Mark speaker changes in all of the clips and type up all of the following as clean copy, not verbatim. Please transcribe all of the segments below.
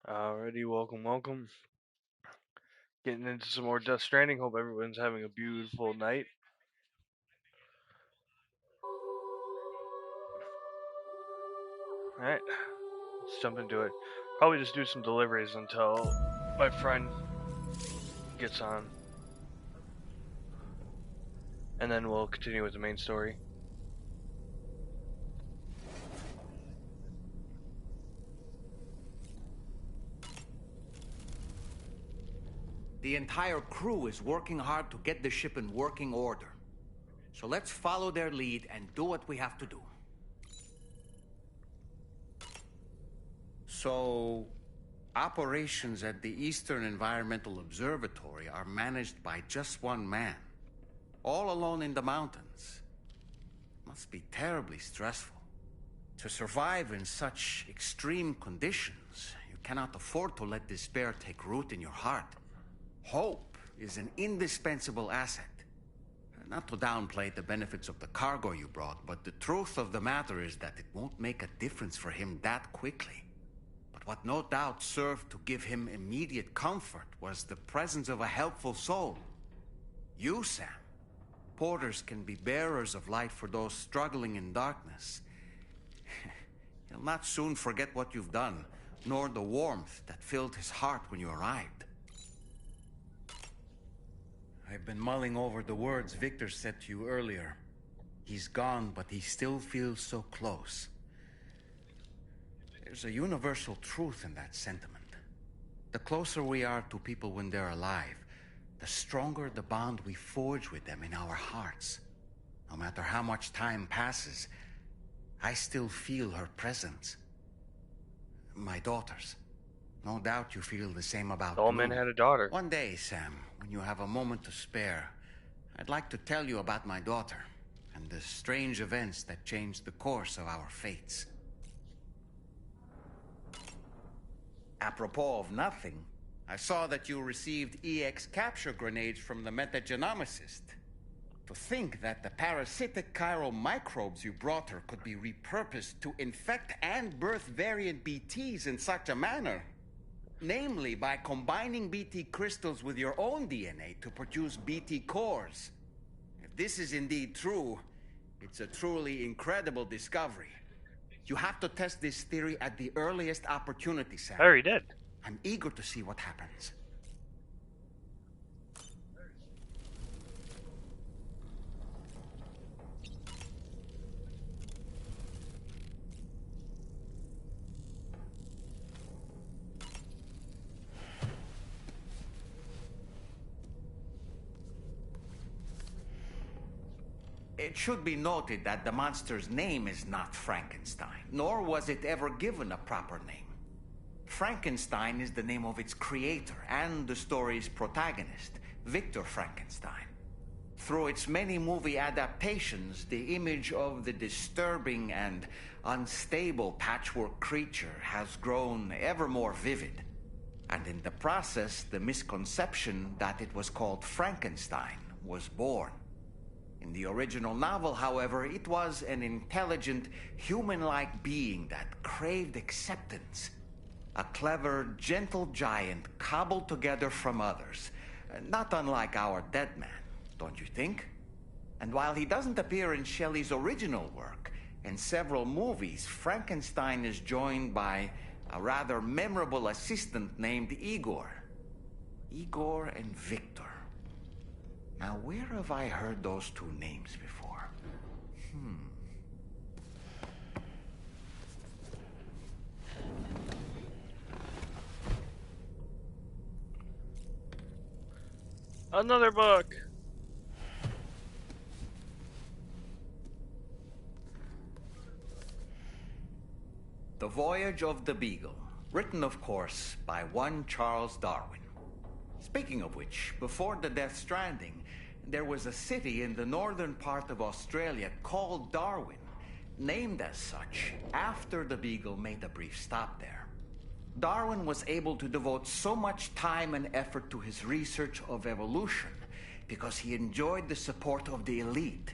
Speaker 1: Alrighty, welcome. Getting into some more Death Stranding. Hope everyone's having a beautiful night. Alright, let's jump into it. Probably just do some deliveries until my friend gets on. And then we'll continue with the main story.
Speaker 2: The entire crew is working hard to get the ship in working order. So let's follow their lead and do what we have to do. So, operations at the Eastern Environmental Observatory are managed by just one man, all alone in the mountains. Must be terribly stressful. To survive in such extreme conditions, you cannot afford to let despair take root in your heart. Hope is an indispensable asset. Not to downplay the benefits of the cargo you brought, but the truth of the matter is that it won't make a difference for him that quickly. But what no doubt served to give him immediate comfort was the presence of a helpful soul. You, Sam. Porters can be bearers of light for those struggling in darkness. He'll not soon forget what you've done, nor the warmth that filled his heart when you arrived. I've been mulling over the words Victor said to you earlier. He's gone, but he still feels so close. There's a universal truth in that sentiment. The closer we are to people when they're alive, the stronger the bond we forge with them in our hearts. No matter how much time passes, I still feel her presence. My daughters. No doubt you feel the same about
Speaker 1: All
Speaker 2: Blue.
Speaker 1: men had a daughter.
Speaker 2: One day, Sam, when you have a moment to spare, I'd like to tell you about my daughter and the strange events that changed the course of our fates. Apropos of nothing, I saw that you received EX capture grenades from the metagenomicist. To think that the parasitic chiral microbes you brought her could be repurposed to infect and birth variant BTs in such a manner. Namely, by combining BT crystals with your own DNA to produce BT cores. If this is indeed true, it's a truly incredible discovery. You have to test this theory at the earliest opportunity, Sam.
Speaker 1: I already did.
Speaker 2: I'm eager to see what happens. It should be noted that the monster's name is not Frankenstein, nor was it ever given a proper name. Frankenstein is the name of its creator and the story's protagonist, Victor Frankenstein. Through its many movie adaptations, the image of the disturbing and unstable patchwork creature has grown ever more vivid. And in the process, the misconception that it was called Frankenstein was born. In the original novel, however, it was an intelligent, human-like being that craved acceptance. A clever, gentle giant cobbled together from others. Not unlike our dead man, don't you think? And while he doesn't appear in Shelley's original work, in several movies, Frankenstein is joined by a rather memorable assistant named Igor. Igor and Victor. Now, where have I heard those two names before?
Speaker 1: Another book.
Speaker 2: The Voyage of the Beagle, written, of course, by one Charles Darwin. Speaking of which, before the Death Stranding, there was a city in the northern part of Australia called Darwin, named as such after the Beagle made a brief stop there. Darwin was able to devote so much time and effort to his research of evolution because he enjoyed the support of the elite,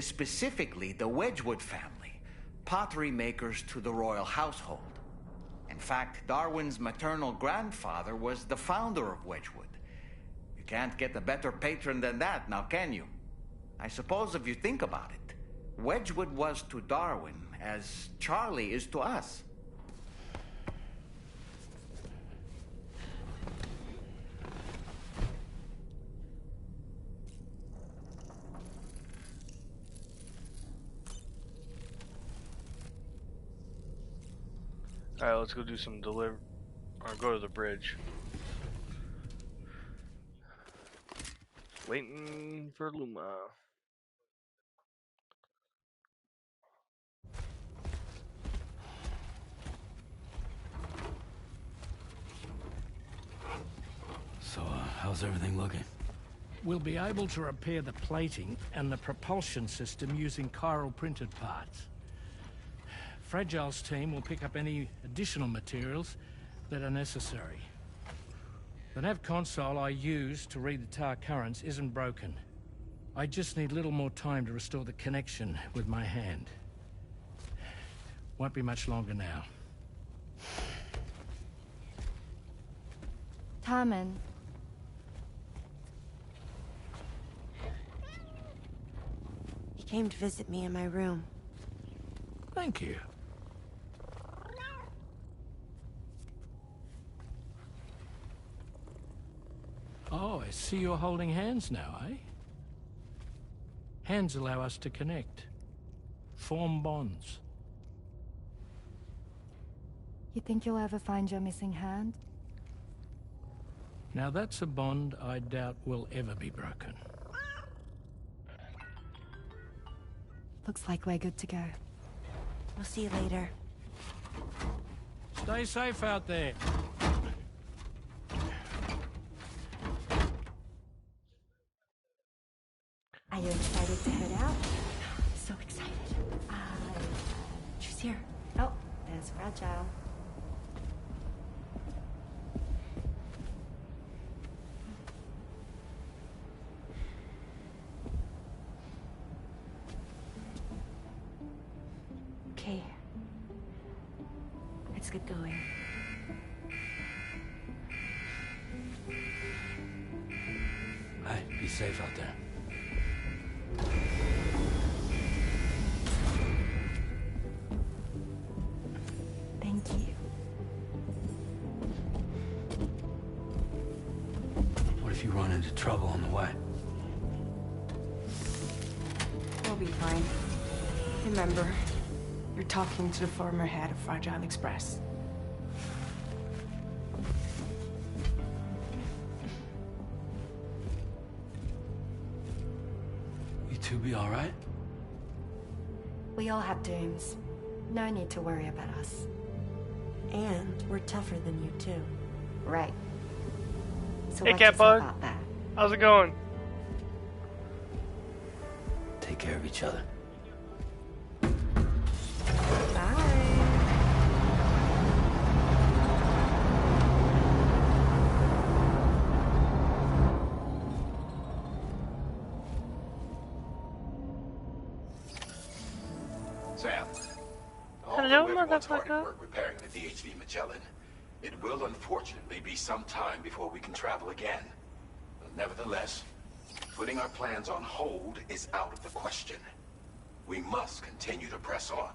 Speaker 2: specifically the Wedgwood family, pottery makers to the royal household. In fact, Darwin's maternal grandfather was the founder of Wedgwood. You can't get a better patron than that, now can you? I suppose if you think about it, Wedgwood was to Darwin as Charlie is to us.
Speaker 1: Alright, let's go do some or go to the bridge. Waiting for Luma.
Speaker 3: So, how's everything looking?
Speaker 4: We'll be able to repair the plating and the propulsion system using chiral printed parts. Fragile's team will pick up any additional materials that are necessary. The nav console I use to read the tower currents isn't broken. I just need a little more time to restore the connection with my hand. Won't be much longer now.
Speaker 5: Tarman. He came to visit me in my room.
Speaker 4: Thank you. Oh, I see you're holding hands now, eh? Hands allow us to connect. Form bonds.
Speaker 5: You think you'll ever find your missing hand?
Speaker 4: Now that's a bond I doubt will ever be broken.
Speaker 5: Looks like we're good to go. We'll see you later.
Speaker 4: Stay safe out there.
Speaker 5: Are you excited to head out? So excited. Who's here? Oh, there's Fragile. Okay. Let's get going.
Speaker 3: Hey, be safe out there.
Speaker 5: Thank you.
Speaker 3: What if you run into trouble on the way?
Speaker 6: We'll be fine. Remember, you're talking to the former head of Fragile Express.
Speaker 3: You two be all right?
Speaker 5: We all have dooms. No need to worry about us.
Speaker 7: And we're tougher than you too.
Speaker 5: Right. So
Speaker 1: Hey,
Speaker 5: what do you say
Speaker 1: Catbug.
Speaker 5: about that?
Speaker 1: How's it going?
Speaker 3: Take care of each other.
Speaker 8: Sam.
Speaker 1: Hello,
Speaker 8: Everyone's hard
Speaker 1: motherfucker.
Speaker 8: at work repairing the DHV Magellan. It will unfortunately be some time before we can travel again. Nevertheless, putting our plans on hold is out of the question. We must continue to press on.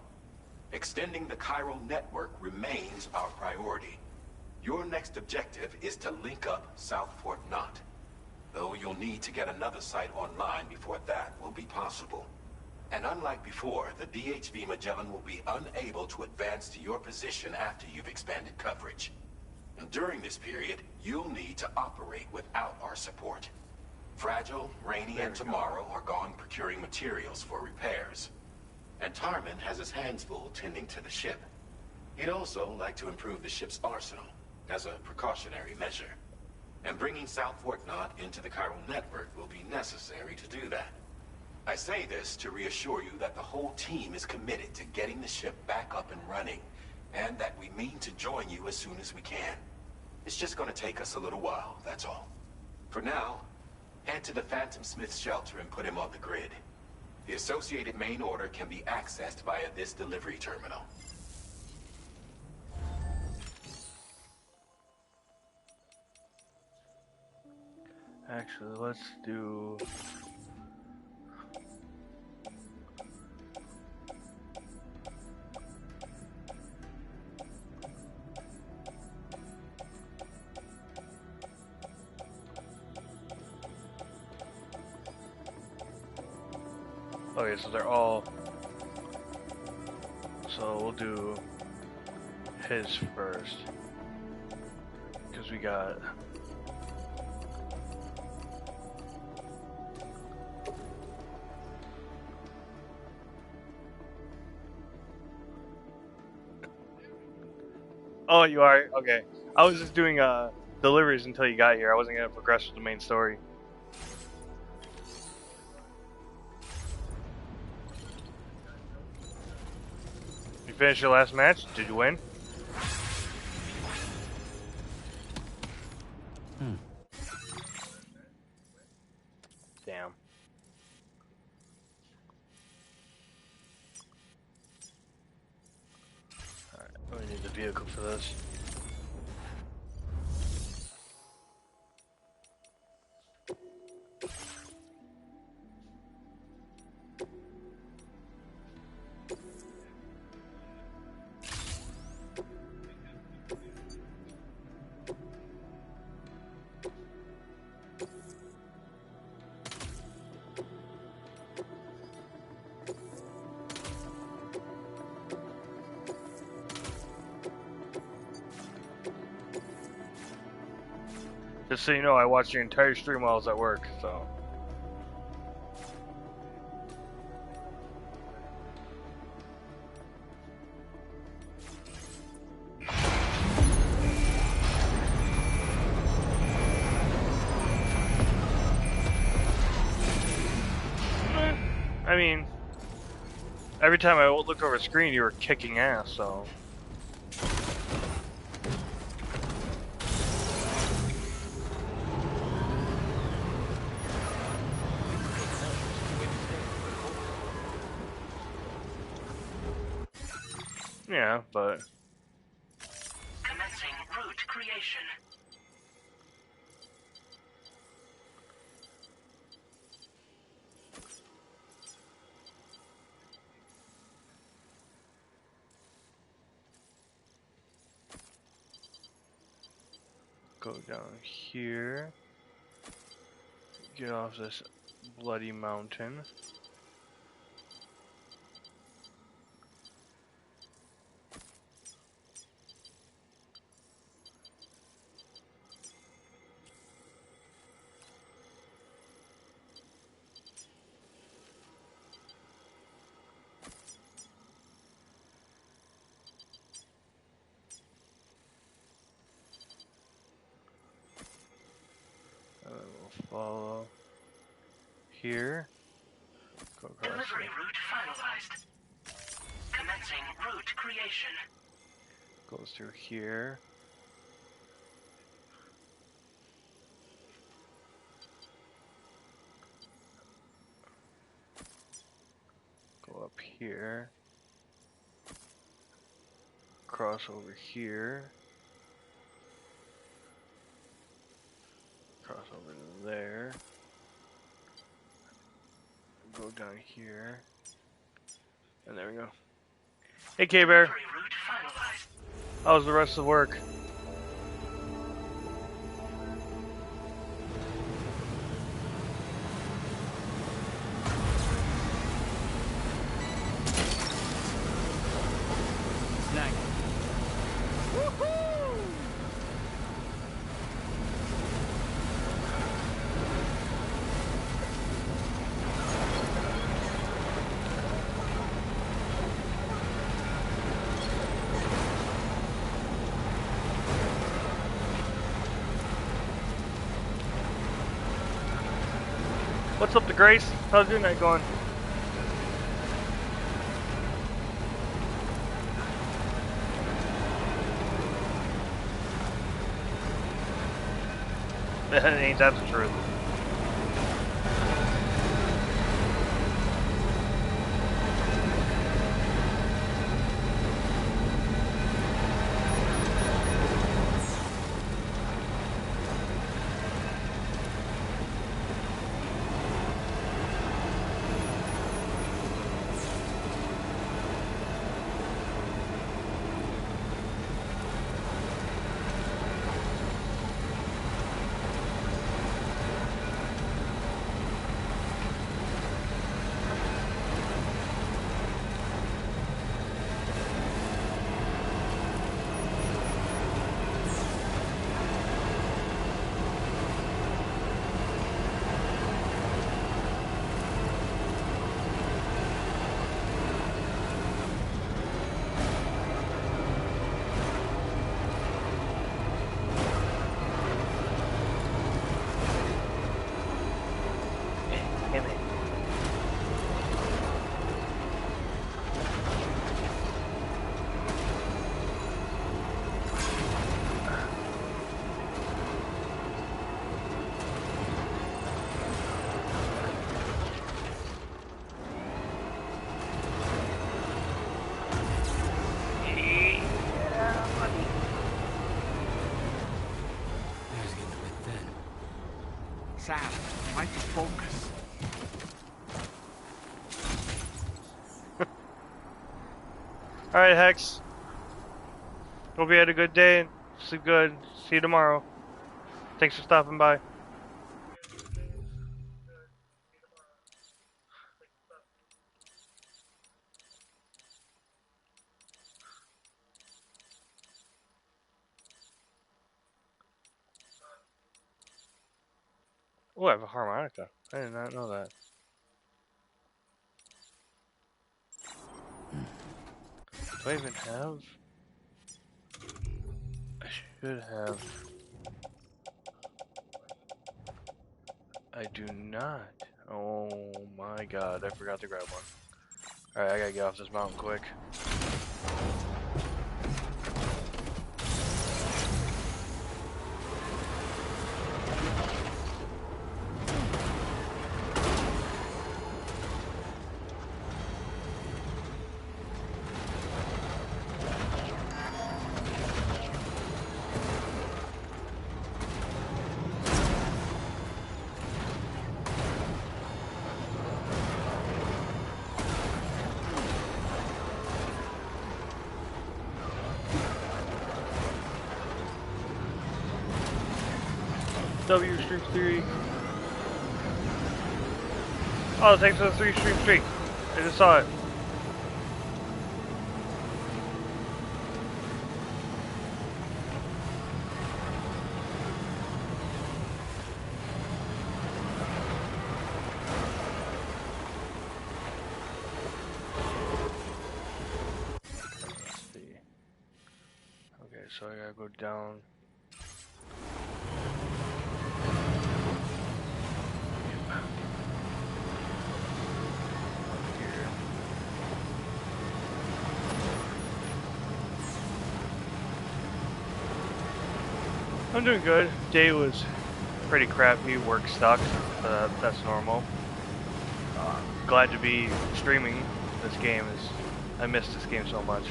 Speaker 8: Extending the chiral network remains our priority. Your next objective is to link up South Fort Knot. Though you'll need to get another site online before that will be possible. And unlike before, the DHV Magellan will be unable to advance to your position after you've expanded coverage. And during this period, you'll need to operate without our support. Fragile, Rainy, and Tomorrow are gone procuring materials for repairs. And Tarman has his hands full tending to the ship. He'd also like to improve the ship's arsenal, as a precautionary measure. And bringing South Fort Knot into the chiral network will be necessary to do that. I say this to reassure you that the whole team is committed to getting the ship back up and running, and that we mean to join you as soon as we can. It's just gonna take us a little while, that's all. For now, head to the Phantom Smith shelter and put him on the grid. The associated main order can be accessed via this delivery terminal.
Speaker 1: Actually, let's do. Okay, so they're all. So we'll do his first. Because we got. Oh, you are? Okay. I was just doing deliveries until you got here. I wasn't going to progress with the main story. You finished your last match? Did you win? Damn. Alright, we need the vehicle for this. Just so you know, I watched your entire stream while I was at work, so. I mean, every time I looked over the screen, you were kicking ass, so. Yeah, but.
Speaker 9: Commencing route creation.
Speaker 1: Go down here. Get off this bloody mountain. Follow here. Go across
Speaker 9: Delivery
Speaker 1: here.
Speaker 9: route finalized. Commencing route creation.
Speaker 1: Goes through here. Go up here. Cross over here. Cross over to there. Go down here. And there we go. Hey K-Bear.
Speaker 9: Delivery route finalized.
Speaker 1: How's the rest of the work?
Speaker 4: Snag.
Speaker 1: What's up to Grace? How's your night going? Ain't that the truth?
Speaker 2: Sam, try to focus.
Speaker 1: Alright, Hex. Hope you had a good day. Sleep good. See you tomorrow. Thanks for stopping by. Oh, I have a harmonica. I did not know that. Do I even have? I should have. I do not. Oh my god, I forgot to grab one. Alright, I gotta get off this mountain quick. W stream 3. Oh, thanks for the 3 stream streak. I just saw it. Let's see. Okay, so I gotta go down. I'm doing good. Day was pretty crappy, work stuck, that's normal. Glad to be streaming this game. I missed this game so much.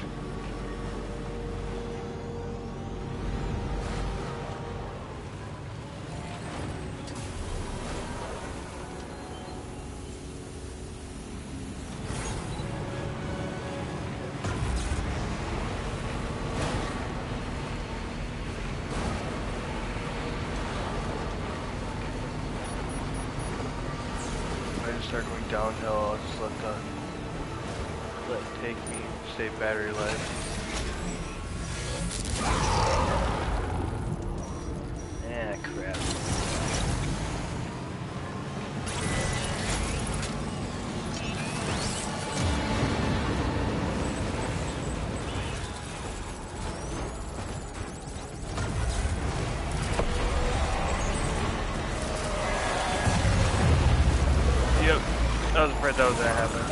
Speaker 1: Start going downhill, I'll just let it take me, save battery life. Ah, crap. Yep, I was afraid that was gonna happen.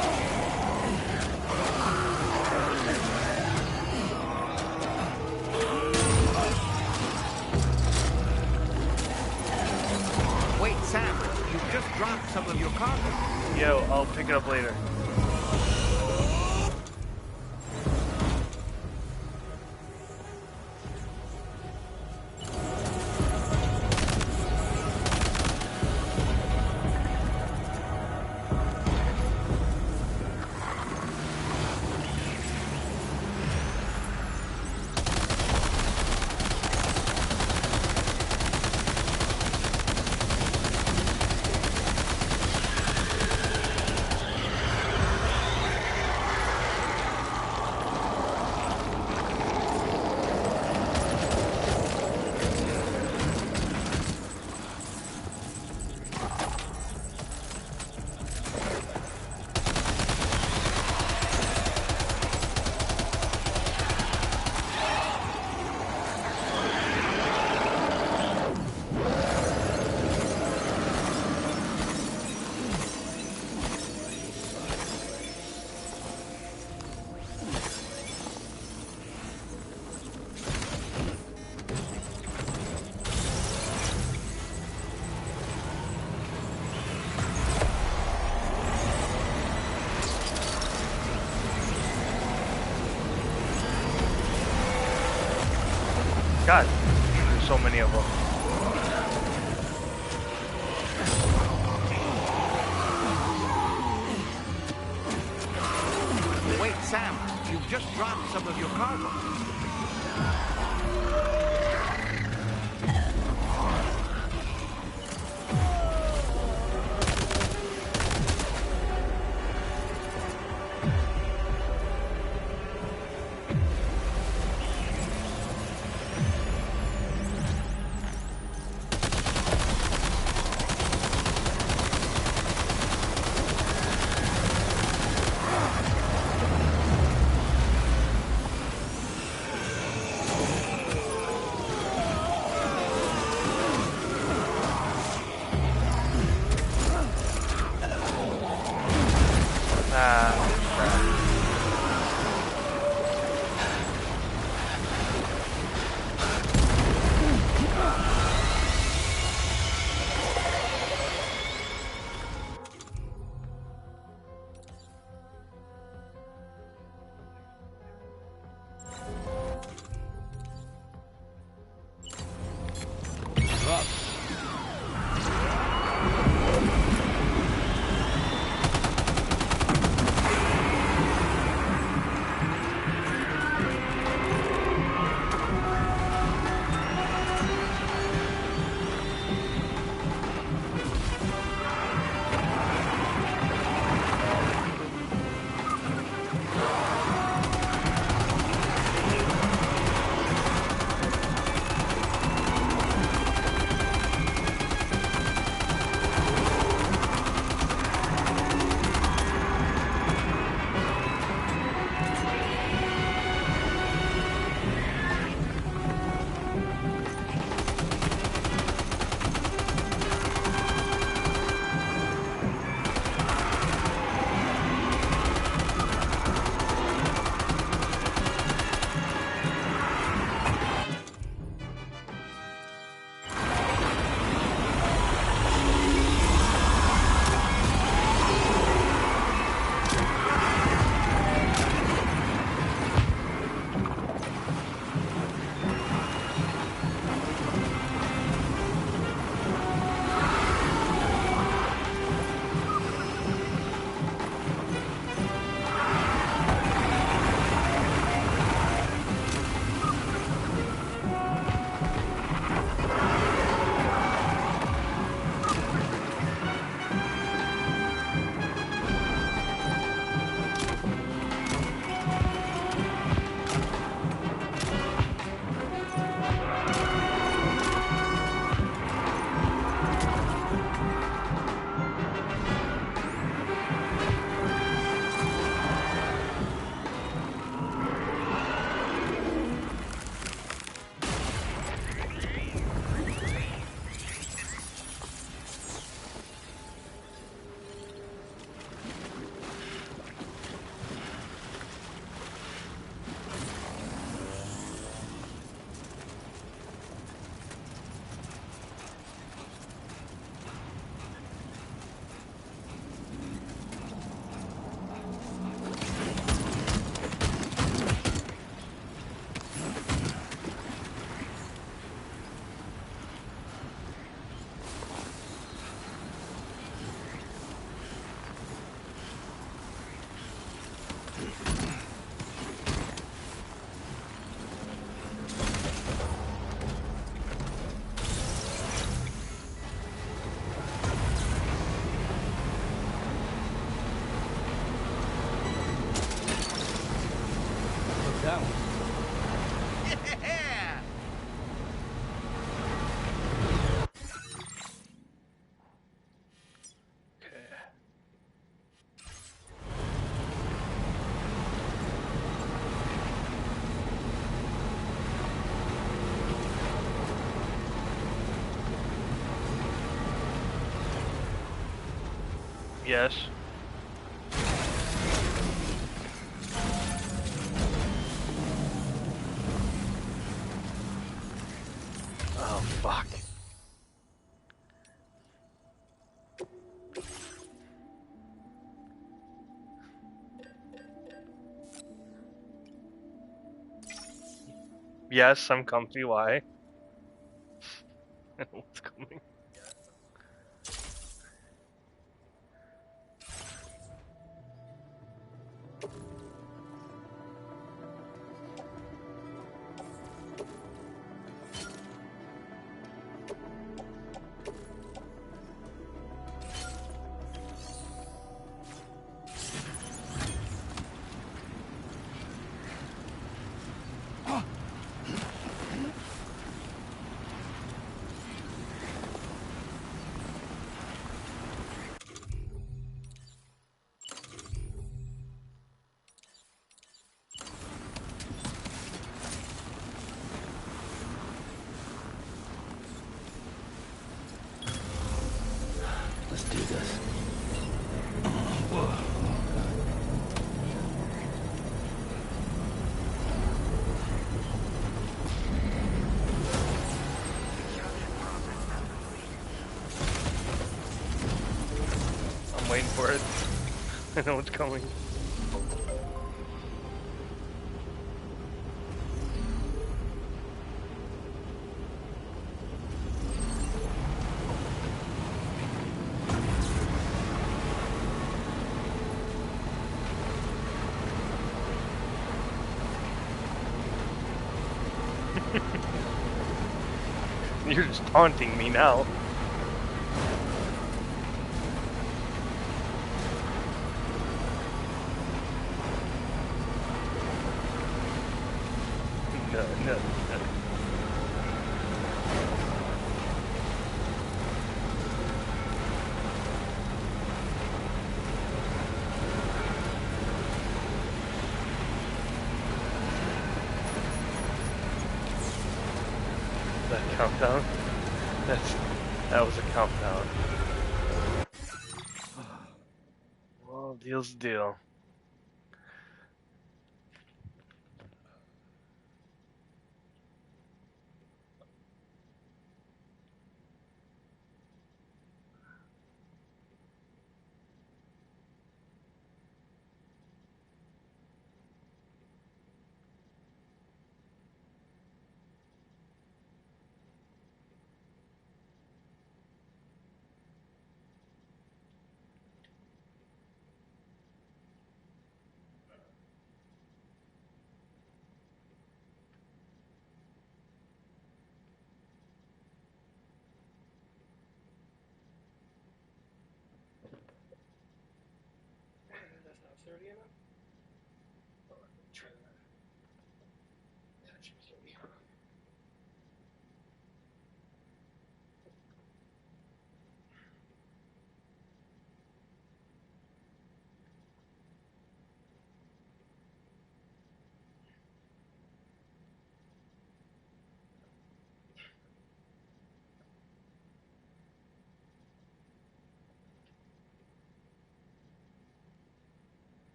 Speaker 2: Wait, Sam, you just dropped some of your cargo.
Speaker 1: Yo, I'll pick it up later. God, there's so many of them.
Speaker 2: Sam, you've just dropped some of your cargo.
Speaker 3: That one.
Speaker 2: Yeah!
Speaker 1: Yes. Oh, fuck. Yes, I'm comfy. Why? What's coming? waiting for it. I know it's coming. You're just taunting me now. No, no, no. That countdown? That was a countdown. Well, deal's a deal.
Speaker 3: That's not sturdy enough? Try that. That should be sturdy.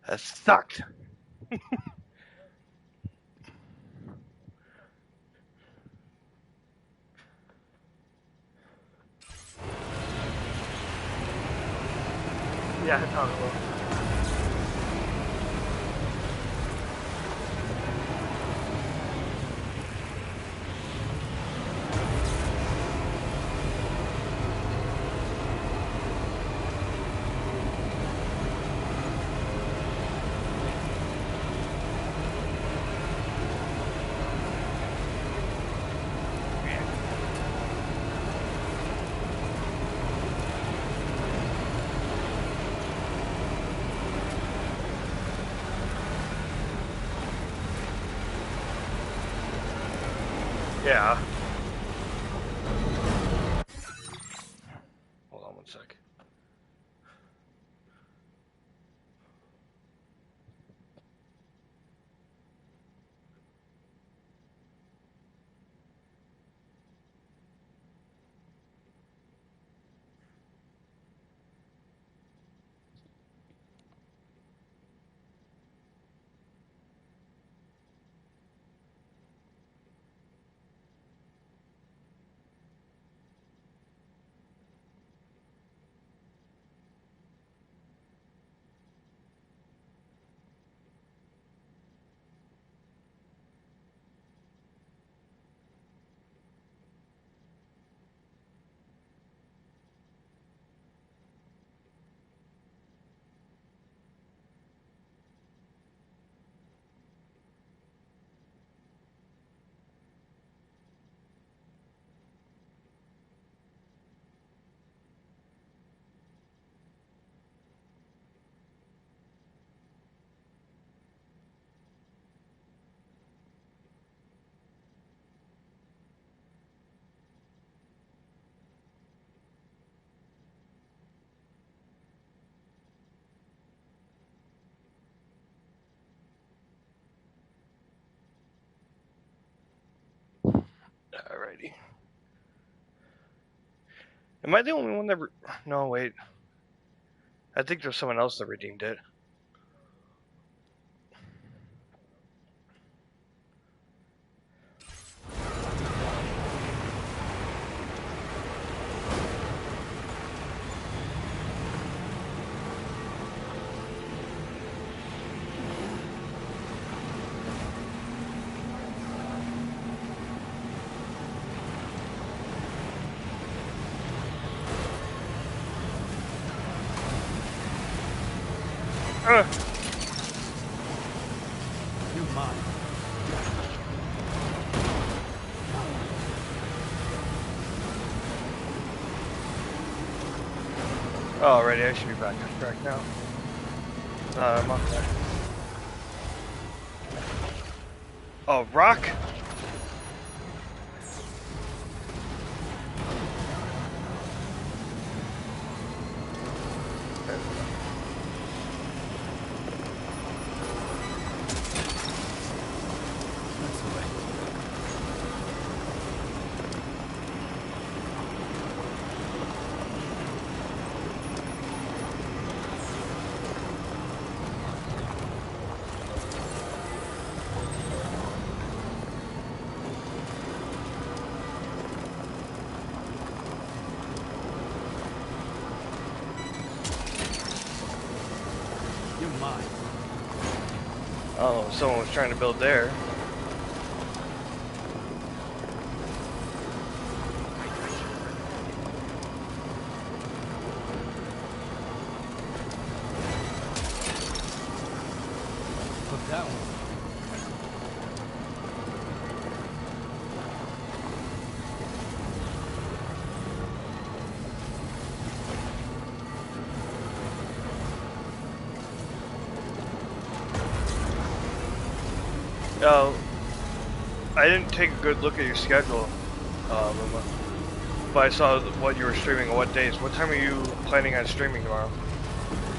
Speaker 1: That sucked. Yeah, I thought it was. Yeah. Hold on one sec. Alrighty. Am I the only one that... No, wait. I think there's someone else that redeemed it.
Speaker 4: You're mine.
Speaker 1: Alrighty, I should be back on track now. I'm on track. Oh, rock?
Speaker 4: That's the way. You're mine.
Speaker 1: Oh, someone was trying to build there.
Speaker 4: Put that one.
Speaker 1: Oh, I didn't take a good look at your schedule, but I saw what you were streaming on what days. What time are you planning on streaming tomorrow?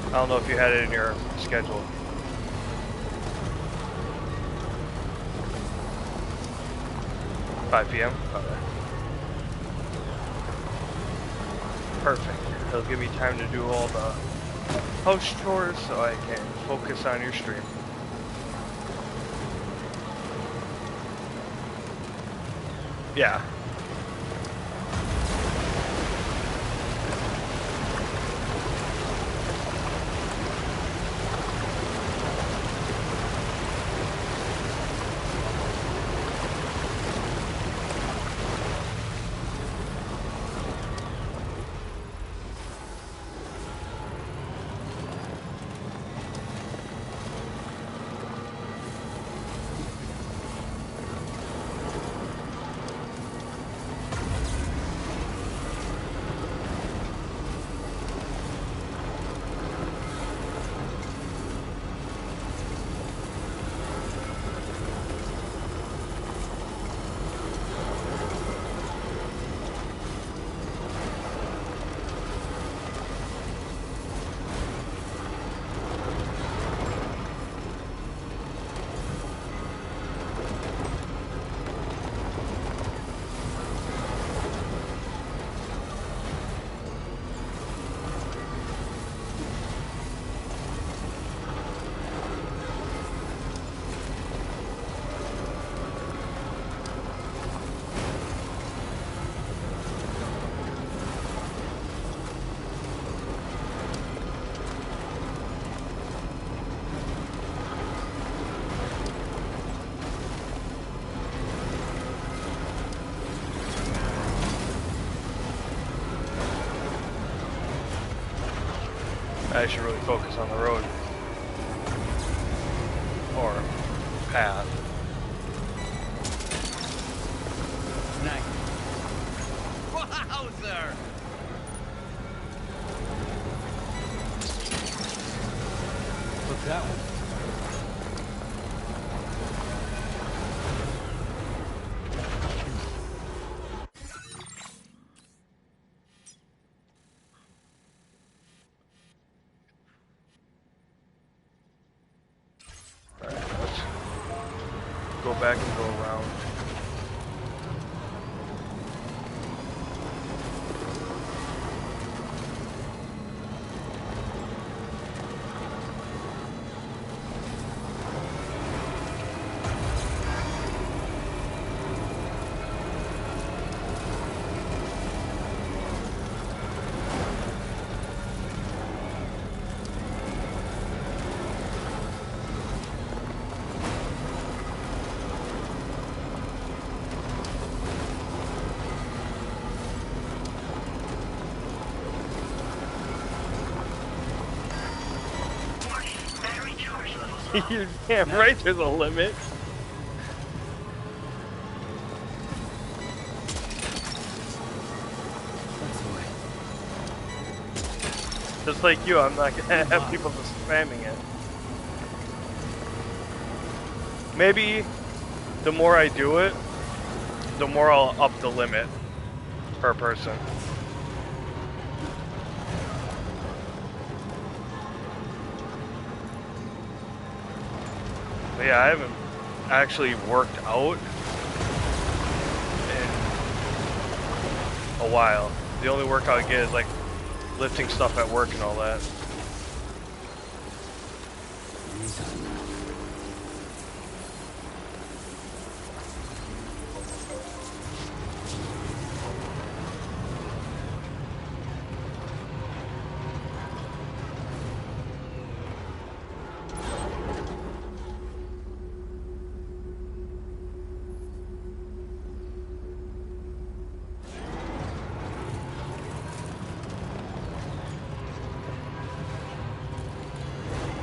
Speaker 1: I don't know if you had it in your schedule. $5 p.m.? Okay. Perfect. It'll give me time to do all the house chores so I can focus on your stream. Yeah. I should really focus on the road. Or path.
Speaker 2: Nice. Wowzer!
Speaker 4: Put that one.
Speaker 1: Go back and go around. You're damn right there's a limit. Just like you, I'm not gonna have people just spamming it. Maybe the more I do it, the more I'll up the limit per person. But yeah, I haven't actually worked out in a while. The only workout I get is like lifting stuff at work and all that.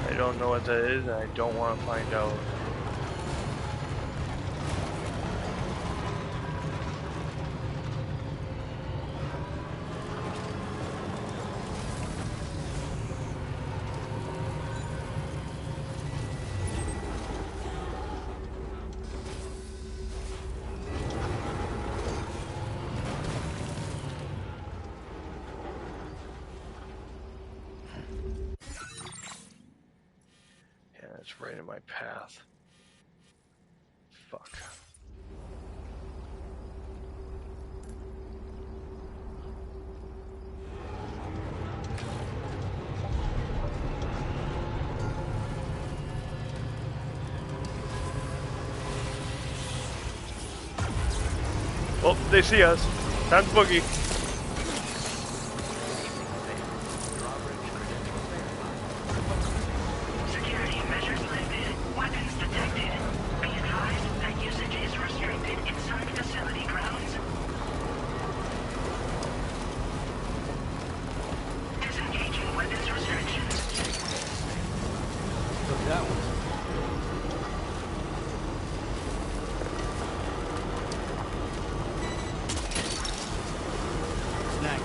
Speaker 1: I don't know what that is, and I don't want to find out. Yeah, it's right in my path. Fuck. Oh, they see us. Time to boogie.
Speaker 9: Security measures lifted. Weapons detected. Be advised that usage is restricted inside facility grounds. Disengaging weapons restrictions.
Speaker 4: Took that one. Snag.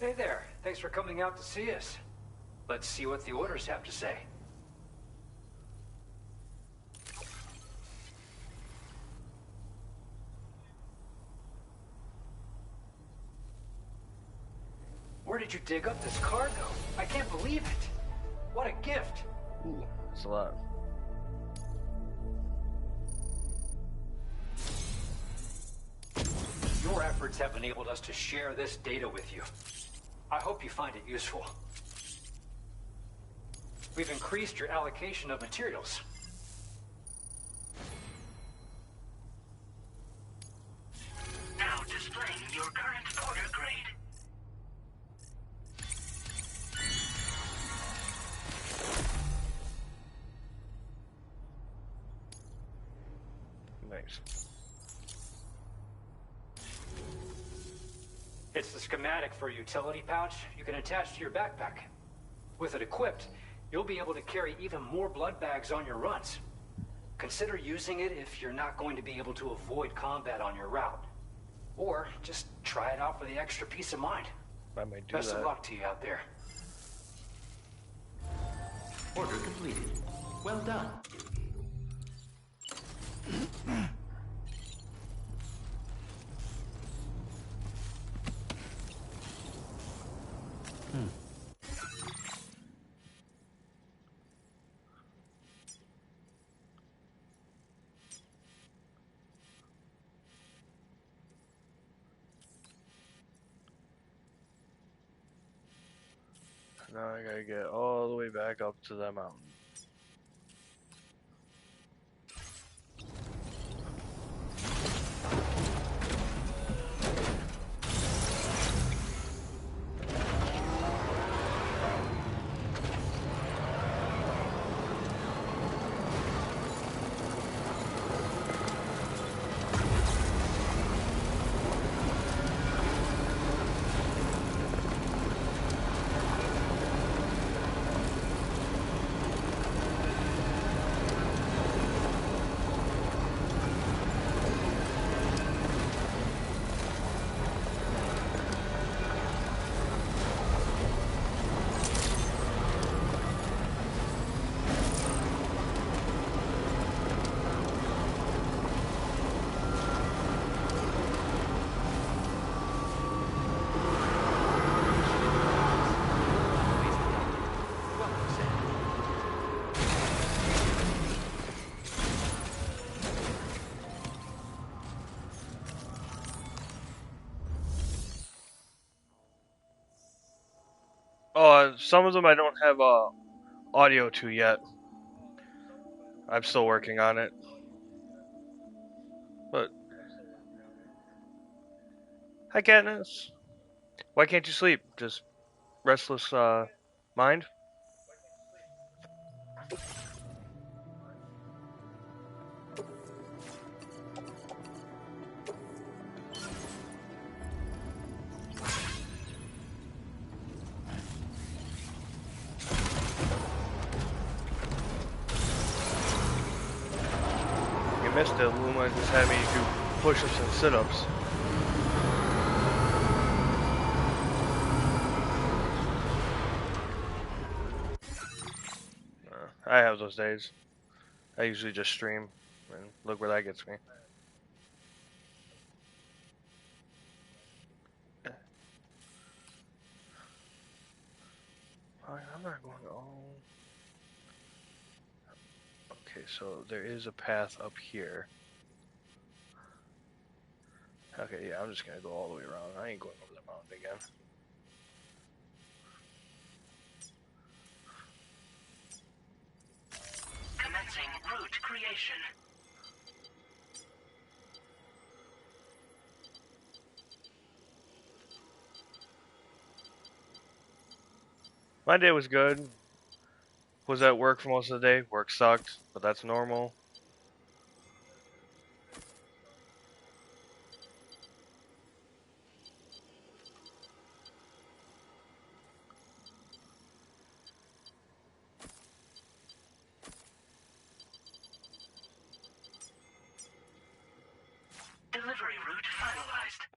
Speaker 10: Hey there. Thanks for coming out to see us. Let's see what the orders have to say. Where did you dig up this cargo? I can't believe it. What a gift.
Speaker 1: Ooh, that's a lot.
Speaker 10: Your efforts have enabled us to share this data with you. I hope you find it useful. We've increased your allocation of materials.
Speaker 9: Now displaying your current order grade.
Speaker 1: Nice.
Speaker 10: It's the schematic for a utility pouch you can attach to your backpack. With it equipped, you'll be able to carry even more blood bags on your runs. Consider using it if you're not going to be able to avoid combat on your route. Or just try it out for the extra peace of mind.
Speaker 1: I might do
Speaker 10: Best
Speaker 1: that.
Speaker 10: of luck to you out there.
Speaker 2: Order completed. Well done.
Speaker 1: Now I gotta get all the way back up to that mountain. Some of them I don't have audio to yet. I'm still working on it. But hi, Katniss. Why can't you sleep? Just restless mind? You missed it. Luma just had me do push-ups and sit-ups. I have those days. I usually just stream, and look where that gets me. I'm not going all... Okay, so there is a path up here. Okay, yeah, I'm just gonna go all the way around. I ain't going over the mountain again.
Speaker 9: Commencing route creation.
Speaker 1: My day was good. Was at work for most of the day. Work sucked, but that's normal.
Speaker 9: Delivery route finalized.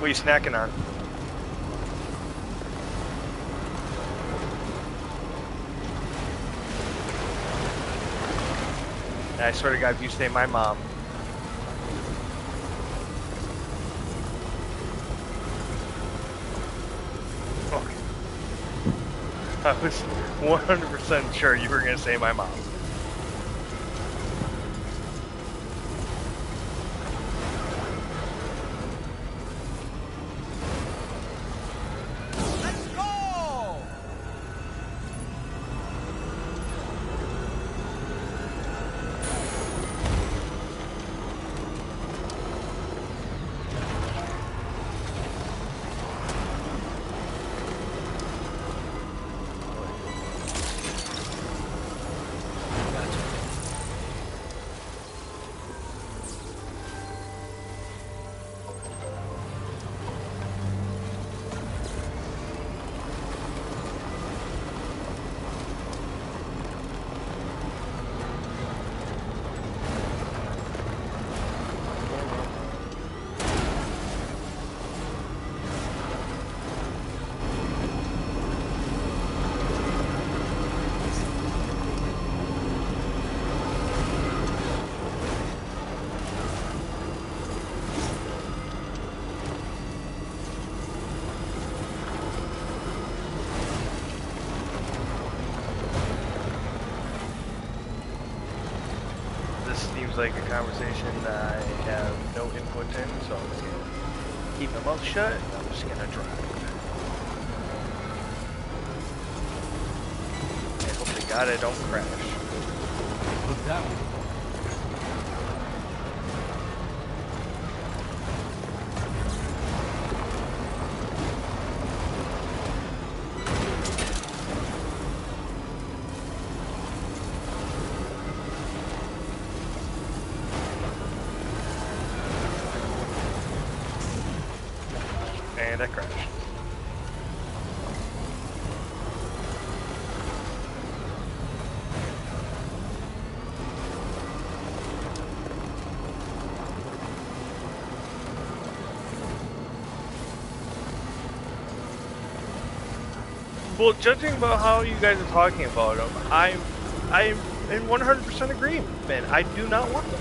Speaker 1: What are you snacking on? I swear to God, if you say my mom. Okay. I was 100% sure you were going to say my mom. seems like a conversation that I have no input in, so I'm just gonna keep my mouth shut and I'm just gonna drive. And hope to God I don't crash.
Speaker 4: Look that way.
Speaker 1: And I crashed. Well, judging about how you guys are talking about them, I'm in 100% agreement, man. I do not want those.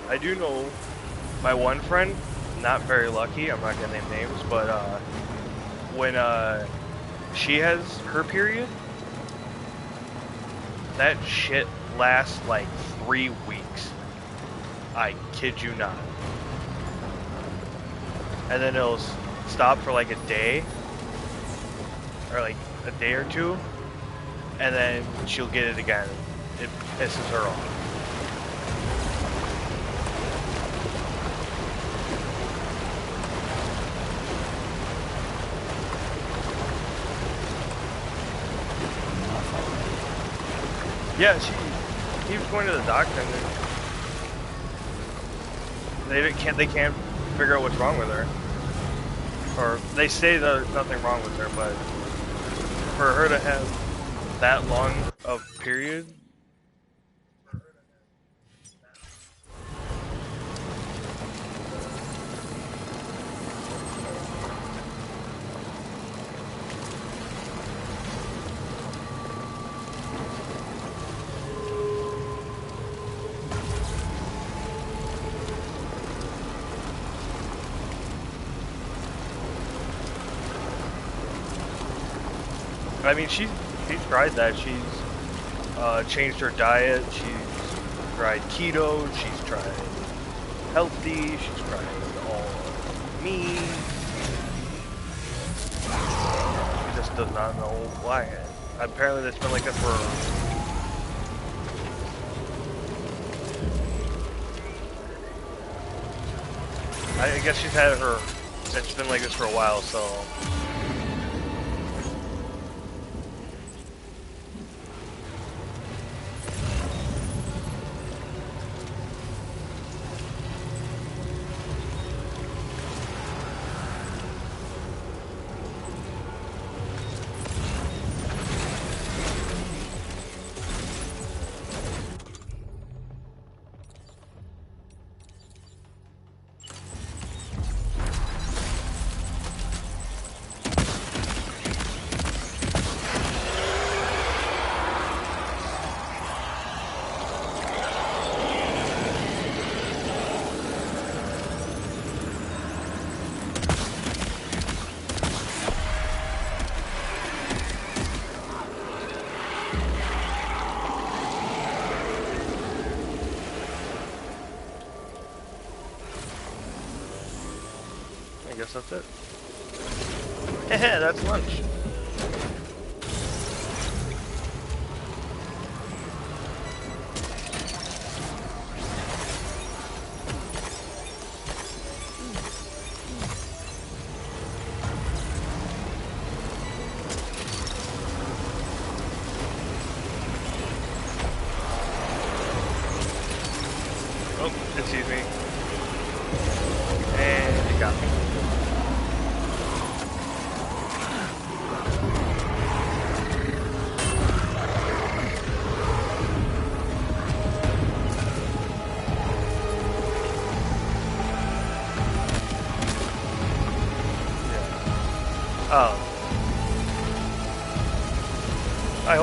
Speaker 1: I do know my one friend, not very lucky, I'm not gonna name names, but when she has her period, that shit lasts like 3 weeks. I kid you not. And then it'll stop for like a day, or like a day or two, and then she'll get it again. It pisses her off. Yeah, she keeps going to the doctor, and they can't figure out what's wrong with her. Or they say there's nothing wrong with her, but for her to have that long of period. I mean, she's tried that. She's changed her diet. She's tried keto. She's tried healthy. She's tried all meat. She just does not know why. Apparently, it's been like that for. I guess she's had her. It's been like this for a while, so. I guess that's it. Heh, that's lunch. Oh, it sees me. And it got me.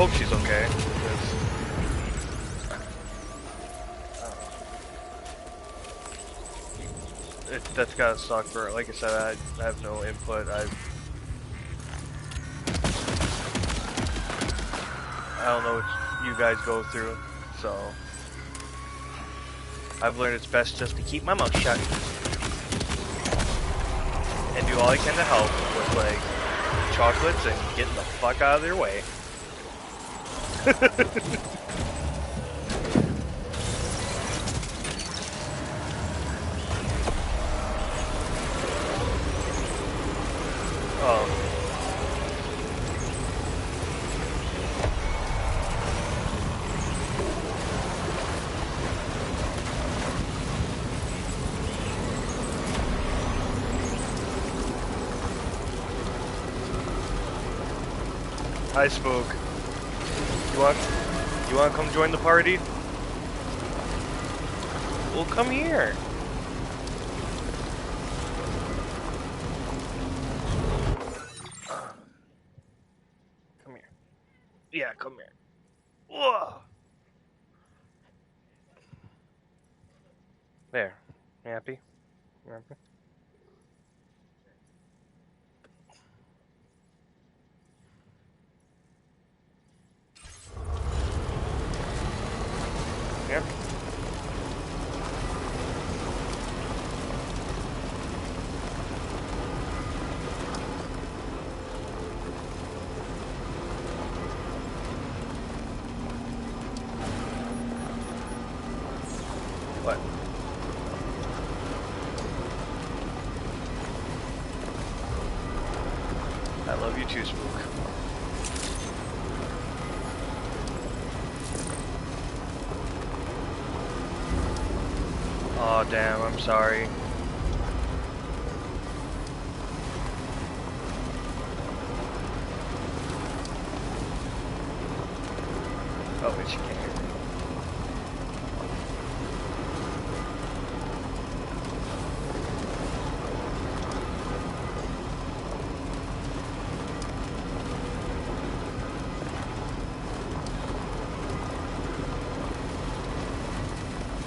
Speaker 1: hope she's okay. That's gotta suck for, like I said, I have no input. I don't know what you guys go through, so I've learned it's best just to keep my mouth shut and do all I can to help with like chocolates and getting the fuck out of their way. Oh. Hi, Spook. You want to come join the party? Well, come here. Come here. Yeah, come here. Whoa. There. You happy? You happy? Here. What? I love you too, Spook. Oh damn, I'm sorry. Oh wait, she can't hear me.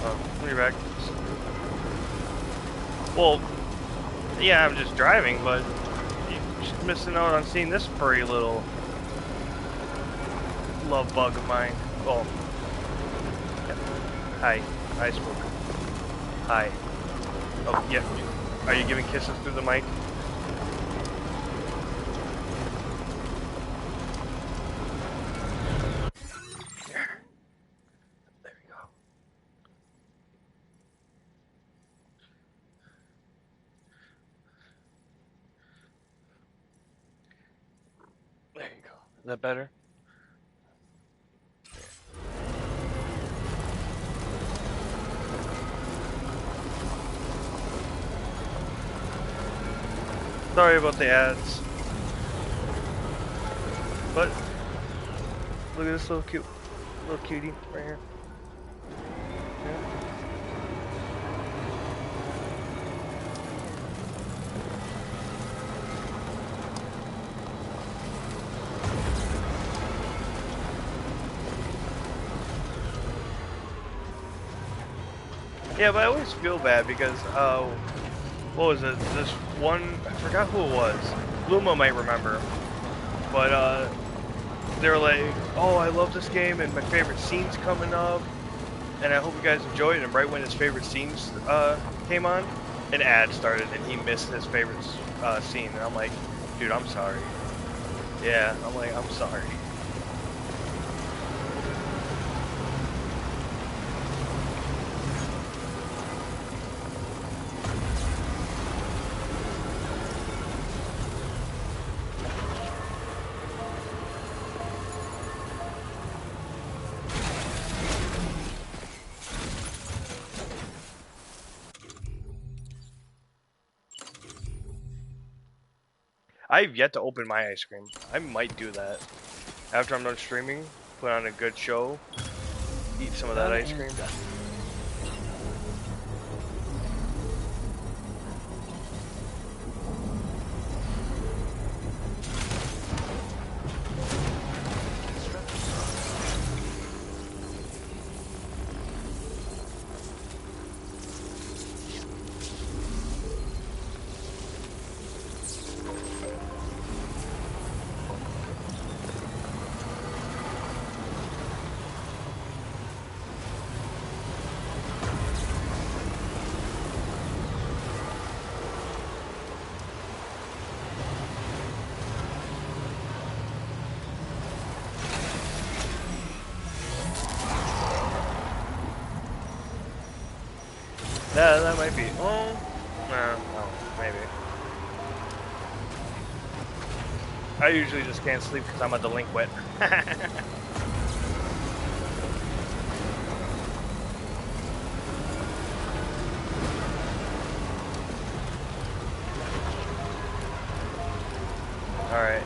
Speaker 1: Oh, you're back. Well, yeah, I'm just driving, but you're missing out on seeing this furry little love bug of mine. Oh. Hi. Hi, Spook. Hi. Oh, yeah. Are you giving kisses through the mic? There we go. There you go. Is that better? Sorry about the ads. But look at this little cutie right here. Yeah. Yeah, but I always feel bad because what was it? This one, I forgot who it was. Luma might remember. But they were like, oh, I love this game and my favorite scene's coming up and I hope you guys enjoy it. And right when his favorite scenes came on, an ad started and he missed his favorite scene. And I'm like, dude, I'm sorry. Yeah, I'm like, I'm sorry. I've yet to open my ice cream. I might do that. After I'm done streaming, put on a good show, eat some of that ice cream. Yeah, that might be. Oh, no, maybe. I usually just can't sleep because I'm a delinquent. Alright.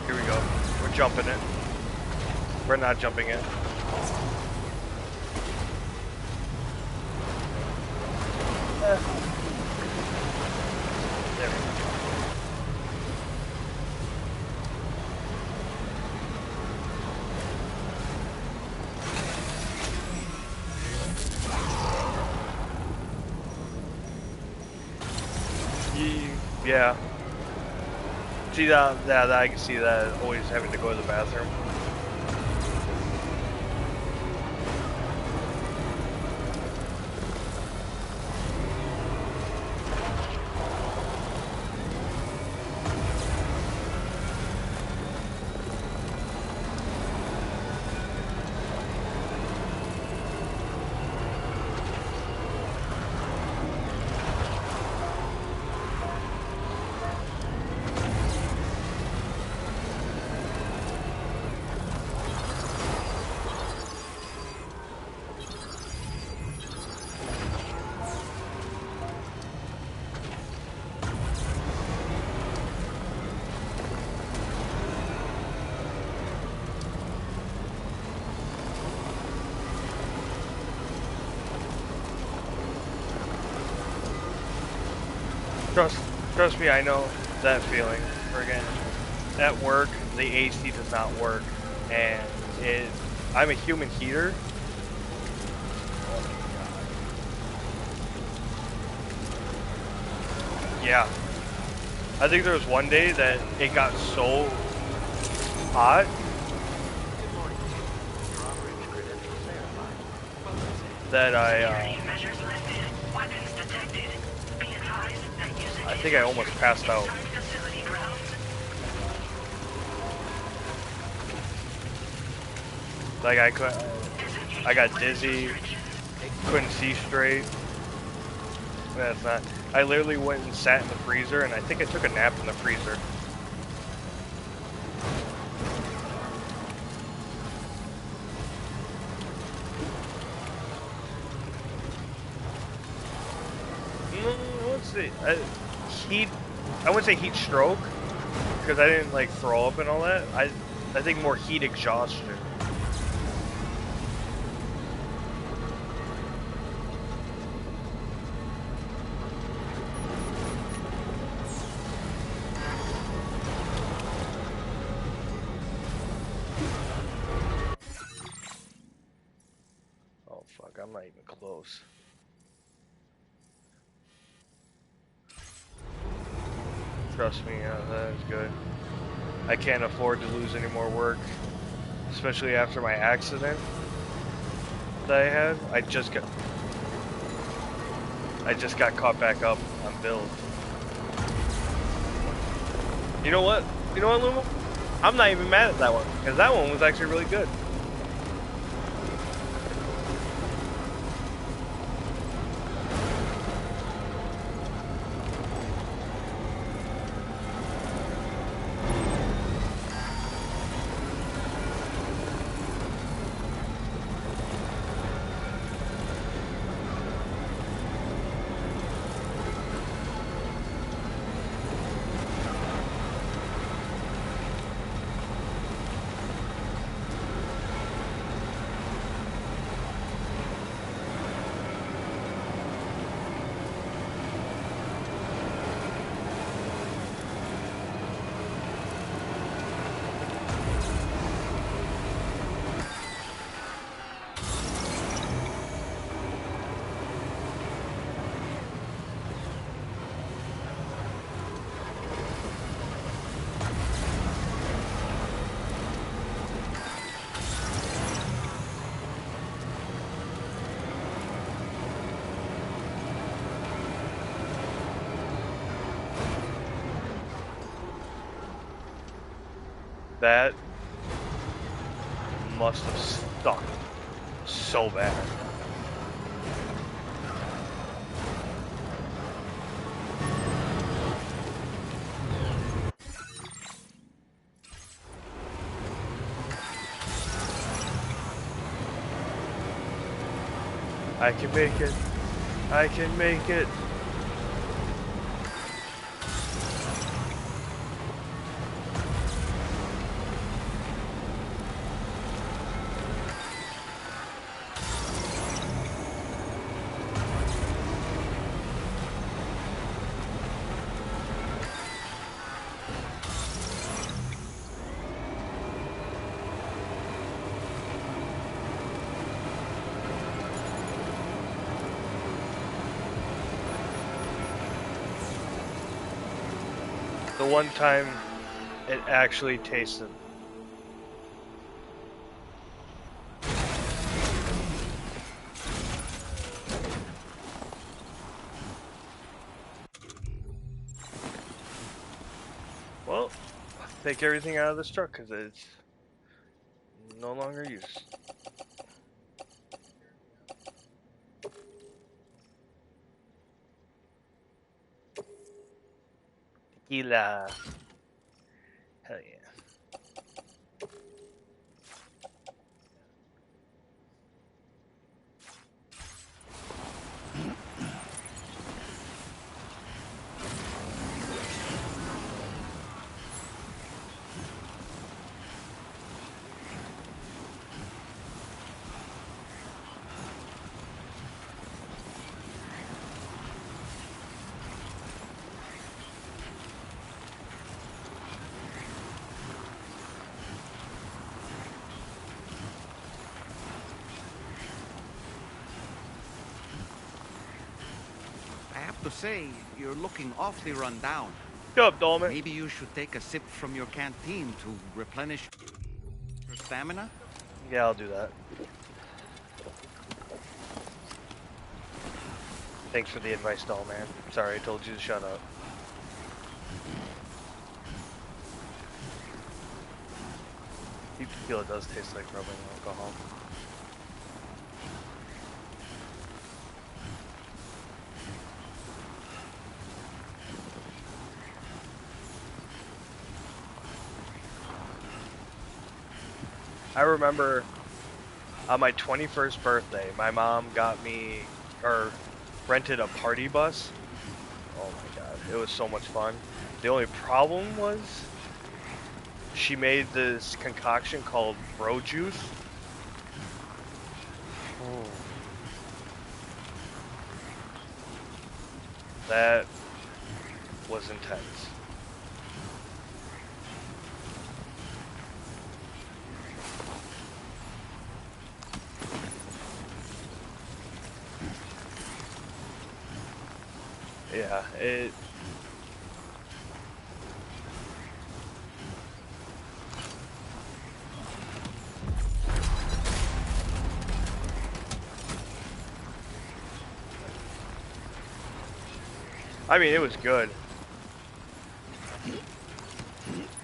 Speaker 1: Here we go. We're jumping it. We're not jumping it. There we go. Yeah. See that I can see that always having to go to the bathroom. Trust me, I know that feeling. Again, at work, the AC does not work, and I'm a human heater. Yeah, I think there was one day that it got so hot. That I think I almost passed out. Like I got dizzy, couldn't see straight. That's not. I literally went and sat in the freezer, and I think I took a nap in the freezer. Let's see. I wouldn't say heat stroke because I didn't like throw up and all that. I think more heat exhaustion. Oh fuck! I'm not even close. Trust me, that is good. I can't afford to lose any more work, especially after my accident that I had. I just got caught back up on build. You know what? You know what, Luma? I'm not even mad at that one because that one was actually really good. That must have stuck so bad. I can make it. I can make it. The one time it actually tasted. Well, take everything out of this truck because it's no longer used. Tequila. Hell yeah.
Speaker 2: I have to say, you're looking awfully run down.
Speaker 1: Go up, Dolman.
Speaker 2: Maybe you should take a sip from your canteen to replenish your stamina?
Speaker 1: Yeah, I'll do that. Thanks for the advice, doll man. Sorry, I told you to shut up. Tequila does taste like rubbing alcohol. I remember on my 21st birthday, my mom got me, or rented a party bus. Oh my god, it was so much fun. The only problem was she made this concoction called bro juice. Oh. That was intense. Yeah, it. I mean, it was good,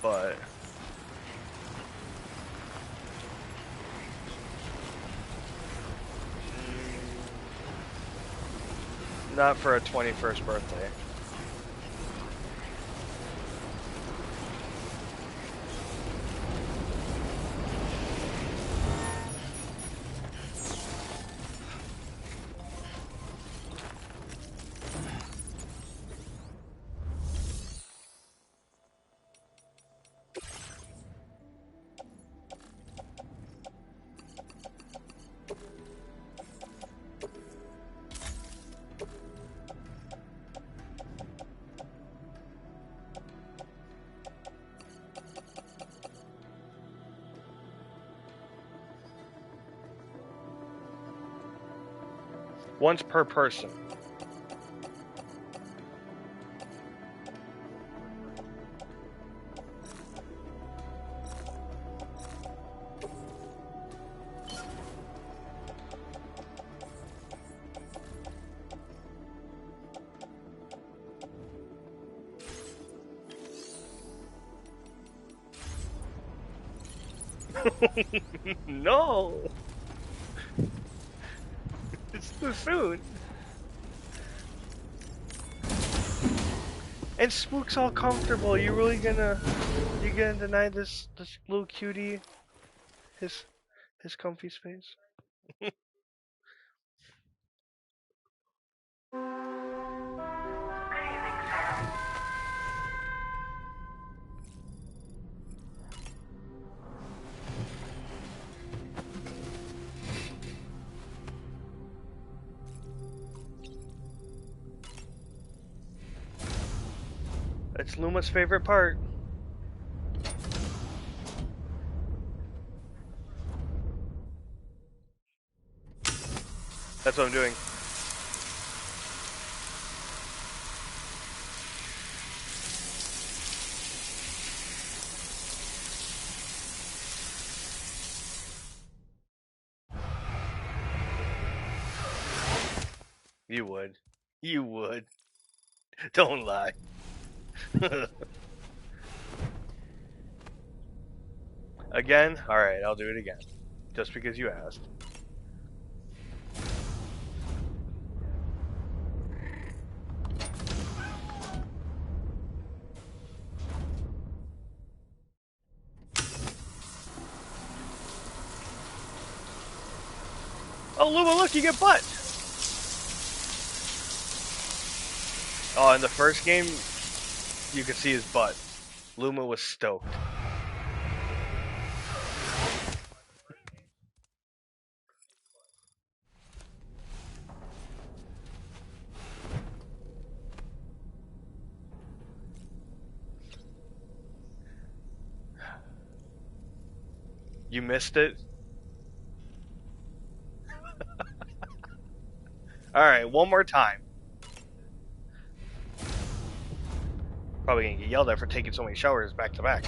Speaker 1: but not for a 21st birthday. Once per person. No! It's too soon. And Spook's all comfortable. You gonna deny this little cutie his comfy space? It's Luma's favorite part. That's what I'm doing. You would. You would. Don't lie. Again? Alright, I'll do it again. Just because you asked. Oh, Luma, look, you get butt! Oh, in the first game, you could see his butt. Luma was stoked. You missed it? Alright, one more time. Probably gonna get yelled at for taking so many showers back to back.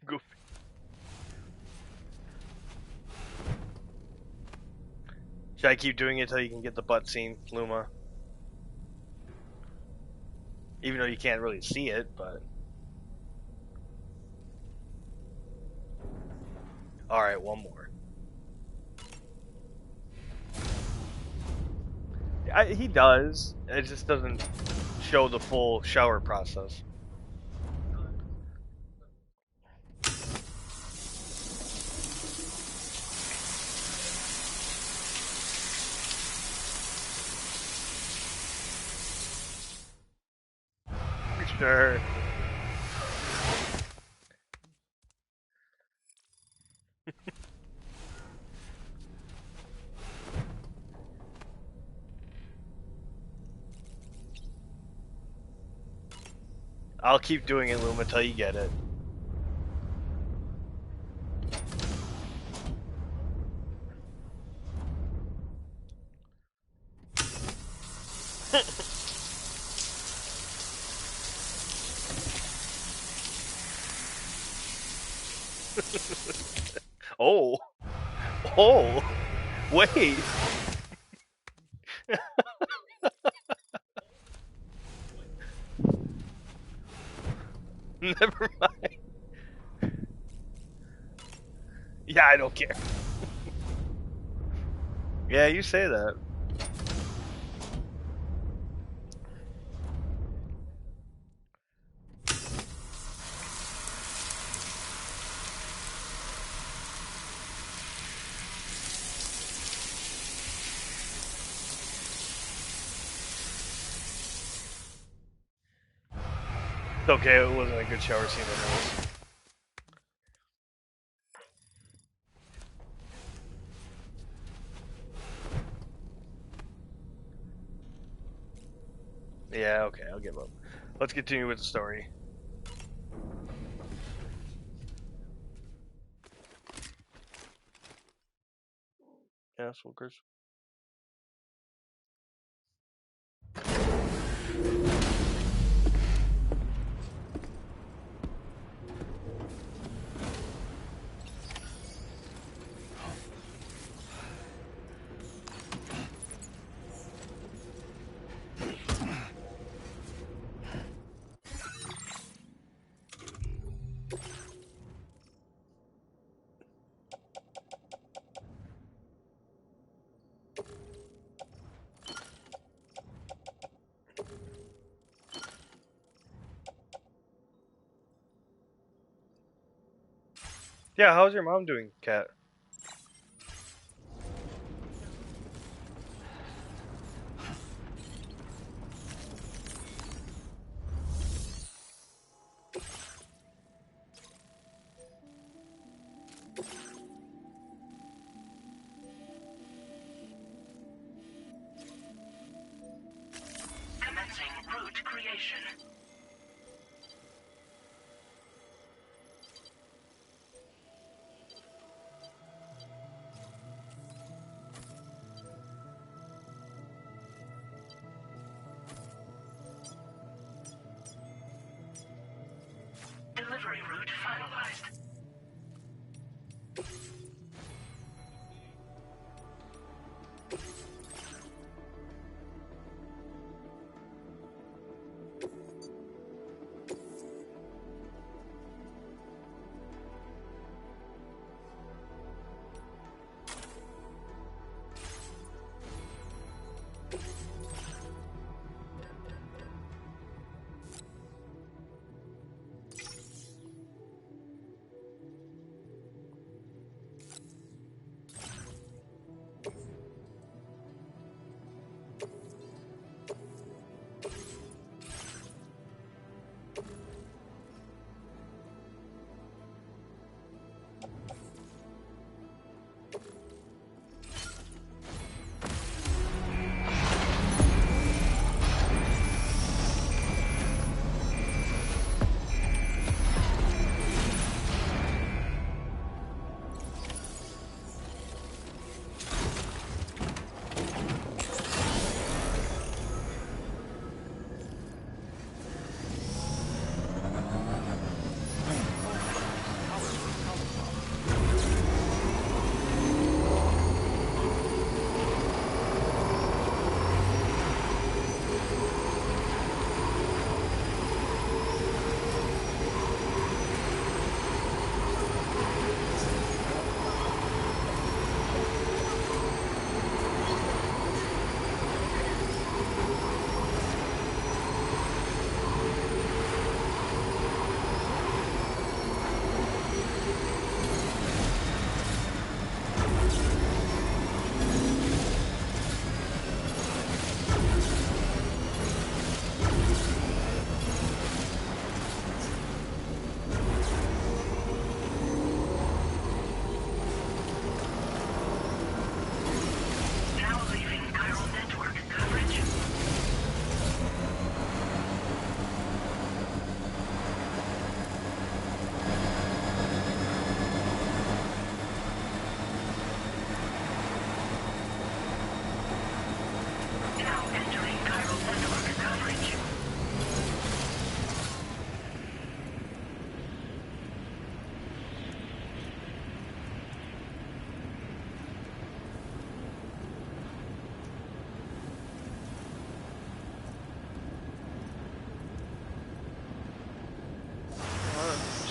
Speaker 1: Goofy. Should I keep doing it until you can get the butt scene, Luma? Even though you can't really see it, but... Alright, one more. He does. It just doesn't show the full shower process. Sure. I'll keep doing it, Luma, until you get it. Oh. Oh. Wait. Never mind. Yeah, I don't care. Yeah, you say that. It's okay, it wasn't a good shower scene anyways. Yeah, okay, I'll give up. Let's continue with the story. Yes, Wilkers. Yeah, how's your mom doing, Kat?
Speaker 9: position. Delivery route finalized.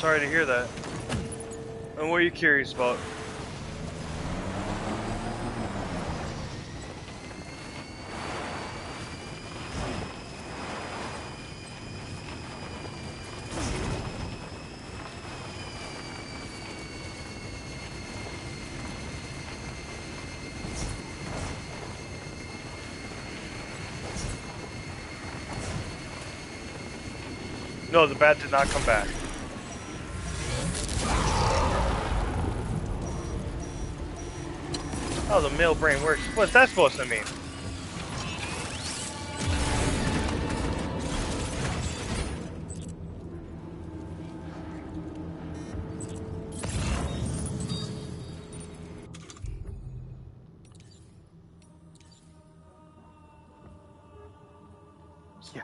Speaker 1: Sorry to hear that. And what are you curious about? No, the bat did not come back. Oh, the male brain works. What's that supposed to mean? Yeah.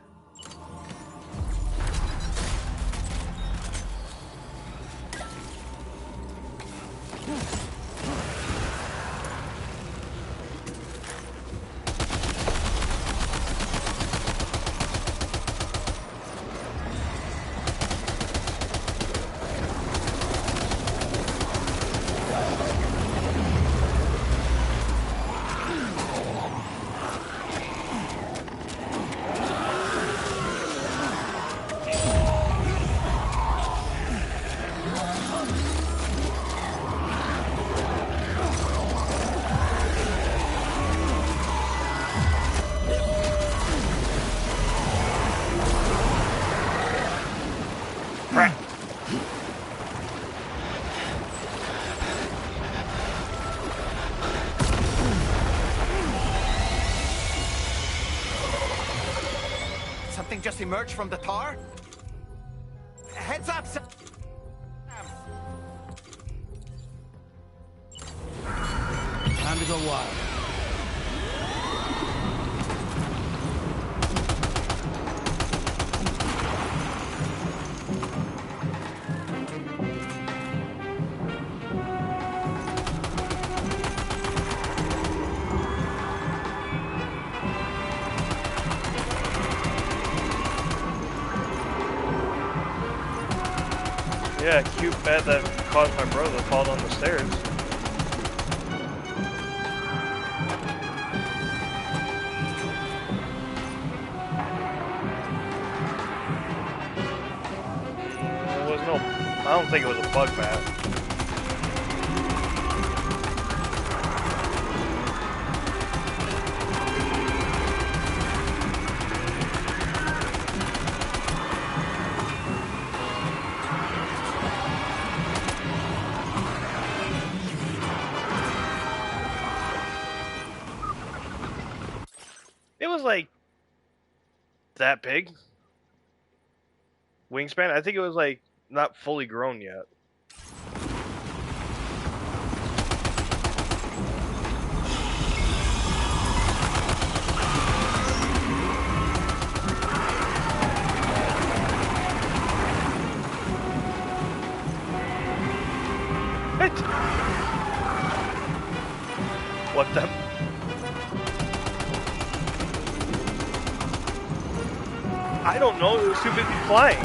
Speaker 2: Frankenstein just emerged from the tar? Heads up, Sam!
Speaker 4: Time to go wild.
Speaker 1: Yeah, cute bed that caused my brother to fall down the stairs. There was no, I don't think it was a bug bat. It was like that big wingspan. I think it was like not fully grown yet. What the? I don't know. It was too busy flying.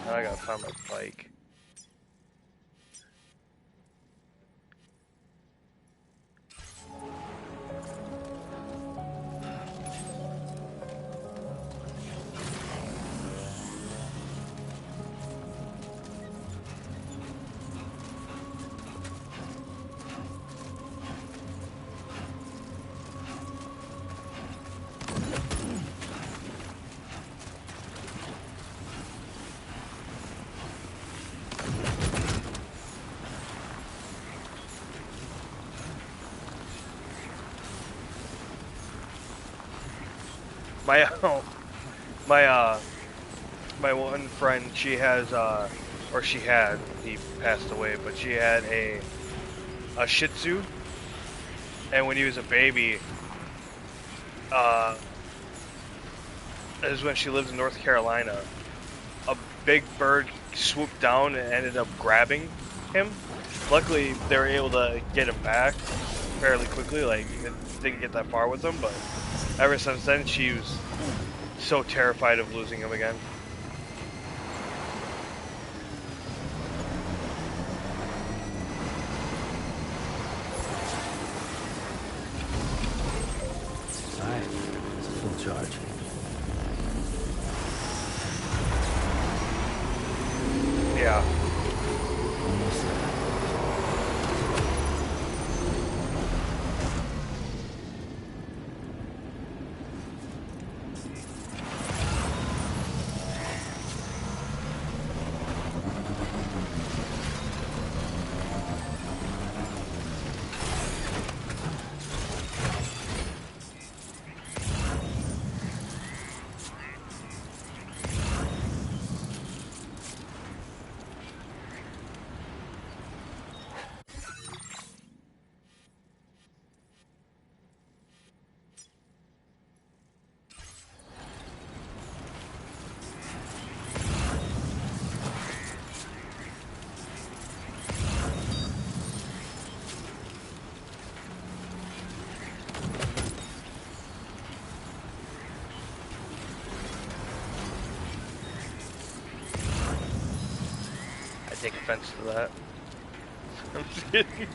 Speaker 1: Now I gotta find my bike. My one friend, she has or she had, he passed away, but she had a Shih Tzu, and when he was a baby, is when she lived in North Carolina, a big bird swooped down and ended up grabbing him. Luckily, they were able to get him back fairly quickly, like, it didn't get that far with him, but ever since then, she was so terrified of losing him again.
Speaker 4: Alright, it's a full charge.
Speaker 1: Yeah.
Speaker 4: Almost there.
Speaker 1: offense to that. I'm just kidding.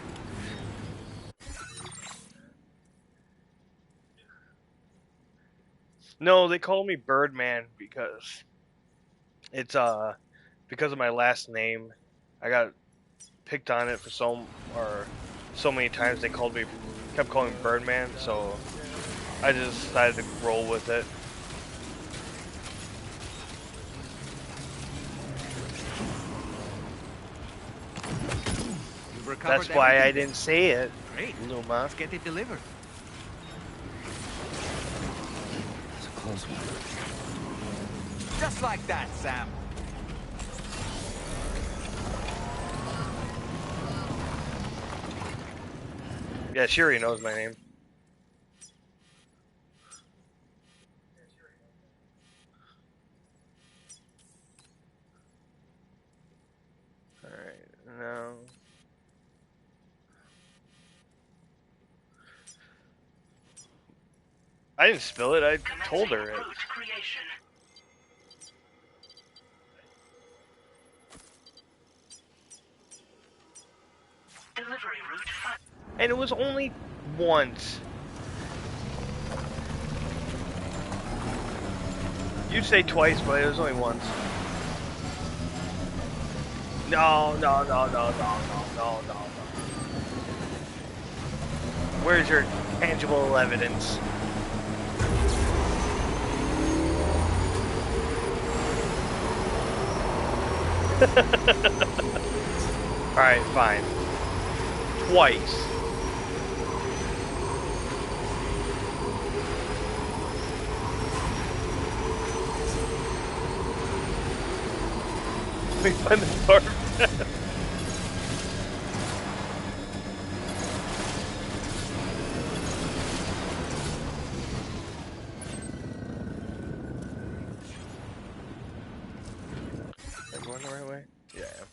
Speaker 1: No, they call me Birdman because it's because of my last name. I got picked on it for so many times they kept calling me Birdman, so I just decided to roll with it. That's why I didn't say it.
Speaker 2: Great.
Speaker 1: Luma.
Speaker 2: Let's get it delivered.
Speaker 10: That's a close one.
Speaker 2: Just like that, Sam.
Speaker 1: Yeah, Shiri knows my name. Alright, now... I didn't spill it, I told her it. And it was only once. You'd say twice, but it was only once. No. Where's your tangible evidence? Alright, fine. Twice. We find the car. Am I going the right way? Yeah, I am.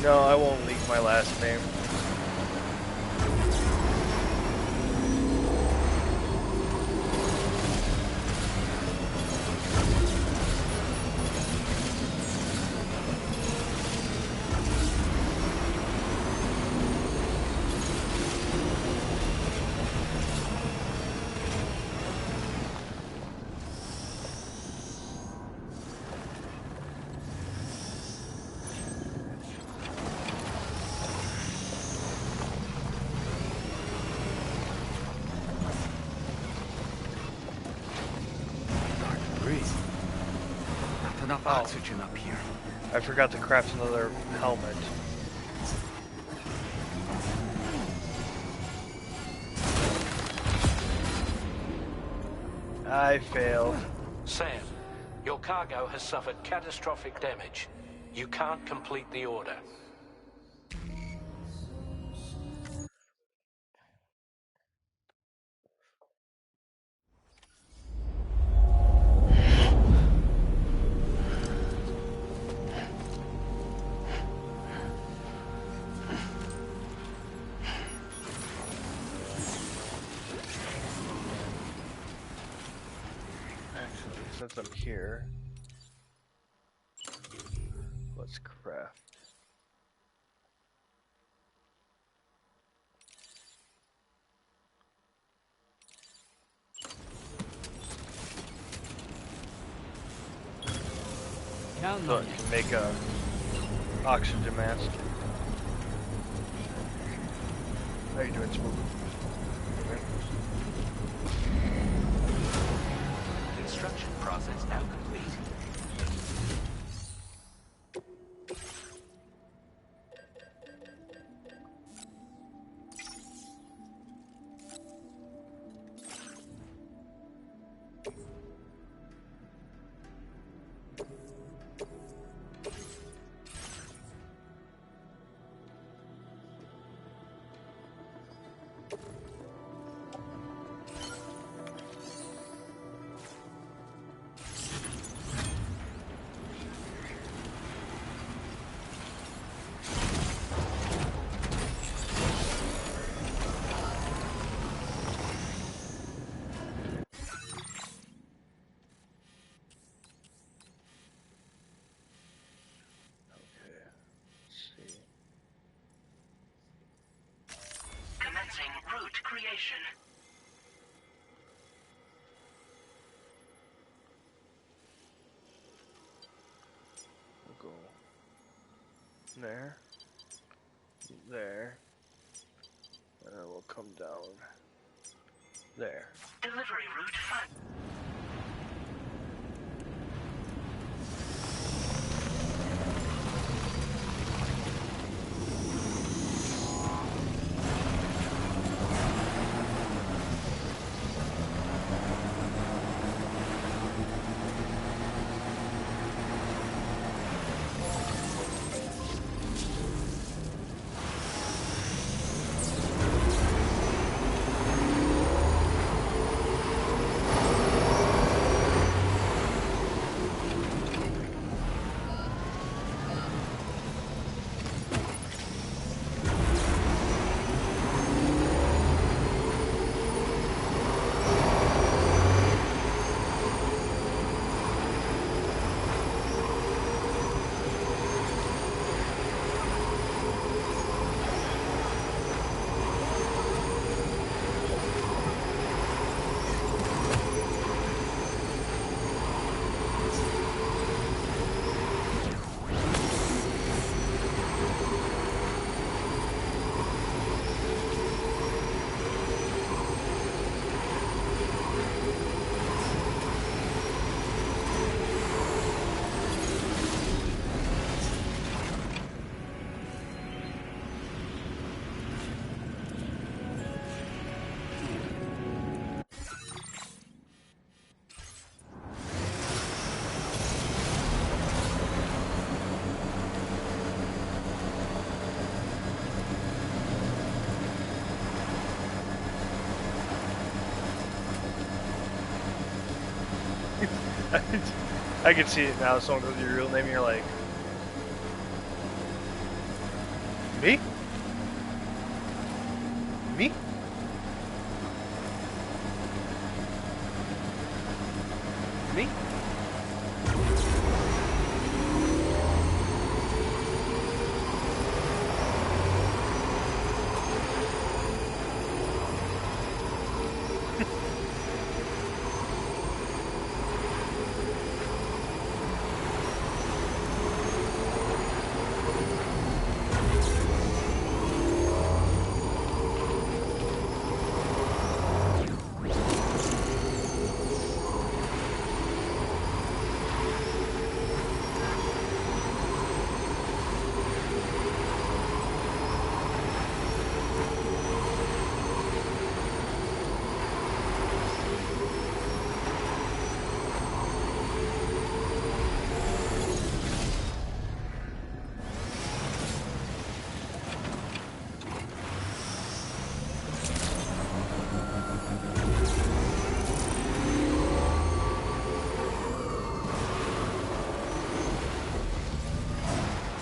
Speaker 1: No, I won't leak my last name.
Speaker 2: Enough oxygen up here.
Speaker 1: I forgot to craft another helmet. I failed.
Speaker 11: Sam, your cargo has suffered catastrophic damage. You can't complete the order.
Speaker 1: Since I'm here, let's craft. So you can make a oxygen mask. How you doing, Smooth?
Speaker 8: Construction process now complete.
Speaker 9: station.
Speaker 1: We'll go there, there, and then we'll come down there.
Speaker 9: Delivery route 5.
Speaker 1: I can see it now. Someone goes your real name, and you're like, me? Me? Me?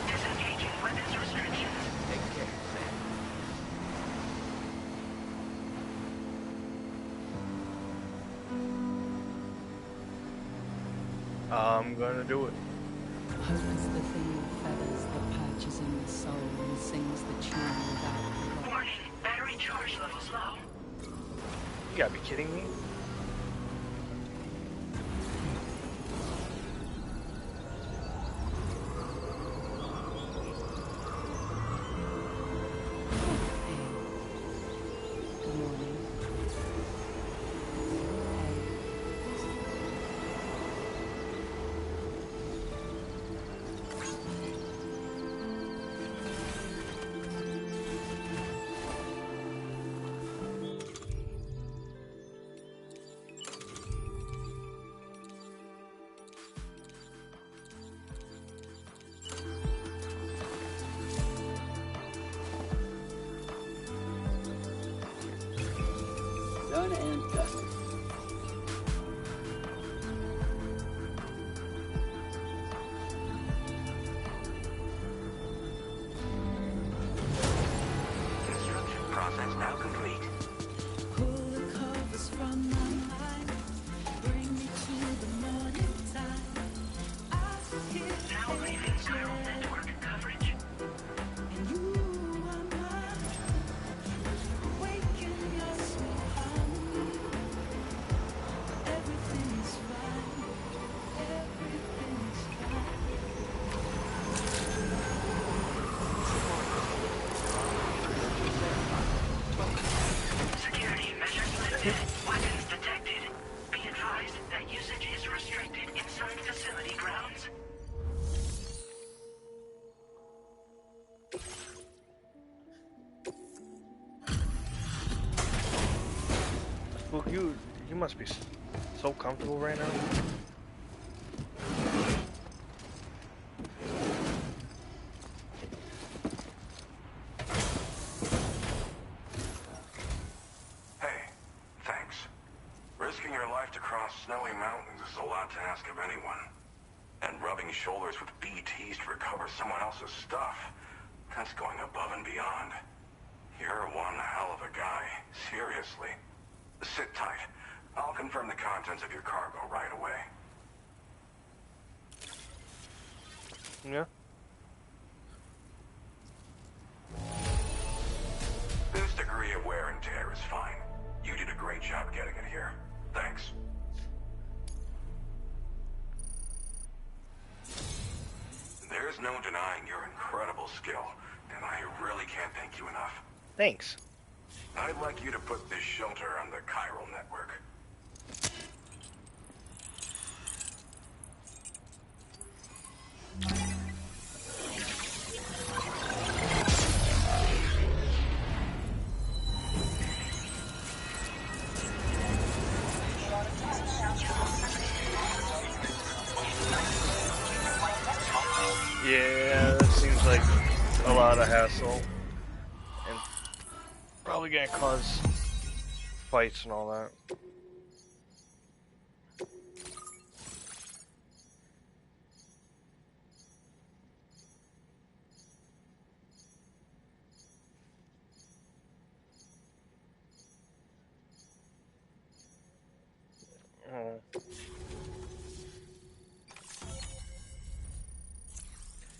Speaker 9: Disengaging weapons restrictions.
Speaker 2: Take care, Sam.
Speaker 1: I'm gonna do it.
Speaker 12: Hope is the thing that feathers, that perches in the soul and sings the tune without the rock.
Speaker 9: Warning, battery charge levels low.
Speaker 1: You gotta be kidding me.
Speaker 12: Good morning.
Speaker 1: must be so comfortable right now.
Speaker 13: Hey, thanks. Risking your life to cross snowy mountains is a lot to ask of anyone. And rubbing shoulders with BTs to recover someone else's stuff, that's going above and beyond. You're one hell of a guy, seriously. Sit tight. I'll confirm the contents of your cargo right away.
Speaker 1: Yeah.
Speaker 13: This degree of wear and tear is fine. You did a great job getting it here. Thanks. There's no denying your incredible skill, and I really can't thank you enough.
Speaker 1: Thanks.
Speaker 13: I'd like you to put this shelter on the chiral network.
Speaker 1: Yeah, that seems like a lot of hassle. And probably gonna cause fights and all that. Oh.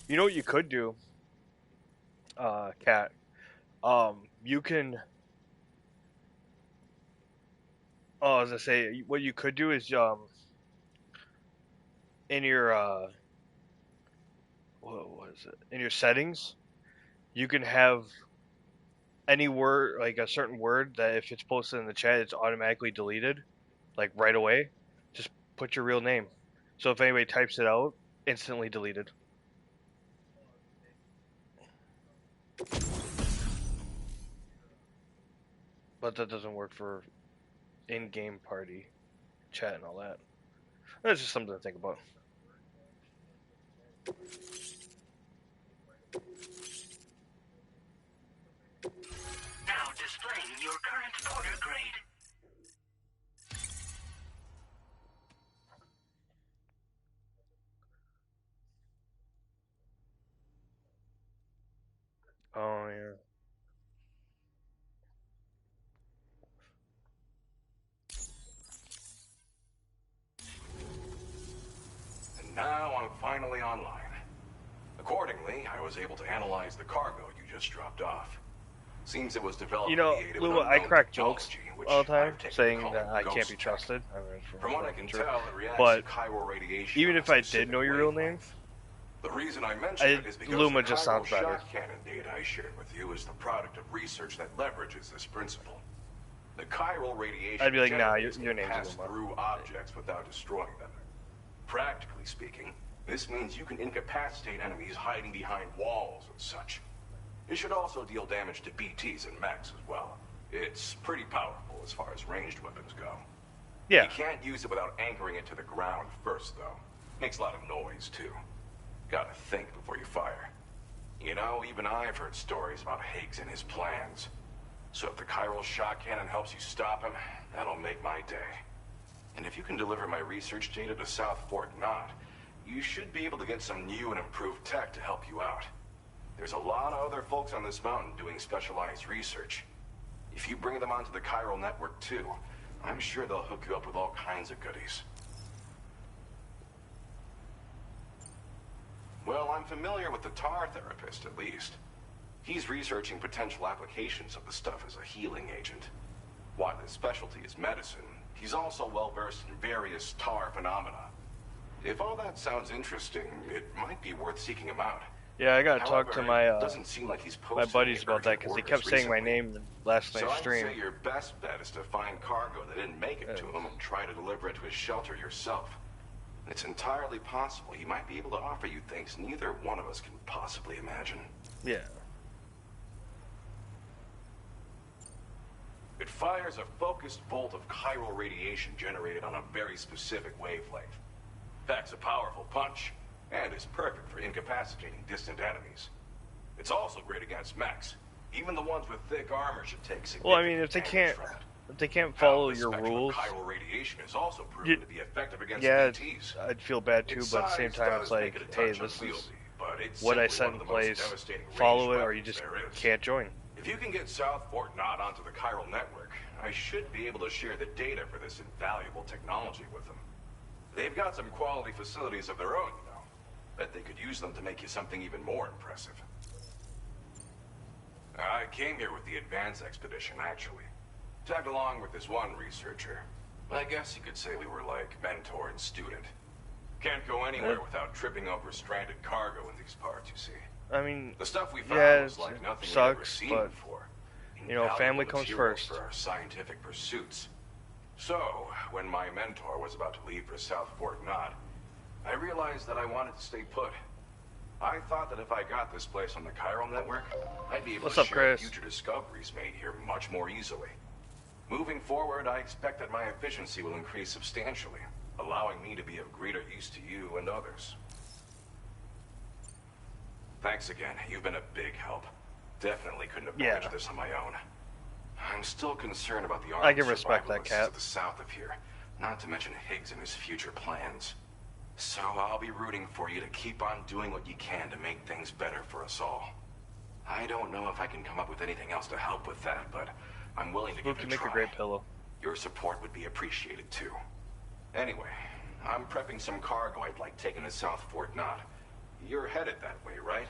Speaker 1: You know what you could do, Cat? You can. Oh, as I say, what you could do is in your what was it? In your settings, you can have any word, like a certain word, that if it's posted in the chat, it's automatically deleted, like right away. Just put your real name. So if anybody types it out, instantly deleted. But that doesn't work for in-game party chat and all that. That's just something to think about.
Speaker 9: Now displaying your current porter grade.
Speaker 1: Oh yeah.
Speaker 13: And now I'm finally online. Accordingly, I was able to analyze the cargo you just dropped off. Seems it was developed
Speaker 1: You know,
Speaker 13: with the aid of
Speaker 1: Lua, I
Speaker 13: unknown
Speaker 1: crack jokes
Speaker 13: technology, which
Speaker 1: all the time
Speaker 13: I've taken
Speaker 1: saying
Speaker 13: to call
Speaker 1: that I can't
Speaker 13: ghost
Speaker 1: be
Speaker 13: tech.
Speaker 1: trusted.
Speaker 13: From what I can tell, it reacts
Speaker 1: but
Speaker 13: to chiral radiation
Speaker 1: even
Speaker 13: on
Speaker 1: if
Speaker 13: a
Speaker 1: I did
Speaker 13: specific
Speaker 1: know your real name,
Speaker 13: wavelength. The reason I mention it is because
Speaker 1: Luma
Speaker 13: the
Speaker 1: just
Speaker 13: chiral
Speaker 1: sounds better.
Speaker 13: shock cannon data I shared with you is the product of research that leverages this principle. The chiral radiation
Speaker 1: I'd be like, nah,
Speaker 13: generates
Speaker 1: your
Speaker 13: can
Speaker 1: name's
Speaker 13: pass
Speaker 1: Luma.
Speaker 13: through objects without destroying them. Practically speaking, this means you can incapacitate enemies hiding behind walls and such. It should also deal damage to BTs and mechs as well. It's pretty powerful as far as ranged weapons go.
Speaker 1: Yeah.
Speaker 13: You can't use it without anchoring it to the ground first, though. Makes a lot of noise, too. Gotta think before you fire. You know, even I've heard stories about Higgs and his plans. So if the chiral shock cannon helps you stop him, that'll make my day. And if you can deliver my research data to South Fort Knott, you should be able to get some new and improved tech to help you out. There's a lot of other folks on this mountain doing specialized research. If you bring them onto the chiral network too, I'm sure they'll hook you up with all kinds of goodies. Well, I'm familiar with the tar therapist, at least. He's researching potential applications of the stuff as a healing agent. While his specialty is medicine, he's also well-versed in various tar phenomena. If all that sounds interesting, it might be worth seeking him out.
Speaker 1: Yeah, I gotta
Speaker 13: However,
Speaker 1: talk to my
Speaker 13: it doesn't seem like he's
Speaker 1: my
Speaker 13: posted
Speaker 1: buddies
Speaker 13: any
Speaker 1: about that
Speaker 13: urgent
Speaker 1: because they
Speaker 13: orders
Speaker 1: kept saying my
Speaker 13: recently.
Speaker 1: name in last
Speaker 13: So
Speaker 1: night's
Speaker 13: I'd
Speaker 1: stream.
Speaker 13: say your best bet is to find cargo that didn't make it to him and try to deliver it to his shelter yourself. It's entirely possible he might be able to offer you things neither one of us can possibly imagine.
Speaker 1: Yeah.
Speaker 13: It fires a focused bolt of chiral radiation generated on a very specific wavelength. Packs a powerful punch, and is perfect for incapacitating distant enemies. It's also great against mechs. Even the ones with thick armor should take significant
Speaker 1: Well, I mean, if they can't follow your rules,
Speaker 13: chiral radiation is also proven to be effective against
Speaker 1: yeah,
Speaker 13: BTs.
Speaker 1: I'd feel bad too. But at the same time, it's like, hey, this is what I set in place. Follow it, or you just can't join.
Speaker 13: If you can get South Fort Knott onto the chiral network, I should be able to share the data for this invaluable technology with them. They've got some quality facilities of their own, you know. Bet they could use them to make you something even more impressive. I came here with the advance expedition, actually. Tagged along with this one researcher. I guess you could say we were like mentor and student. Can't go anywhere without tripping over stranded cargo in these parts, you see.
Speaker 1: I mean,
Speaker 13: the stuff we found
Speaker 1: yeah,
Speaker 13: was like nothing we'd ever
Speaker 1: sucks,
Speaker 13: seen
Speaker 1: but
Speaker 13: before.
Speaker 1: you know, family comes
Speaker 13: Materials
Speaker 1: first.
Speaker 13: for our scientific pursuits. So, when my mentor was about to leave for South Fort Knott, I realized that I wanted to stay put. I thought that if I got this place on the chiral network, I'd be able to share future discoveries made here much more easily. Moving forward, I expect that my efficiency will increase substantially, allowing me to be of greater use to you and others. Thanks again. You've been a big help. Definitely couldn't have managed this on my own. I'm still concerned about the
Speaker 1: I can respect that,
Speaker 13: survivalists
Speaker 1: Cap.
Speaker 13: to the south of here, not to mention Higgs and his future plans. So I'll be rooting for you to keep on doing what you can to make things better for us all. I don't know if I can come up with anything else to help with that, but I'm willing to give it a try.
Speaker 1: Make a great pillow.
Speaker 13: Your support would be appreciated too. Anyway, I'm prepping some cargo I'd like taken to South Fort Knott. You're headed that way, right?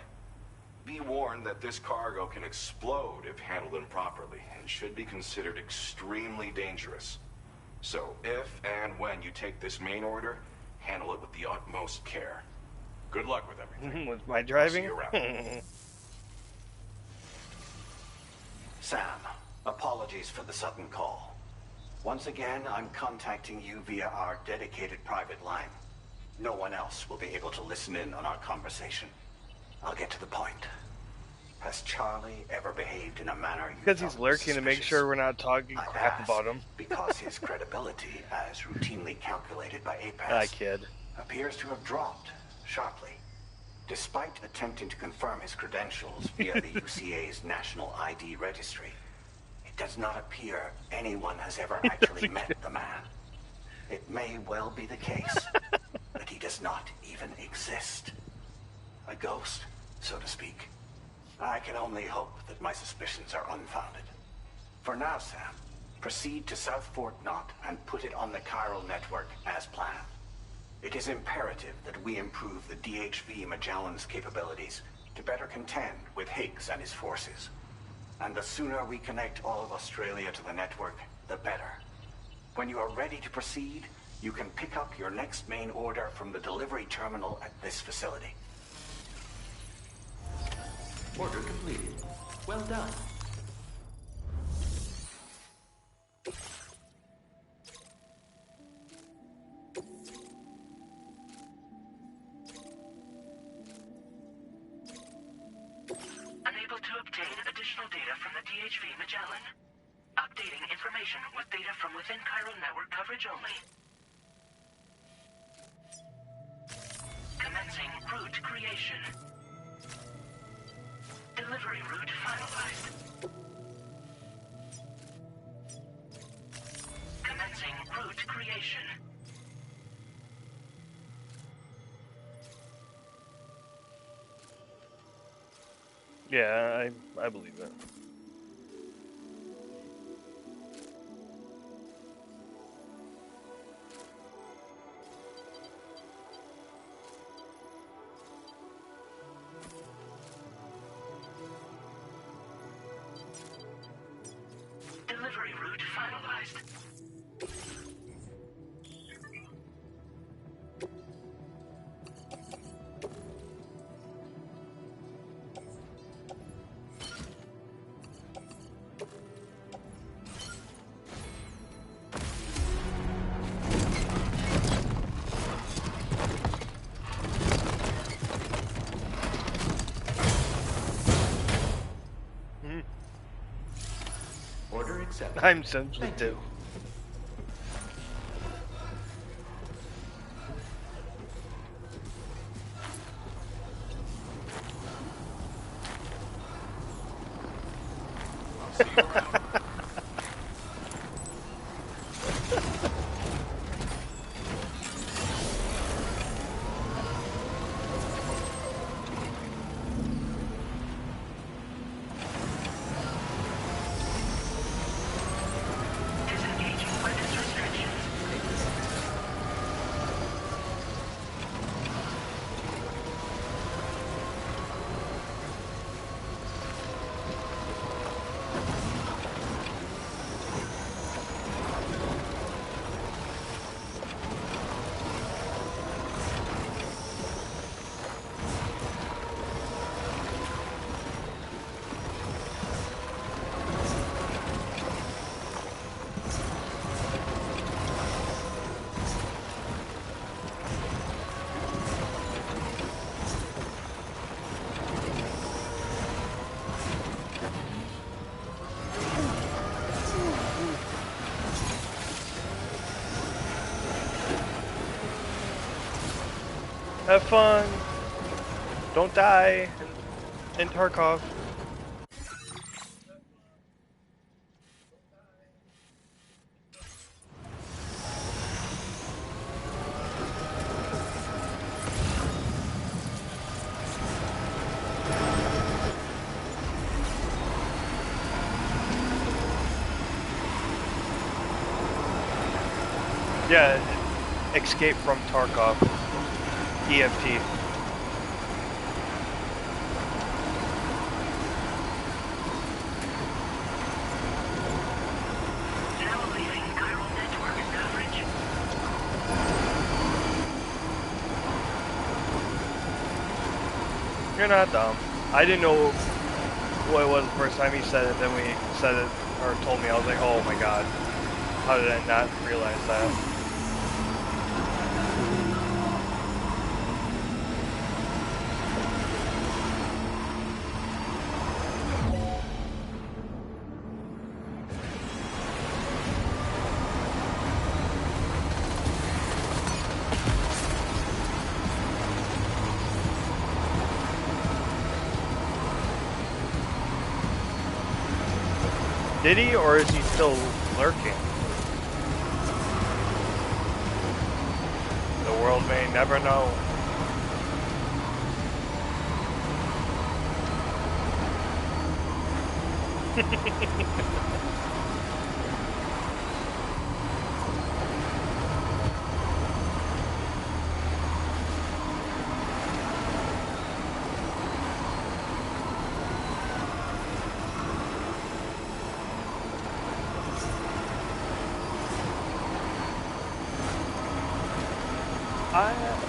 Speaker 13: Be warned that this cargo can explode if handled improperly, and should be considered extremely dangerous. So if and when you take this main order, handle it with the utmost care. Good luck with everything.
Speaker 1: With my driving?
Speaker 13: See you around.
Speaker 14: Sam, apologies for the sudden call. Once again, I'm contacting you via our dedicated private line. No one else will be able to listen in on our conversation. I'll get to the point. Has Charlie ever behaved in a manner you
Speaker 1: Because he's lurking to make sure we're not talking crap about him.
Speaker 14: because his credibility, as routinely calculated by APAS,
Speaker 1: Hi, kid.
Speaker 14: appears to have dropped sharply. Despite attempting to confirm his credentials via the UCA's National ID Registry, it does not appear anyone has ever actually met the man. It may well be the case that he does not even exist. A ghost, so to speak. I can only hope that my suspicions are unfounded. For now, Sam, proceed to South Fort Knott and put it on the chiral network as planned. It is imperative that we improve the DHV Magellan's capabilities to better contend with Higgs and his forces. And the sooner we connect all of Australia to the network, the better. When you are ready to proceed, you can pick up your next main order from the delivery terminal at this facility.
Speaker 2: Order completed. Well done.
Speaker 9: Unable to obtain additional data from the DHV Magellan. Updating information with data from within chiral network coverage only. Commencing route creation. Delivery route finalized. Commencing route creation.
Speaker 1: Yeah, I believe it.
Speaker 9: Delivery route finalized.
Speaker 1: I'm sensitive.
Speaker 8: I'll see you around.
Speaker 9: Disengaging weapons restrictions.
Speaker 1: Have fun. Don't die in Tarkov. Yeah, escape from Tarkov. EFT.
Speaker 9: Now leaving chiral network coverage.
Speaker 1: You're not dumb. I didn't know what it was the first time he said it, then we said it, or told me, I was like, oh my god. How did I not realize that? Did he, or is he still lurking? The world may never know.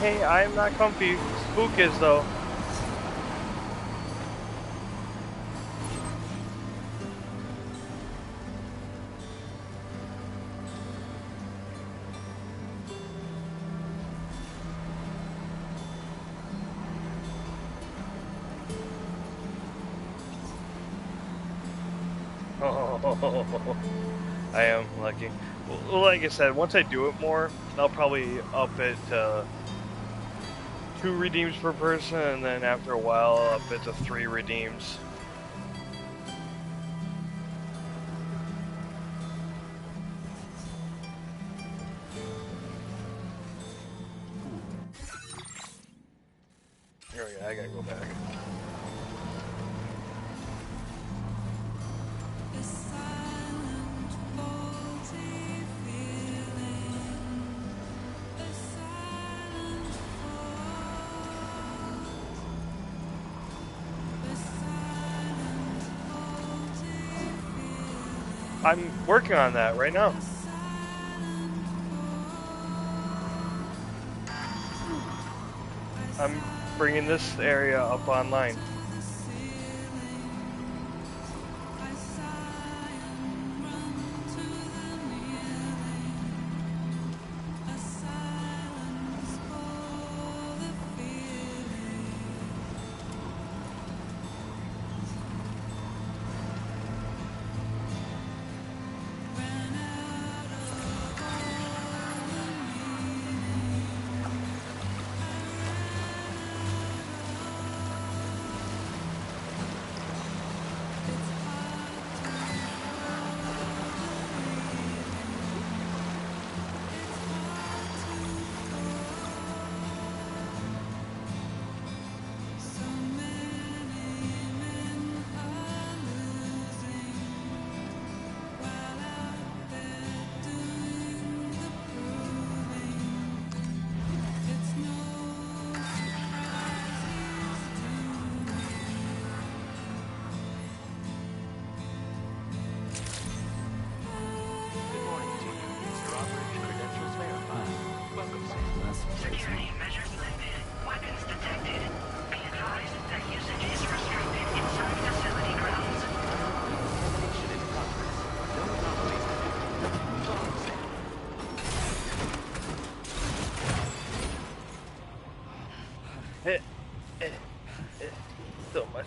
Speaker 1: Hey, I'm not comfy. Spook is though. Oh, I am lucky. Well, like I said, once I do it more, I'll probably up it to 2 redeems per person, and then after a while, up it to 3 redeems. Oh yeah, I gotta go back. I'm working on that right now. I'm bringing this area up online. So much.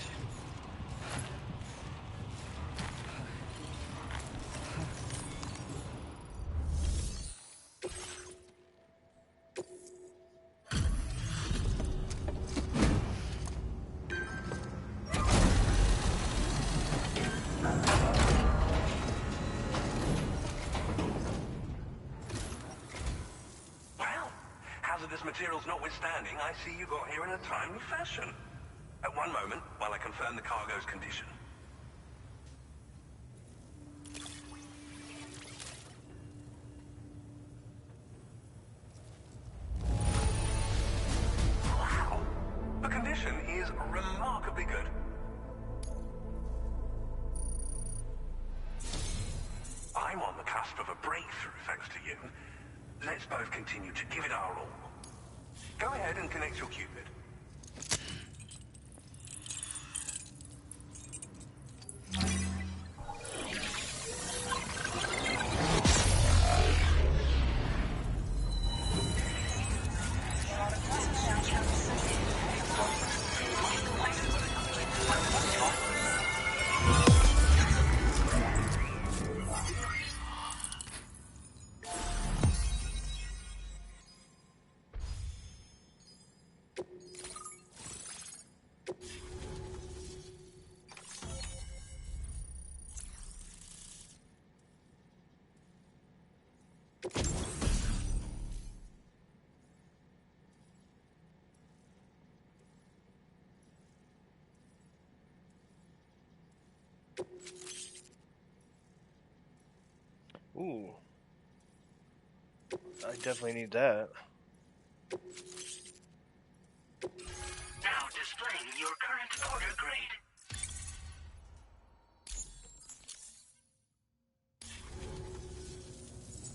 Speaker 15: Well, hazardous materials notwithstanding, I see you got here in a timely fashion. At one moment, while I confirm the cargo's condition. Wow! The condition is remarkably good. I'm on the cusp of a breakthrough, thanks to you. Let's both continue to give it our all. Go ahead and connect your Cupid.
Speaker 1: Ooh. I definitely need that.
Speaker 9: Now displaying your current order grade.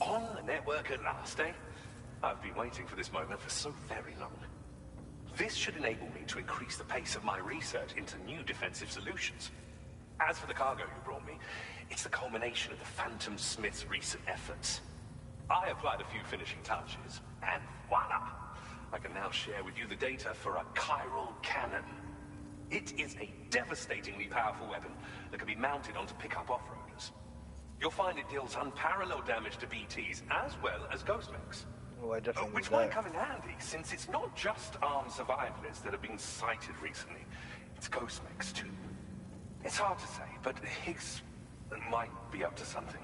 Speaker 15: On the network at last, eh? I've been waiting for this moment for so very long. This should enable me to increase the pace of my research into new defensive solutions. As for the cargo you brought me, it's the culmination of the Phantom Smith's recent efforts. I applied a few finishing touches, and voila! I can now share with you the data for a chiral cannon. It is a devastatingly powerful weapon that can be mounted onto pickup off-roaders. You'll find it deals unparalleled damage to BTs as well as ghost mechs.
Speaker 1: Oh, I definitely need
Speaker 15: Which
Speaker 1: that.
Speaker 15: might come in handy, since it's not just armed survivalists that have been sighted recently. It's ghost mechs too. It's hard to say, but Higgs might be up to something.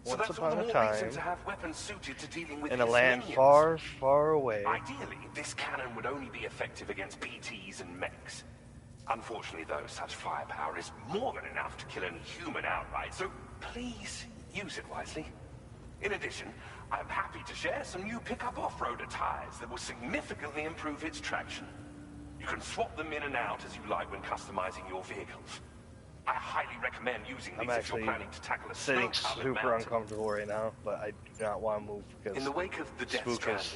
Speaker 15: So
Speaker 1: Once
Speaker 15: that's all
Speaker 1: upon
Speaker 15: the
Speaker 1: a
Speaker 15: more
Speaker 1: time,
Speaker 15: reason to have weapons suited to dealing with
Speaker 1: in a
Speaker 15: his
Speaker 1: land
Speaker 15: minions.
Speaker 1: far, far away.
Speaker 15: Ideally, this cannon would only be effective against BTs and mechs. Unfortunately, though, such firepower is more than enough to kill any human outright, so please use it wisely. In addition, I'm happy to share some new pickup off-roader tires that will significantly improve its traction. You can swap them in and out as you like when customizing your vehicles. I highly recommend using
Speaker 1: I'm
Speaker 15: these if you're
Speaker 1: actually
Speaker 15: planning to tackle a
Speaker 1: sitting
Speaker 15: snow-covered
Speaker 1: super
Speaker 15: mountain.
Speaker 1: uncomfortable right now, but I do not want to move because
Speaker 15: In the wake of the Death
Speaker 1: Spook is
Speaker 15: Stranding,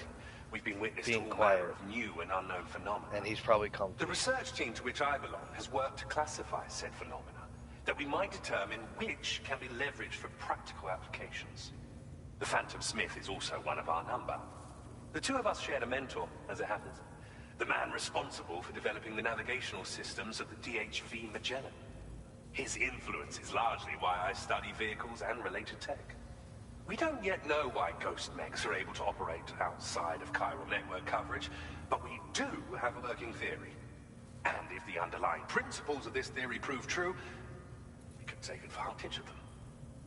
Speaker 15: we've been witness to
Speaker 1: being
Speaker 15: all
Speaker 1: quiet.
Speaker 15: manner of new and unknown phenomena.
Speaker 1: And he's probably
Speaker 15: The
Speaker 1: comfortable.
Speaker 15: research team to which I belong has worked to classify said phenomena, that we might determine which can be leveraged for practical applications. The Phantom Smith is also one of our number. The two of us shared a mentor, as it happens. The man responsible for developing the navigational systems of the DHV Magellan. His influence is largely why I study vehicles and related tech. We don't yet know why ghost mechs are able to operate outside of chiral network coverage, but we do have a working theory. And if the underlying principles of this theory prove true, we can take advantage of them.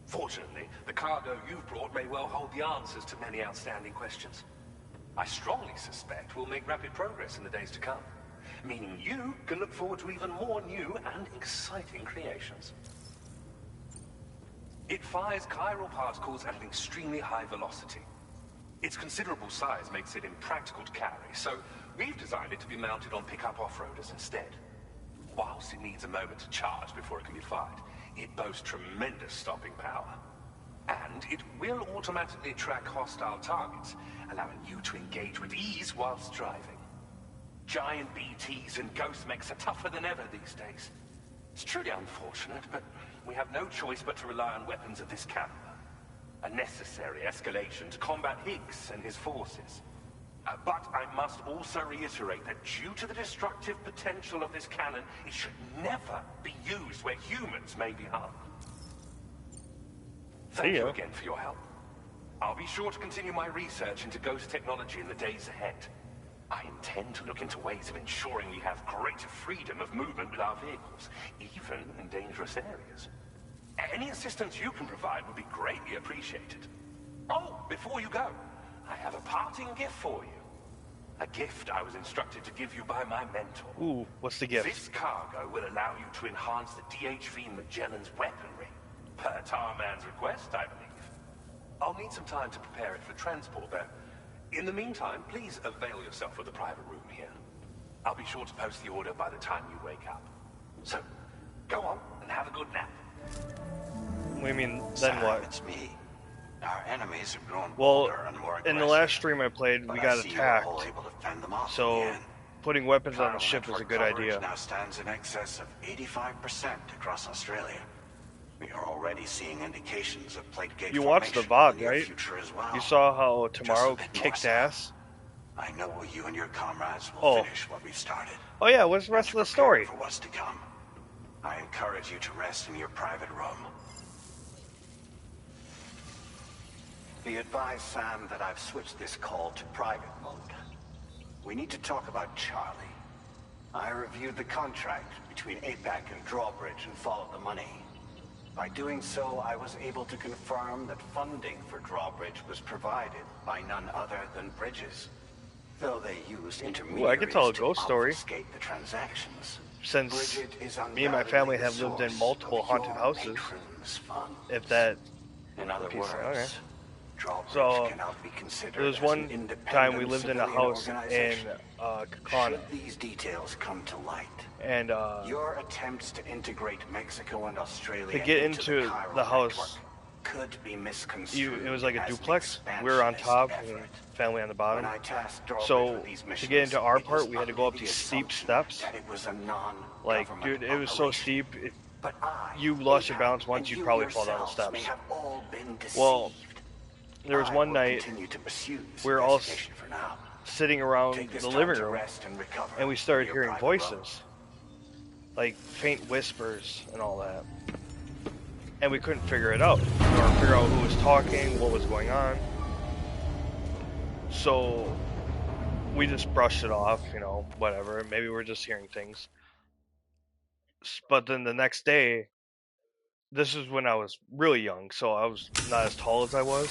Speaker 15: Fortunately, the cargo you've brought may well hold the answers to many outstanding questions. I strongly suspect we'll make rapid progress in the days to come, meaning you can look forward to even more new and exciting creations. It fires chiral particles at an extremely high velocity. Its considerable size makes it impractical to carry, so we've designed it to be mounted on pickup off-roaders instead. Whilst it needs a moment to charge before it can be fired, it boasts tremendous stopping power. And it will automatically track hostile targets, allowing you to engage with ease whilst driving. Giant BTs and ghost mechs are tougher than ever these days. It's truly unfortunate, but we have no choice but to rely on weapons of this caliber. A necessary escalation to combat Higgs and his forces. But I must also reiterate that due to the destructive potential of this cannon, it should never be used where humans may be harmed. Thank you again for your help. I'll be sure to continue my research into ghost technology in the days ahead. I intend to look into ways of ensuring we have greater freedom of movement with our vehicles, even in dangerous areas. Any assistance you can provide would be greatly appreciated. Oh, before you go, I have a parting gift for you. A gift I was instructed to give you by my mentor.
Speaker 1: Ooh, what's the gift?
Speaker 15: This cargo will allow you to enhance the DHV Magellan's weaponry, per Tarman's request, I believe. I'll need some time to prepare it for transport, though. In the meantime, please avail yourself of the private room here. I'll be sure to post the order by the time you wake up. So, go on and have a good nap.
Speaker 1: What do you mean, then
Speaker 14: Sam,
Speaker 1: what?
Speaker 14: It's me. Our enemies have grown
Speaker 1: Well,
Speaker 14: bolder and more
Speaker 1: in
Speaker 14: aggressive.
Speaker 1: the last stream I played, we
Speaker 14: But
Speaker 1: got
Speaker 14: I see you're
Speaker 1: attacked.
Speaker 14: all able to fend them off
Speaker 1: So,
Speaker 14: again.
Speaker 1: putting weapons on the
Speaker 14: Chiral
Speaker 1: ship is a
Speaker 14: network
Speaker 1: good
Speaker 14: coverage
Speaker 1: idea.
Speaker 14: now stands in excess of 85% across Australia. We are already seeing indications of plate gate
Speaker 1: You watched the
Speaker 14: formation in
Speaker 1: VOD,
Speaker 14: near
Speaker 1: right?
Speaker 14: future as well.
Speaker 1: You saw how tomorrow
Speaker 14: Just a bit
Speaker 1: kicked
Speaker 14: more, Sam.
Speaker 1: ass?
Speaker 14: I know you and your comrades will finish what we've started.
Speaker 1: Oh yeah, what's the rest of the story?
Speaker 14: For what's to come. I encourage you to rest in your private room. Be advised, Sam, that I've switched this call to private mode. We need to talk about Charlie. I reviewed the contract between APAC and Drawbridge and followed the money. By doing so, I was able to confirm that funding for Drawbridge was provided by none other than Bridges. Though they used intermediaries
Speaker 1: I could tell a
Speaker 14: to
Speaker 1: ghost story.
Speaker 14: obfuscate the transactions.
Speaker 1: Since
Speaker 14: Bridget is
Speaker 1: me and my family
Speaker 14: undoubtedly the
Speaker 1: have lived in
Speaker 14: source
Speaker 1: multiple
Speaker 14: of
Speaker 1: haunted
Speaker 14: your
Speaker 1: houses.
Speaker 14: patron's funds.
Speaker 1: If that...
Speaker 14: In other
Speaker 1: piece-
Speaker 14: words,
Speaker 1: okay.
Speaker 14: Drawbridge
Speaker 1: So,
Speaker 14: cannot be considered
Speaker 1: there was
Speaker 14: as
Speaker 1: one
Speaker 14: an independent
Speaker 1: time we lived in a
Speaker 14: civilian
Speaker 1: house in
Speaker 14: organization.
Speaker 1: Kakana.
Speaker 14: Should these details come to light,
Speaker 1: And
Speaker 14: your attempts to integrate Mexico and Australia
Speaker 1: to get
Speaker 14: into
Speaker 1: into
Speaker 14: Chiral
Speaker 1: the house,
Speaker 14: network could be misconstrued
Speaker 1: it was like a
Speaker 14: as an
Speaker 1: duplex. We were on
Speaker 14: expansionist
Speaker 1: top
Speaker 14: effort.
Speaker 1: and family on the bottom.
Speaker 14: When I tasked Drawbridge
Speaker 1: So
Speaker 14: with these
Speaker 1: to
Speaker 14: missions,
Speaker 1: get into our
Speaker 14: it was
Speaker 1: part, we had to go up
Speaker 14: under
Speaker 1: these
Speaker 14: the
Speaker 1: steep
Speaker 14: assumption
Speaker 1: steps.
Speaker 14: that it was a
Speaker 1: Like,
Speaker 14: non-government
Speaker 1: dude, it was so
Speaker 14: operation.
Speaker 1: steep. If
Speaker 14: But
Speaker 1: you lost your balance
Speaker 14: and
Speaker 1: once, you'd
Speaker 14: you
Speaker 1: probably fall down the
Speaker 14: yourselves may
Speaker 1: steps.
Speaker 14: have all been deceived.
Speaker 1: Well, there was
Speaker 14: I
Speaker 1: one
Speaker 14: will
Speaker 1: night
Speaker 14: continue to pursue this
Speaker 1: we were all
Speaker 14: investigation for now.
Speaker 1: sitting around
Speaker 14: Take this
Speaker 1: the
Speaker 14: time
Speaker 1: living
Speaker 14: to
Speaker 1: room,
Speaker 14: rest and recover
Speaker 1: and we started
Speaker 14: your
Speaker 1: hearing
Speaker 14: private
Speaker 1: voices, like faint whispers and all that. And we couldn't figure it out, or figure out who was talking, what was going on. So we just brushed it off, you know, whatever. Maybe we're just hearing things. But then the next day, this is when I was really young, so I was not as tall as I was.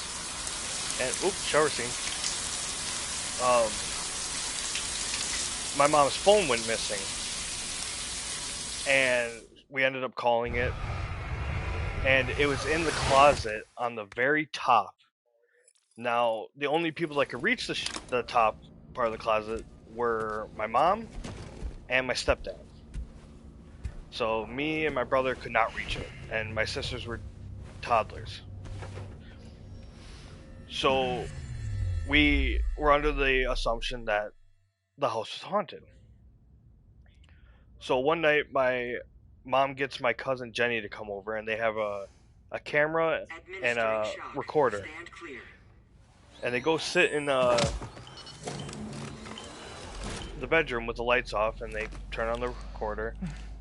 Speaker 1: And oops, shower scene. My mom's phone went missing, and we ended up calling it. And it was in the closet on the very top. Now, the only people that could reach the top part of the closet were my mom and my stepdad. So me and my brother could not reach it, and my sisters were toddlers. So we were under the assumption that the house was haunted. So one night my mom gets my cousin Jenny to come over, and they have a camera and a recorder. And they go sit in the bedroom with the lights off, and they turn on the recorder,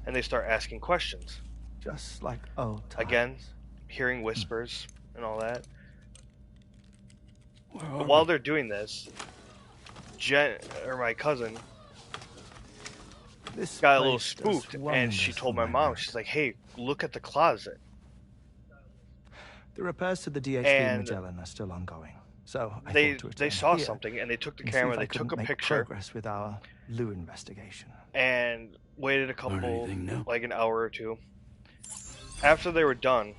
Speaker 1: and they start asking questions.
Speaker 16: Just like old times.
Speaker 1: Again, hearing whispers and all that. But while they're doing this, my cousin, got a little spooked, and she told my mom, she's like, hey, look at the closet.
Speaker 16: The repairs to the DHV
Speaker 1: And
Speaker 16: Magellan are still ongoing, so I
Speaker 1: they
Speaker 16: thought to
Speaker 1: they
Speaker 16: return
Speaker 1: saw
Speaker 16: here
Speaker 1: something, and they took the
Speaker 16: and see
Speaker 1: camera,
Speaker 16: if I
Speaker 1: they took a
Speaker 16: couldn't make
Speaker 1: picture,
Speaker 16: progress with our Lou investigation.
Speaker 1: and waited a couple, like an hour or two. After they were done,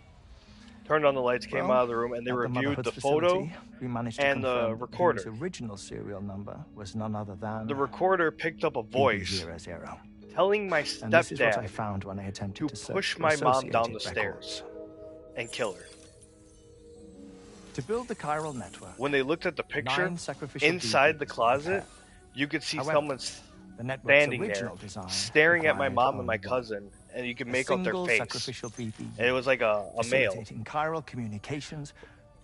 Speaker 1: turned on the lights, came
Speaker 16: Well,
Speaker 1: out of the room, and they
Speaker 16: at
Speaker 1: reviewed
Speaker 16: Motherhood's
Speaker 1: the photo
Speaker 16: facility, we managed to
Speaker 1: and the
Speaker 16: confirm that
Speaker 1: recorder.
Speaker 16: Lou's original serial number was none other than
Speaker 1: The recorder picked up a voice
Speaker 16: BB00.
Speaker 1: telling my
Speaker 16: And this is what I
Speaker 1: stepdad
Speaker 16: found when I attempted
Speaker 1: to
Speaker 16: to search
Speaker 1: push
Speaker 16: for
Speaker 1: my mom down the
Speaker 16: associated records.
Speaker 1: stairs and kill her.
Speaker 16: To build the chiral network,
Speaker 1: When they looked at the picture,
Speaker 16: 9 sacrificial
Speaker 1: inside the
Speaker 16: BBs were
Speaker 1: closet,
Speaker 16: prepared.
Speaker 1: you could see
Speaker 16: However,
Speaker 1: someone
Speaker 16: the network's
Speaker 1: standing there,
Speaker 16: original design
Speaker 1: staring at my
Speaker 16: required
Speaker 1: mom and my
Speaker 16: only
Speaker 1: cousin, and you could
Speaker 16: a
Speaker 1: make out their
Speaker 16: single
Speaker 1: face.
Speaker 16: sacrificial BB
Speaker 1: And it was like a male.
Speaker 16: facilitating chiral communications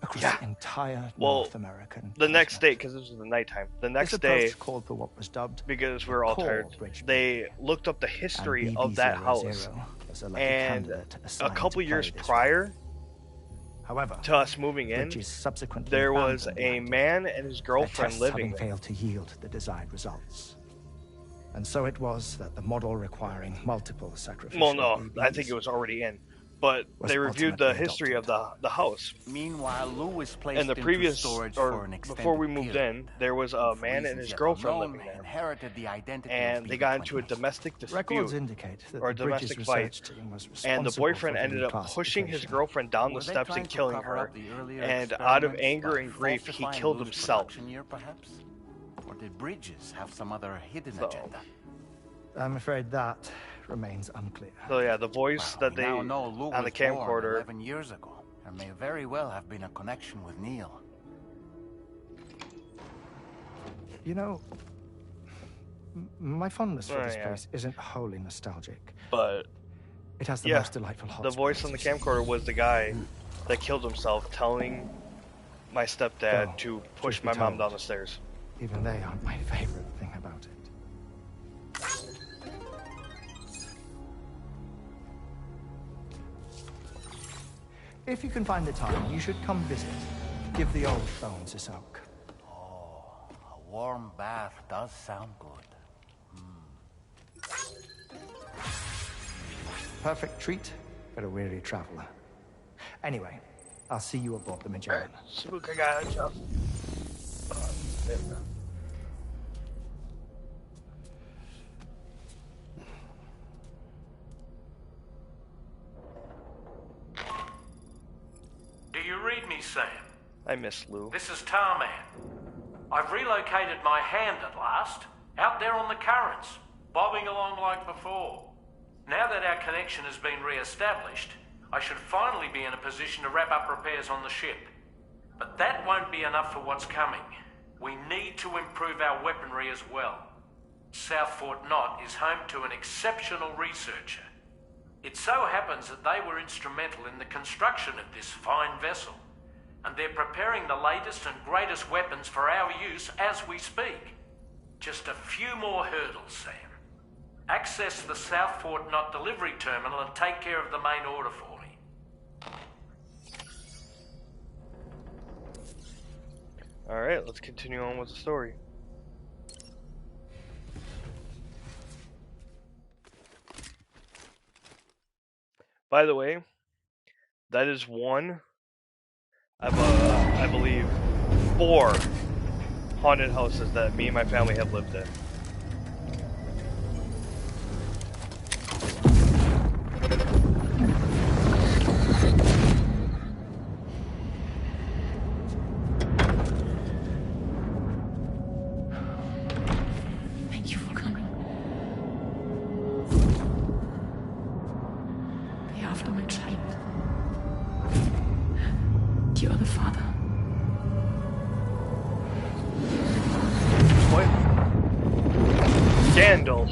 Speaker 16: across the entire North American.
Speaker 1: The next day, because this was the nighttime, the next day,
Speaker 16: called for what was dubbed,
Speaker 1: because we were all tired, they looked up the history of that house, and a couple years prior to us moving in, there was a man and his girlfriend living there.
Speaker 16: Failed to yield the desired results. And so it was that the model requiring multiple sacrificial
Speaker 1: Well, no,
Speaker 16: babies
Speaker 1: I think it was already in. But they reviewed the history of the house.
Speaker 2: Meanwhile, Lou was placed
Speaker 1: and the
Speaker 2: into
Speaker 1: previous,
Speaker 2: storage
Speaker 1: or
Speaker 2: for an extended
Speaker 1: before we moved
Speaker 2: period.
Speaker 1: in, there was a man and his girlfriend living there.
Speaker 2: Inherited the identity
Speaker 1: and
Speaker 2: of
Speaker 1: they got into a domestic dispute,
Speaker 16: Records indicate that
Speaker 1: or a
Speaker 16: the Bridges
Speaker 1: domestic fight,
Speaker 16: research team was
Speaker 1: and the
Speaker 16: responsible
Speaker 1: boyfriend
Speaker 16: for the
Speaker 1: ended up pushing his girlfriend down the steps and killing her, and out of anger and grief, he killed himself.
Speaker 2: Year, perhaps? Or did Bridges have some other hidden
Speaker 1: So,
Speaker 2: agenda?
Speaker 16: I'm afraid that remains unclear.
Speaker 1: So yeah, the voice that they
Speaker 2: Now know Lou
Speaker 1: on the
Speaker 2: was born
Speaker 1: camcorder.
Speaker 2: 11 years ago. There may very well have been a connection with Neil.
Speaker 16: You know, my fondness for
Speaker 1: Oh,
Speaker 16: this
Speaker 1: yeah.
Speaker 16: place isn't wholly nostalgic.
Speaker 1: But
Speaker 16: it has the
Speaker 1: yeah,
Speaker 16: most delightful hot
Speaker 1: the voice on the camcorder was the guy that killed himself, telling my stepdad
Speaker 16: Though,
Speaker 1: to push
Speaker 16: truth be
Speaker 1: my mom
Speaker 16: told,
Speaker 1: down the stairs.
Speaker 16: Even they aren't my favorite thing about it. If you can find the time, you should come visit. Give the old bones a soak.
Speaker 2: A warm bath does sound good.
Speaker 16: Perfect treat for a weary traveler. Anyway, I'll see you aboard the Magellan.
Speaker 11: Do you read me, Sam?
Speaker 1: I miss Lou.
Speaker 11: This is Tarman. I've relocated my hand at last, out there on the currents, bobbing along like before. Now that our connection has been re-established, I should finally be in a position to wrap up repairs on the ship. But that won't be enough for what's coming. We need to improve our weaponry as well. South Fort Knott is home to an exceptional researcher. It so happens that they were instrumental in the construction of this fine vessel, and they're preparing the latest and greatest weapons for our use as we speak. Just a few more hurdles, Sam. Access the South Fort Knott delivery terminal and take care of the main order for me.
Speaker 1: Alright, let's continue on with the story. By the way, that is one of, I believe, 4 haunted houses that me and my family have lived in.
Speaker 6: Thank you for coming. Be after my child. You are the father.
Speaker 1: What? Scandal.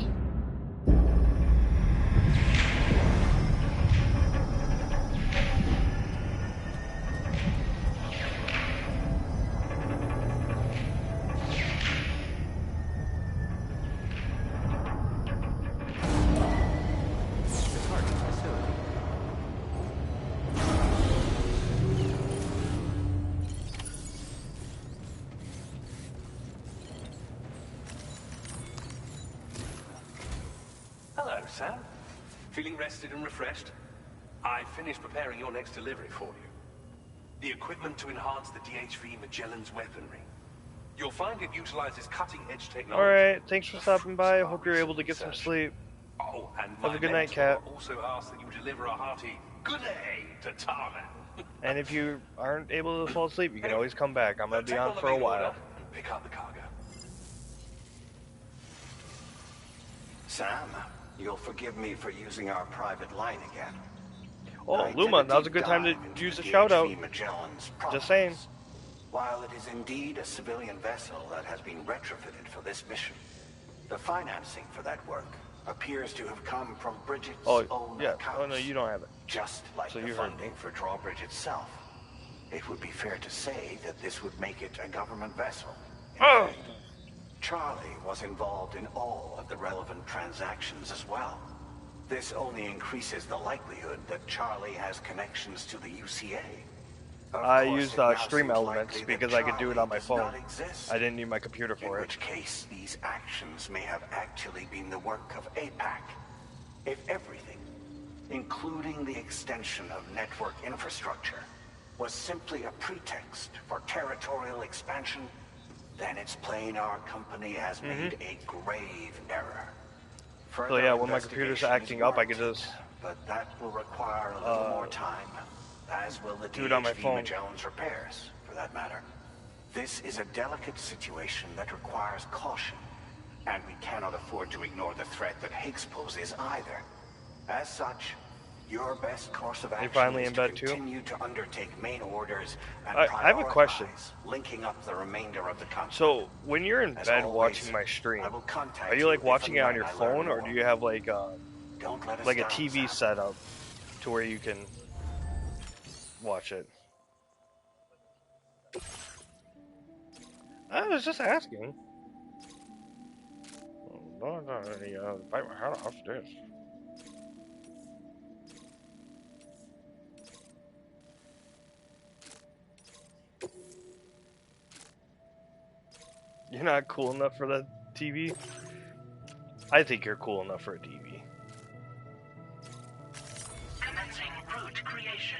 Speaker 15: Hello, Sam. Feeling rested and refreshed? I finished preparing your next delivery for you. The equipment to enhance the DHV Magellan's weaponry. You'll find it utilizes cutting-edge technology.
Speaker 1: Alright, thanks for stopping by. I hope you're able to get some sleep.
Speaker 15: Oh, and
Speaker 1: Have
Speaker 15: my
Speaker 1: a good night,
Speaker 15: mentor
Speaker 1: Cat.
Speaker 15: also asked that you deliver a hearty good day to Tarman.
Speaker 1: And if you aren't able to fall asleep, you can always come back. I'm gonna be on for a while.
Speaker 15: Pick up the cargo.
Speaker 14: Sam, you'll forgive me for using our private line again.
Speaker 1: Oh,
Speaker 14: I did
Speaker 1: Luma,
Speaker 14: a
Speaker 1: now's a
Speaker 14: deep
Speaker 1: good time to
Speaker 14: dive into
Speaker 1: use
Speaker 14: the
Speaker 1: a shout out.
Speaker 14: DHV Magellan's
Speaker 1: Just saying.
Speaker 14: problems. While it is indeed a civilian vessel that has been retrofitted for this mission, the financing for that work appears to have come from Bridget's own
Speaker 1: yeah.
Speaker 14: accounts.
Speaker 1: Oh no, you don't have it.
Speaker 14: Just like
Speaker 1: So
Speaker 14: the
Speaker 1: you heard
Speaker 14: funding for Drawbridge itself. it would be fair to say that this would make it a government vessel. In
Speaker 1: Oh!
Speaker 14: fact, Charlie was involved in all of the relevant transactions as well. This only increases the likelihood that Charlie has connections to the UCA.
Speaker 1: I used Stream Elements because I could do it on my phone. I didn't need my computer for
Speaker 14: In
Speaker 1: it.
Speaker 14: which case, these actions may have actually been the work of APAC. If everything, including the extension of network infrastructure, was simply a pretext for territorial expansion, then it's plain our company has made a grave error.
Speaker 1: So yeah, when my computer's acting up, I could just
Speaker 14: but that will require a little more time, as will the
Speaker 1: do it on my
Speaker 14: DHV
Speaker 1: phone.
Speaker 14: Magellan's repairs, for that matter. This is a delicate situation that requires caution, and we cannot afford to ignore the threat that Higgs poses either. As such, your best course of action
Speaker 1: finally
Speaker 14: is
Speaker 1: in
Speaker 14: to
Speaker 1: bed too?
Speaker 14: continue to undertake main orders and
Speaker 1: I have a question.
Speaker 14: linking up the remainder of the country.
Speaker 1: So when you're in
Speaker 14: As
Speaker 1: bed
Speaker 14: always,
Speaker 1: watching my stream,
Speaker 14: I will contact
Speaker 1: are you like
Speaker 14: if
Speaker 1: watching it
Speaker 14: and
Speaker 1: on your
Speaker 14: when I
Speaker 1: phone,
Speaker 14: learn
Speaker 1: or
Speaker 14: more.
Speaker 1: do you have like
Speaker 14: Don't let us
Speaker 1: a
Speaker 14: down,
Speaker 1: TV
Speaker 14: Sam.
Speaker 1: setup to where you can watch it? I was just asking. Bite my head off this. You're not cool enough for that TV? I think you're cool enough for a TV.
Speaker 9: Commencing route creation.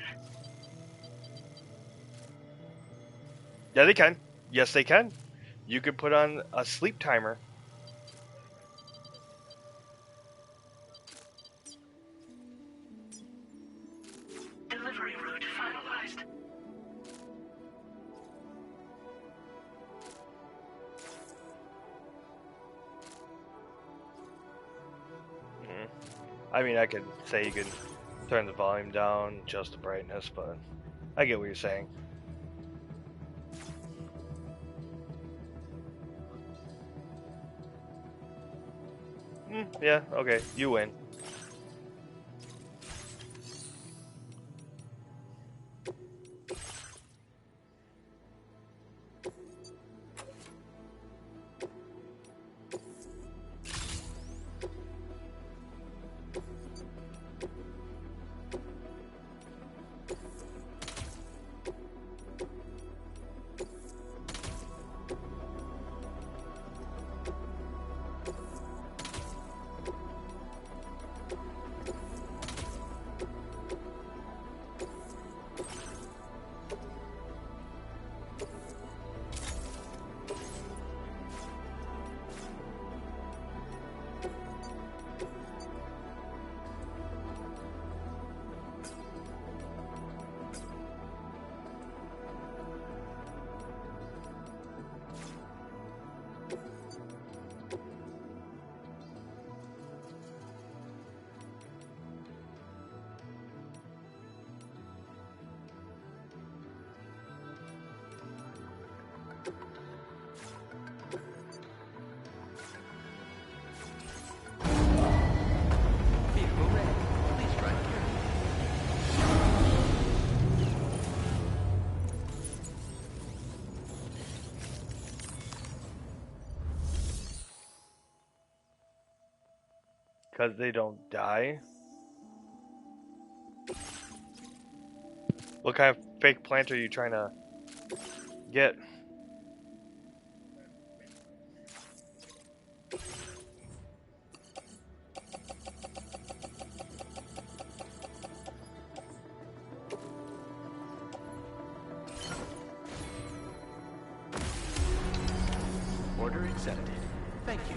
Speaker 1: Yeah, they can. Yes, they can. You could put on a sleep timer.
Speaker 9: Delivery route finalized.
Speaker 1: I mean, I could say you can turn the volume down, adjust the brightness, but I get what you're saying. Yeah, okay, you win.
Speaker 17: Vehicle ready. Please drive carefully.
Speaker 1: Because they don't die. What kind of fake plant are you trying to get?
Speaker 17: Order accepted. Thank you.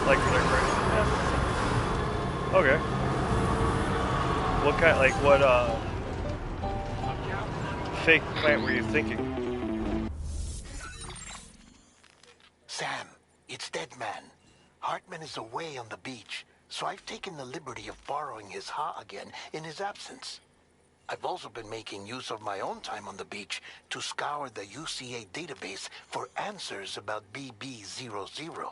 Speaker 1: Like clear price? Yeah. Okay. What kind, like what fake plant were you thinking?
Speaker 18: Sam, it's Deadman. Hartman is away on the beach, so I've taken the liberty of borrowing his Ha again in his absence. I've also been making use of my own time on the beach to scour the UCA database for answers about BB00.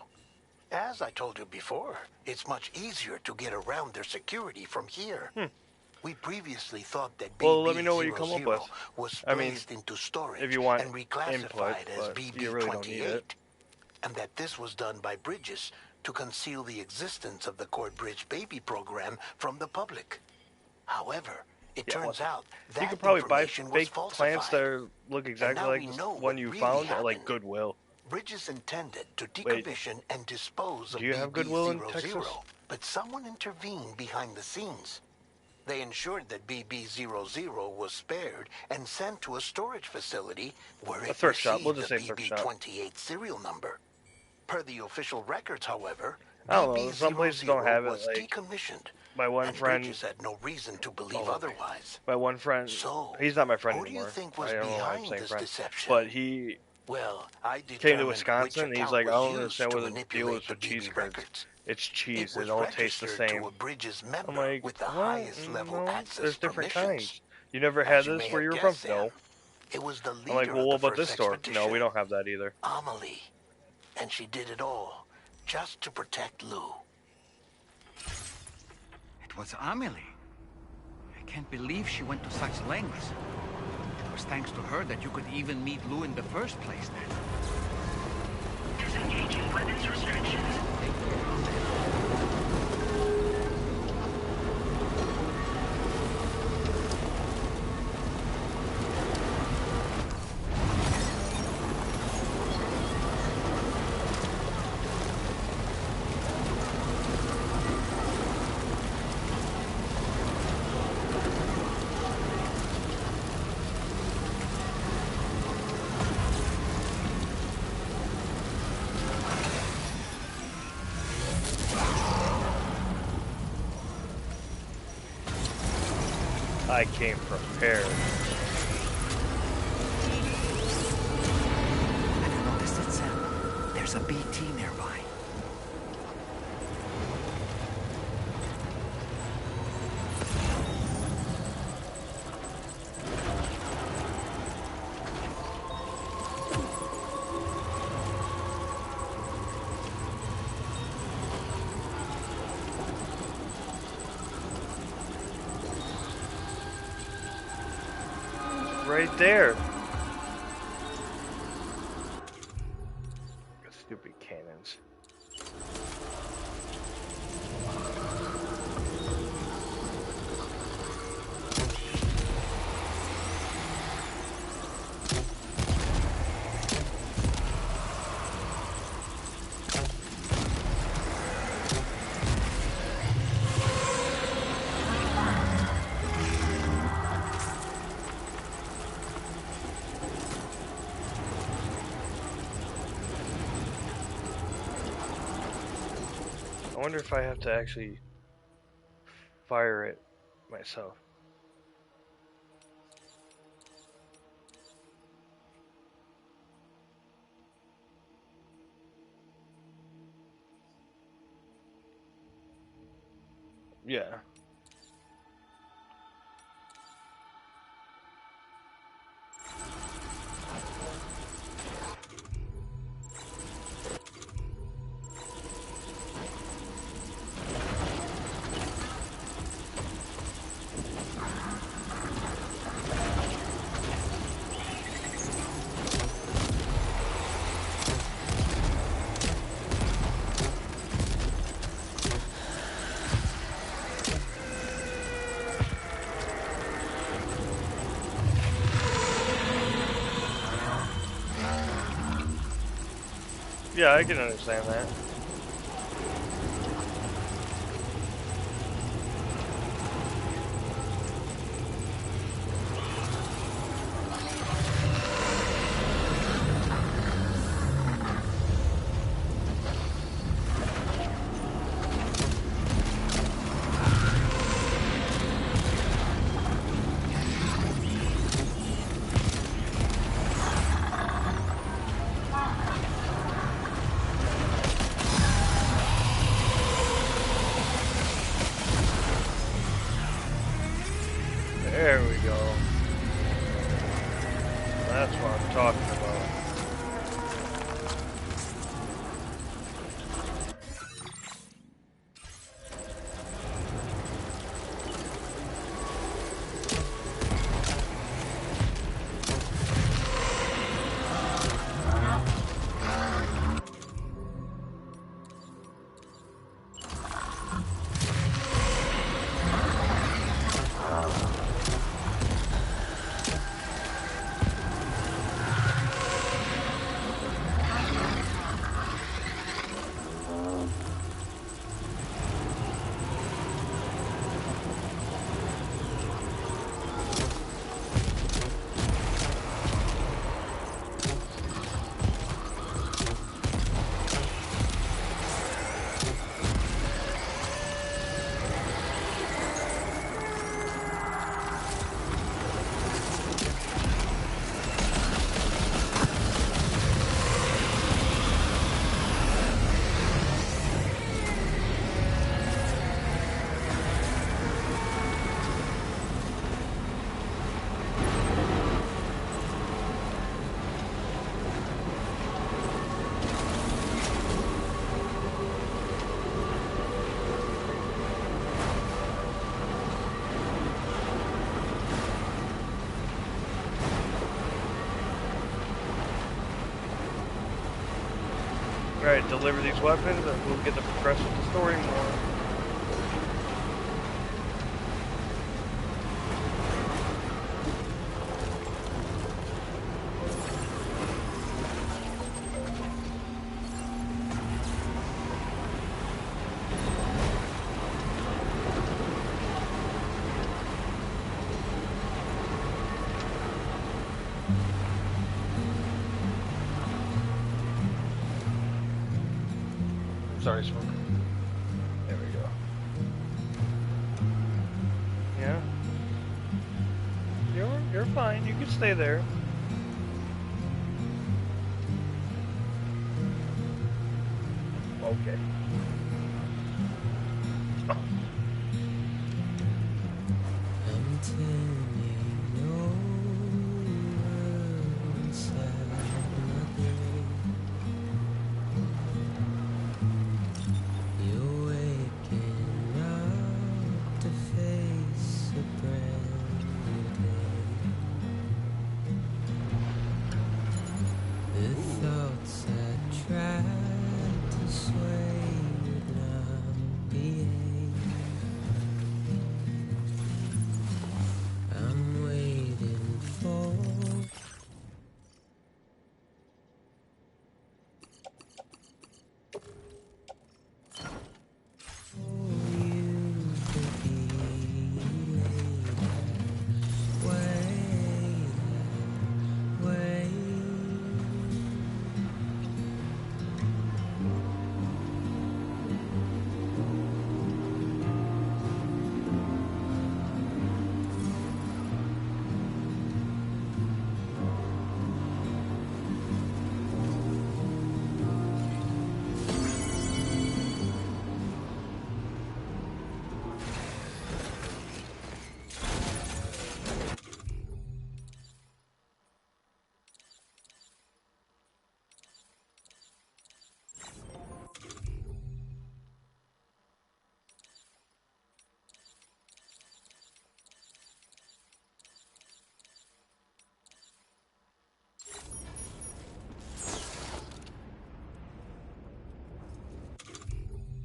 Speaker 18: As I told you before, it's much easier to get around their security from here. We previously thought that
Speaker 1: Well, let me know what you come up with.
Speaker 18: BB-00 was
Speaker 1: I mean,
Speaker 18: placed into storage
Speaker 1: if you want
Speaker 18: and
Speaker 1: input,
Speaker 18: reclassified as
Speaker 1: but you really don't need it.
Speaker 18: BB-28, and that this was done by Bridges to conceal the existence of the Cord Bridge Baby program from the public. However, it turns out that
Speaker 1: you could probably buy
Speaker 18: information was
Speaker 1: fake
Speaker 18: falsified.
Speaker 1: plants that look exactly
Speaker 18: now
Speaker 1: like
Speaker 18: we
Speaker 1: the
Speaker 18: know
Speaker 1: one
Speaker 18: what
Speaker 1: you
Speaker 18: really
Speaker 1: found at like
Speaker 18: happened.
Speaker 1: Goodwill.
Speaker 18: Bridges intended to
Speaker 1: Wait,
Speaker 18: decommission and dispose of
Speaker 1: do you have Goodwill in
Speaker 18: BB-00,
Speaker 1: Texas?
Speaker 18: but someone intervened behind the scenes. They ensured that BB-00 was spared and sent to a storage facility where
Speaker 1: A
Speaker 18: it
Speaker 1: thrift shop.
Speaker 18: received
Speaker 1: We'll just
Speaker 18: the
Speaker 1: say thrift shop.
Speaker 18: BB-28 serial number. Per the official records, however,
Speaker 1: I don't know. Some places don't have it.
Speaker 18: was
Speaker 1: Like
Speaker 18: decommissioned.
Speaker 1: my one
Speaker 18: And
Speaker 1: friend.
Speaker 18: Bridges had no reason to believe otherwise.
Speaker 1: My one friend.
Speaker 18: So,
Speaker 1: he's not my friend
Speaker 18: who do you
Speaker 1: anymore.
Speaker 18: think was
Speaker 1: I don't know why I'm
Speaker 18: behind
Speaker 1: saying
Speaker 18: this
Speaker 1: friend.
Speaker 18: deception?
Speaker 1: But he
Speaker 18: Well, I
Speaker 1: came to
Speaker 18: determined
Speaker 1: Wisconsin.
Speaker 18: which
Speaker 1: And he's
Speaker 18: account
Speaker 1: like, I
Speaker 18: was
Speaker 1: don't
Speaker 18: used
Speaker 1: understand
Speaker 18: to
Speaker 1: what the deal
Speaker 18: manipulate
Speaker 1: is with
Speaker 18: the
Speaker 1: cheese
Speaker 18: BB
Speaker 1: curds.
Speaker 18: records.
Speaker 1: It's cheese.
Speaker 18: It
Speaker 1: They
Speaker 18: was
Speaker 1: don't taste the
Speaker 18: registered
Speaker 1: same.
Speaker 18: to a Bridges member
Speaker 1: I'm like,
Speaker 18: with the
Speaker 1: what?
Speaker 18: highest level
Speaker 1: No,
Speaker 18: access
Speaker 1: there's different
Speaker 18: permissions.
Speaker 1: kinds. You never
Speaker 18: As
Speaker 1: had
Speaker 18: you
Speaker 1: this
Speaker 18: may
Speaker 1: where
Speaker 18: have
Speaker 1: you were from?
Speaker 18: guessed,
Speaker 1: No.
Speaker 18: It was the
Speaker 1: I'm like,
Speaker 18: leader
Speaker 1: well,
Speaker 18: of
Speaker 1: what
Speaker 18: the
Speaker 1: about this
Speaker 18: first
Speaker 1: store? No,
Speaker 18: expedition,
Speaker 1: we don't have that either.
Speaker 18: Amelie. And she did it all just to protect Lou.
Speaker 2: It was Amelie. I can't believe she went to such lengths. It was thanks to her that you could even meet Lou in the first place then.
Speaker 9: Disengaging weapons restrictions.
Speaker 1: I came prepared.
Speaker 2: Have you noticed it, Sam? There's a BT nearby.
Speaker 1: Right there. Stupid cannons. I wonder if I have to actually fire it myself. Yeah. Yeah, I can understand that. There we go. That's what I'm talking about. try to deliver these weapons, and we'll get to progress with the story more. Sorry, Smoke. There we go. Yeah. You're fine. You can stay there. Okay.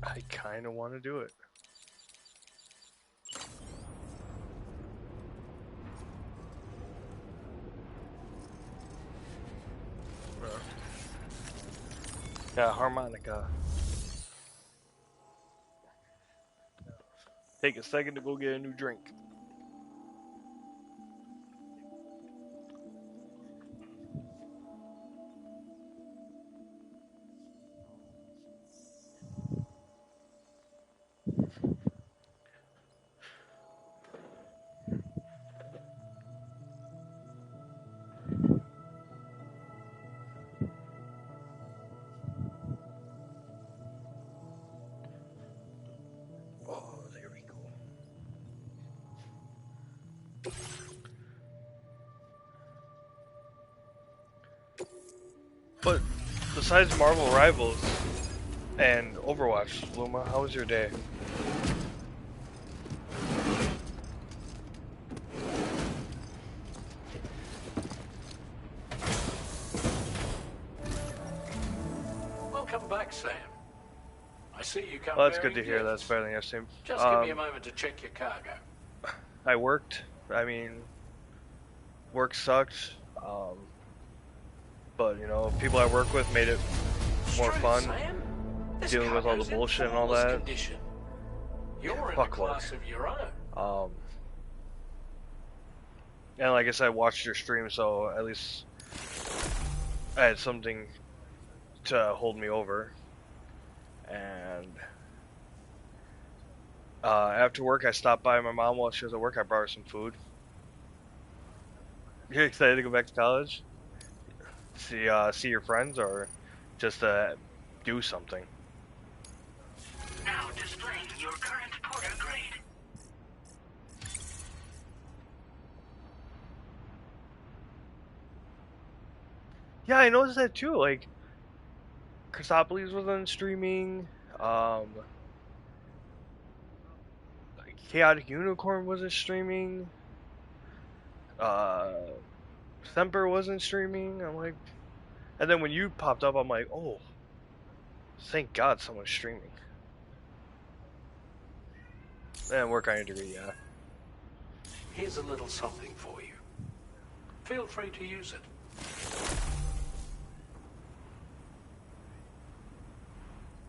Speaker 1: I kind of want to do it. Yeah, harmonica. Take a second to go get a new drink. Oh, there we go. But besides Marvel Rivals and Overwatch, Luma, how was your day?
Speaker 11: Welcome back, Sam. I see you come.
Speaker 1: Well, that's good
Speaker 11: bearing
Speaker 1: to hear.
Speaker 11: gifts.
Speaker 1: That's better than yesterday.
Speaker 11: Just give me a moment to check your cargo.
Speaker 1: I worked. I mean, work sucked. But you know, people I work with made it more fun.
Speaker 11: Sam.
Speaker 1: Dealing with all the bullshit and all that.
Speaker 11: You're in a class of your own.
Speaker 1: And like I said, I watched your stream, so at least I had something to hold me over. And after work, I stopped by my mom while she was at work. I brought her some food. You excited to go back to college? See your friends, or just do something?
Speaker 9: Now displaying your current porter grade.
Speaker 1: Yeah, I noticed that too. Like, Chrysopolis wasn't streaming. Chaotic Unicorn wasn't streaming. Semper wasn't streaming. I'm like, and then when you popped up, I'm like, oh. Thank God someone's streaming. And work on your degree, yeah.
Speaker 11: Here's a little something for you. Feel free to use it.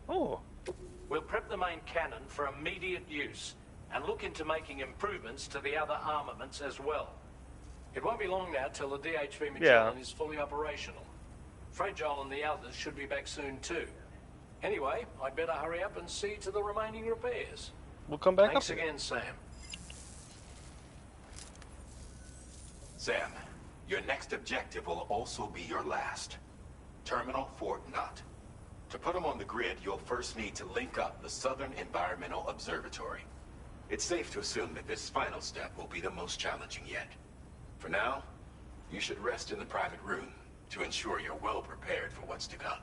Speaker 1: Oh.
Speaker 11: We'll prep the main cannon for immediate use and look into making improvements to the other armaments as well. It won't be long now till the DHV Magellan is fully operational. Fragile and the others should be back soon too. Anyway, I'd better hurry up and see to the remaining repairs.
Speaker 1: We'll come back
Speaker 11: Thanks
Speaker 1: up
Speaker 11: again, Sam.
Speaker 8: Sam, your next objective will also be your last. Terminal Fort Knott. To put them on the grid, you'll first need to link up the Southern Environmental Observatory. It's safe to assume that this final step will be the most challenging yet. For now, you should rest in the private room to ensure you're well prepared for what's to come.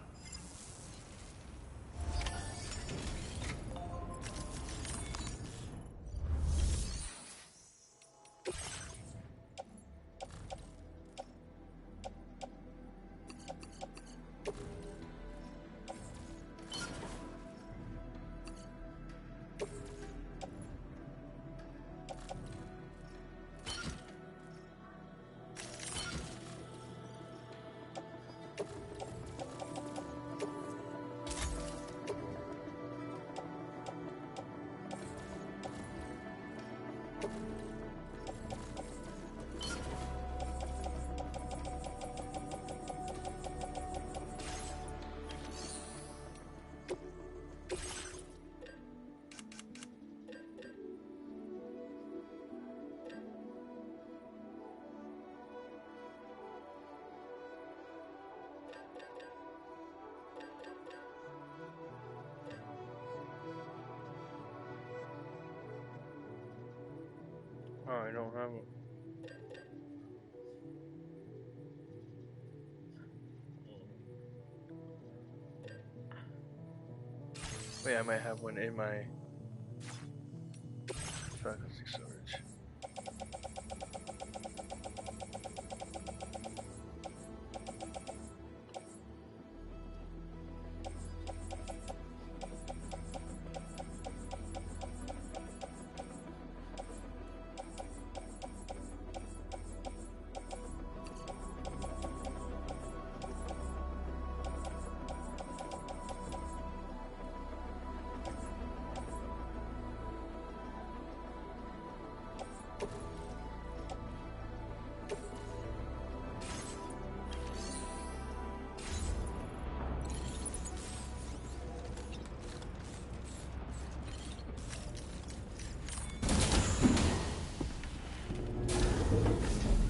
Speaker 1: Oh, I don't have it. Wait, I might have one in my faculty storage.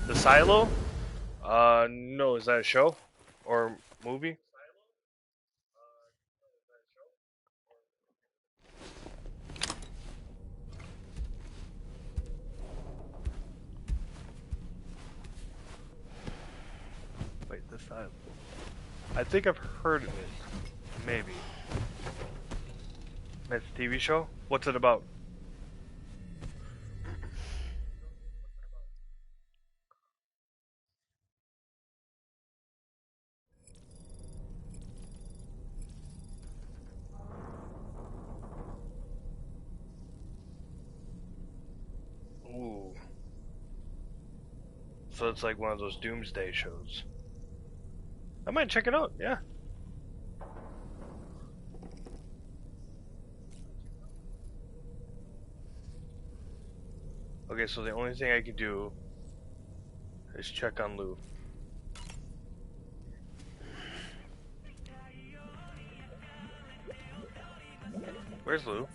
Speaker 1: The Silo? No, is that a show? Or movie? Wait, The Silo. I think I've heard of it. Maybe. It's a TV show? What's it about? Ooh. So it's like one of those doomsday shows. I might check it out, yeah. Okay, so the only thing I can do is check on Lou. Where's Lou?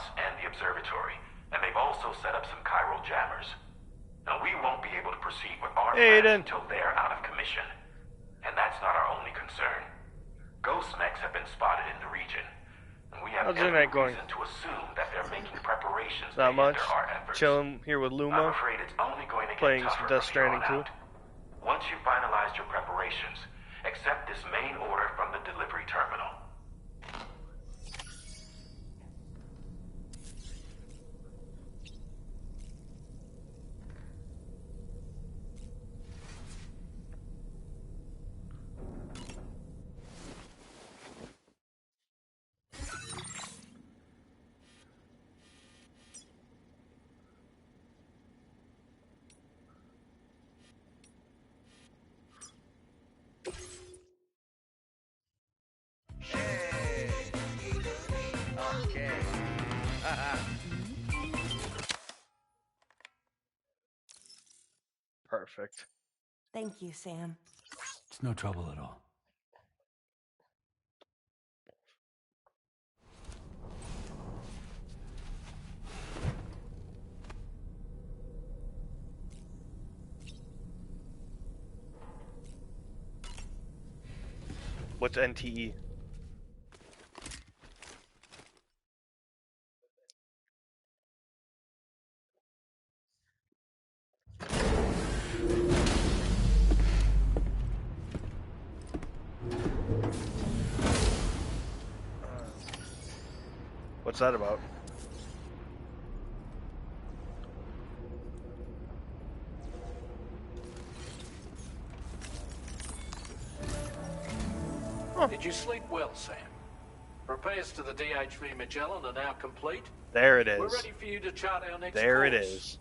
Speaker 13: us and the observatory, and they've also set up some chiral jammers. Now, we won't be able to proceed with our plans until they're out of commission. And that's not our only concern. Ghost mechs have been spotted in the region, and we have every reason to assume that they're making preparations to hinder our efforts.
Speaker 1: Chilling here with Luma.
Speaker 13: I'm afraid it's only going to get
Speaker 1: playing
Speaker 13: tougher
Speaker 1: some Death
Speaker 13: from here
Speaker 1: Stranding
Speaker 13: on
Speaker 1: 2.
Speaker 13: out. Once you've finalized your preparations, accept this main order from the delivery terminal.
Speaker 1: Okay. Perfect.
Speaker 7: Thank you, Sam.
Speaker 4: It's no trouble at all.
Speaker 1: What's NTE? What's that about?
Speaker 11: Did you sleep well, Sam? Repairs to the DHV Magellan are now complete.
Speaker 1: There it is.
Speaker 11: We're ready for you to chart our next
Speaker 1: There
Speaker 11: course.
Speaker 1: it is.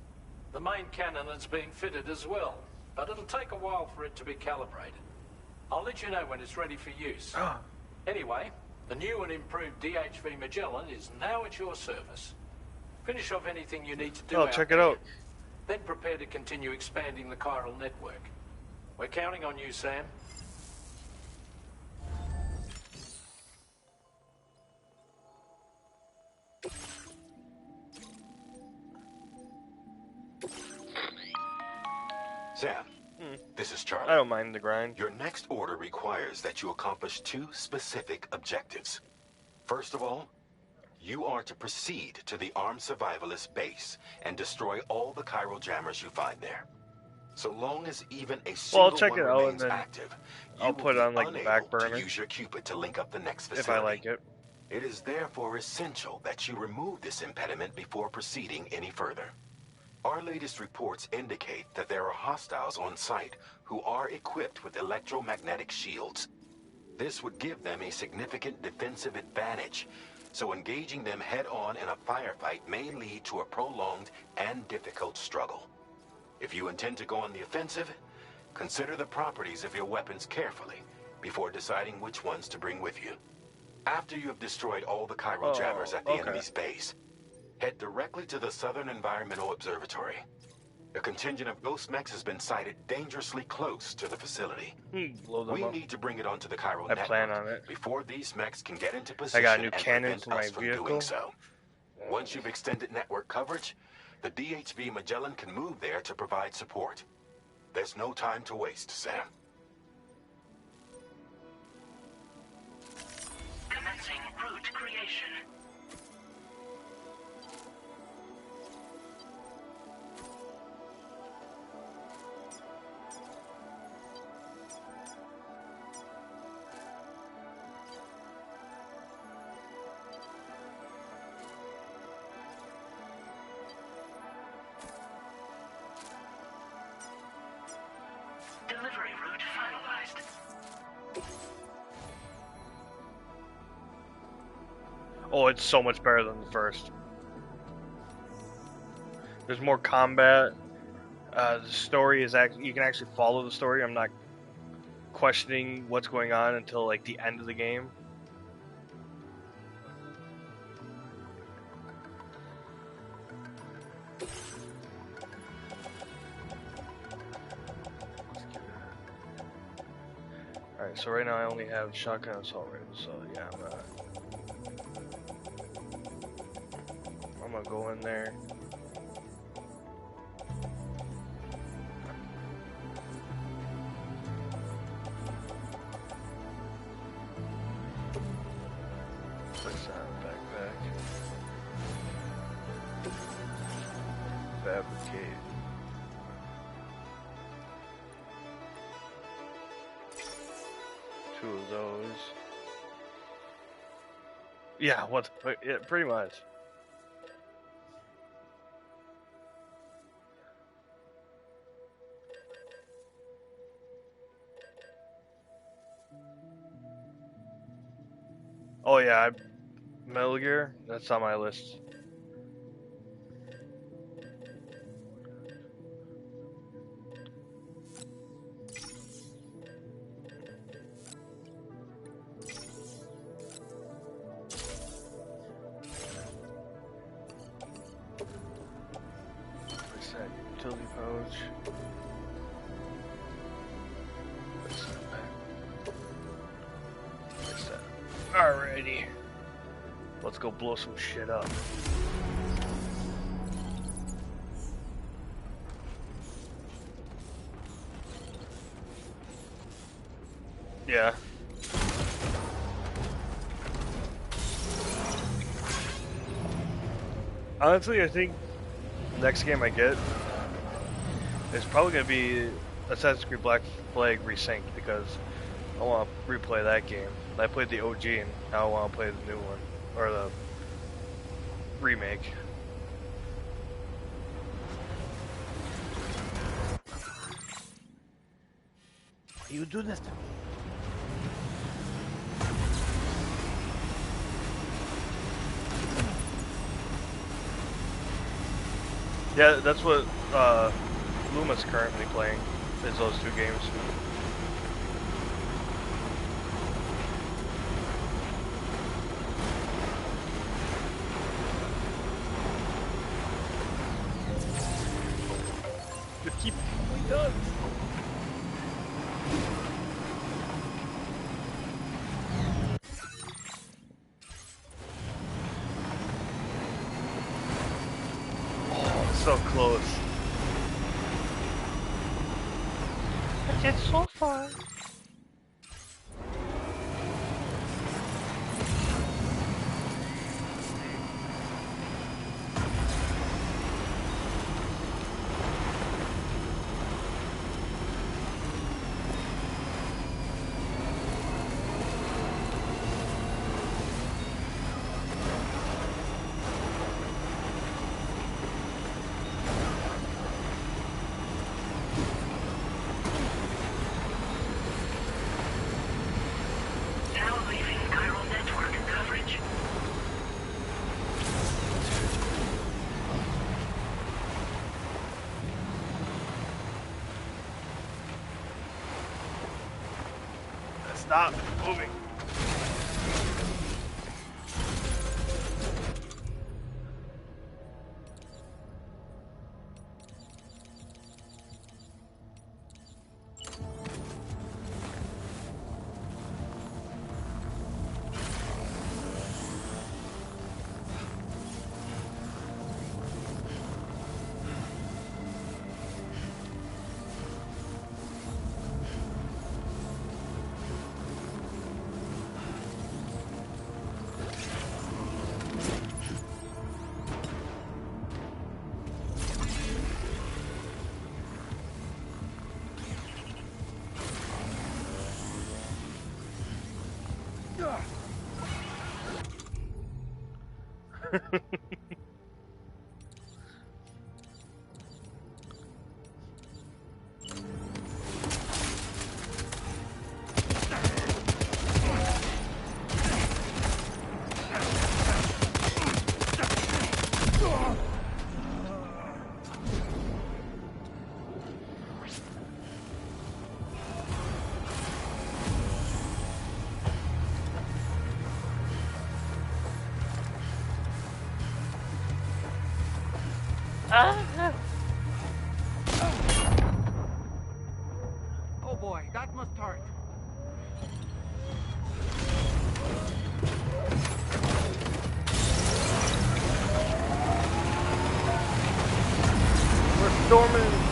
Speaker 11: The main cannon is being fitted as well, but it'll take a while for it to be calibrated. I'll let you know when it's ready for use. Anyway, the new and improved DHV Magellan is now at your service. Finish off anything you need to do.
Speaker 1: Check it out.
Speaker 11: Then prepare to continue expanding the chiral network. We're counting on you, Sam.
Speaker 13: Sam, this is Charlie.
Speaker 1: I don't mind the grind.
Speaker 13: Your next order requires that you accomplish 2 specific objectives. First of all, you are to proceed to the armed survivalist base and destroy all the chiral jammers you find there. So long as even a single
Speaker 1: check
Speaker 13: one
Speaker 1: it out and
Speaker 13: remains
Speaker 1: then
Speaker 13: active,
Speaker 1: I'll put it on like the back burner
Speaker 13: to use your Cupid to link up the next facility.
Speaker 1: if I like it.
Speaker 13: It is therefore essential that you remove this impediment before proceeding any further. Our latest reports indicate that there are hostiles on site who are equipped with electromagnetic shields. This would give them a significant defensive advantage, so engaging them head-on in a firefight may lead to a prolonged and difficult struggle. If you intend to go on the offensive, consider the properties of your weapons carefully before deciding which ones to bring with you. After you have destroyed all the chiral jammers at the enemy's base, head directly to the Southern Environmental Observatory. A contingent of ghost mechs has been sighted dangerously close to the facility. We need to bring it onto the chiral network
Speaker 1: plan on it.
Speaker 13: before these mechs can get into position
Speaker 1: I got a new
Speaker 13: and
Speaker 1: cannon
Speaker 13: prevent
Speaker 1: for my
Speaker 13: us from
Speaker 1: vehicle.
Speaker 13: doing so. Once you've extended network coverage, the DHV Magellan can move there to provide support. There's no time to waste, Sam.
Speaker 9: Commencing route creation. Delivery route finalized.
Speaker 1: Oh, it's so much better than the first. There's more combat. The story is actually, you can actually follow the story. I'm not questioning what's going on until like the end of the game. Alright, so right now I only have shotgun assault rifle, so yeah, I'm want to go in there. Place that in the backpack. Fabricate. Two of those. Yeah, what? Yeah, pretty much. Oh yeah, Metal Gear. That's on my list. Place that utility pouch. Place that back. Place that. Alrighty. Let's go blow some shit up. Yeah. Honestly, I think the next game I get is probably going to be Assassin's Creed Black Flag Resynced because I want to replay that game. I played the OG and now I want to play the new one, or the remake. Why you do this to me? Yeah, that's what Luma's currently playing, is those two games. You keep me done. So close. It's so far. Stop moving.
Speaker 2: Oh boy, that must hurt.
Speaker 1: Storming.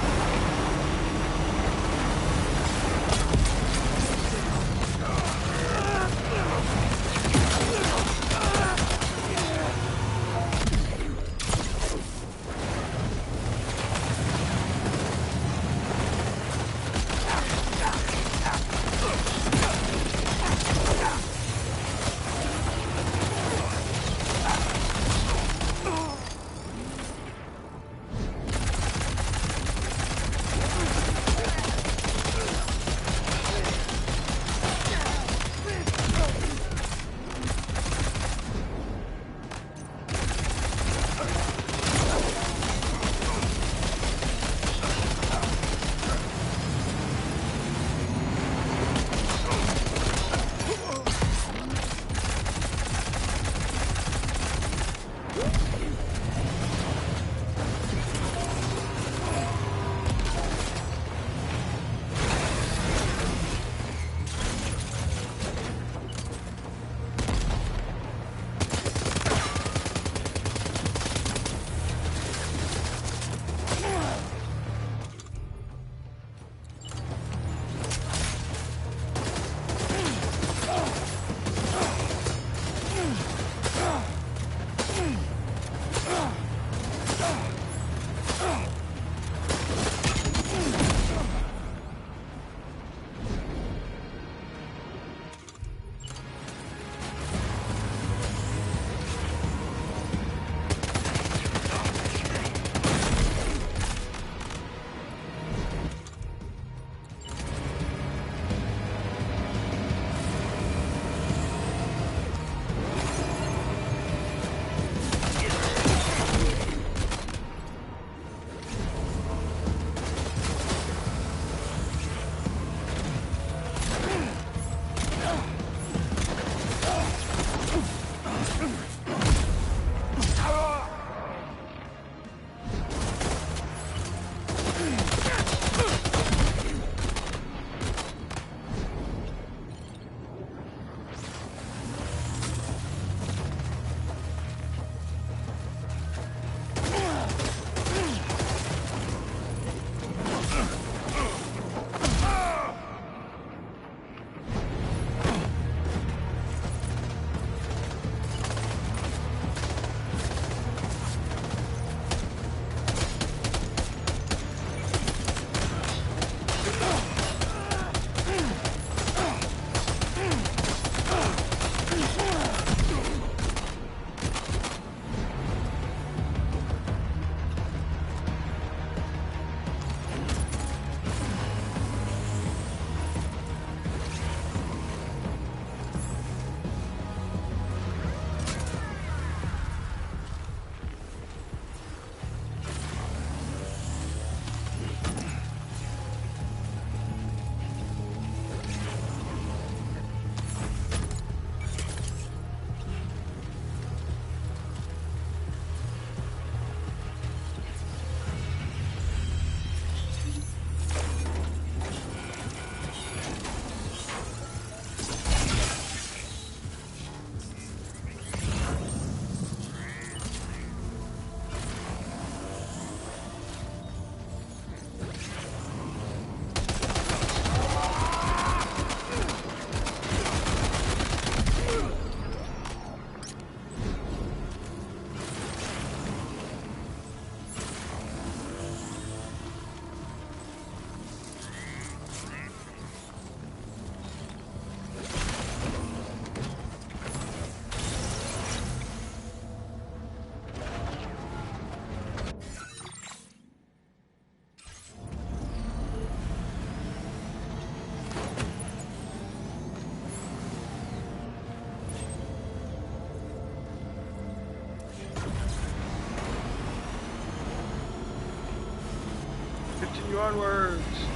Speaker 1: Continue onwards.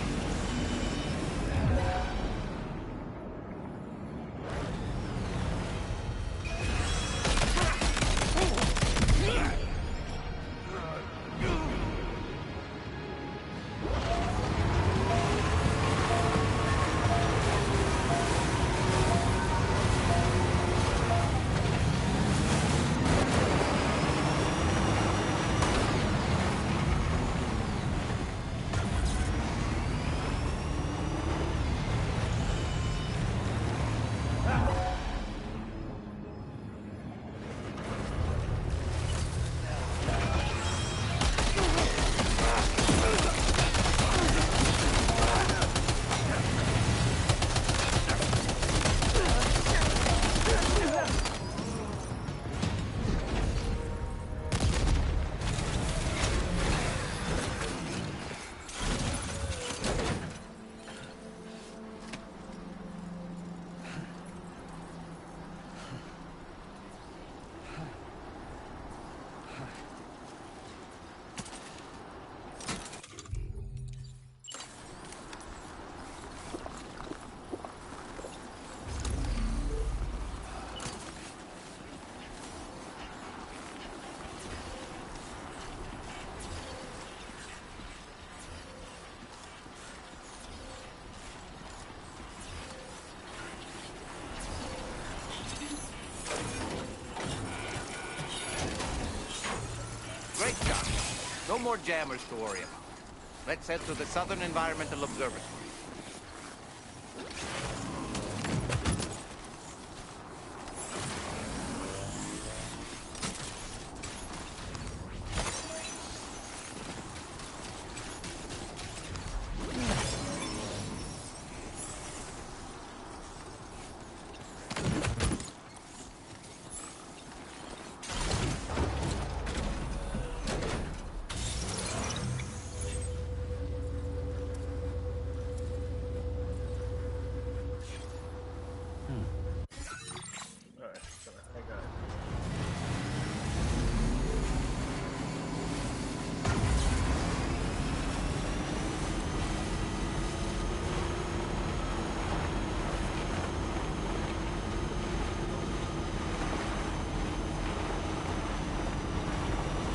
Speaker 2: No more jammers to worry about. Let's head to the Southern Environmental Observatory.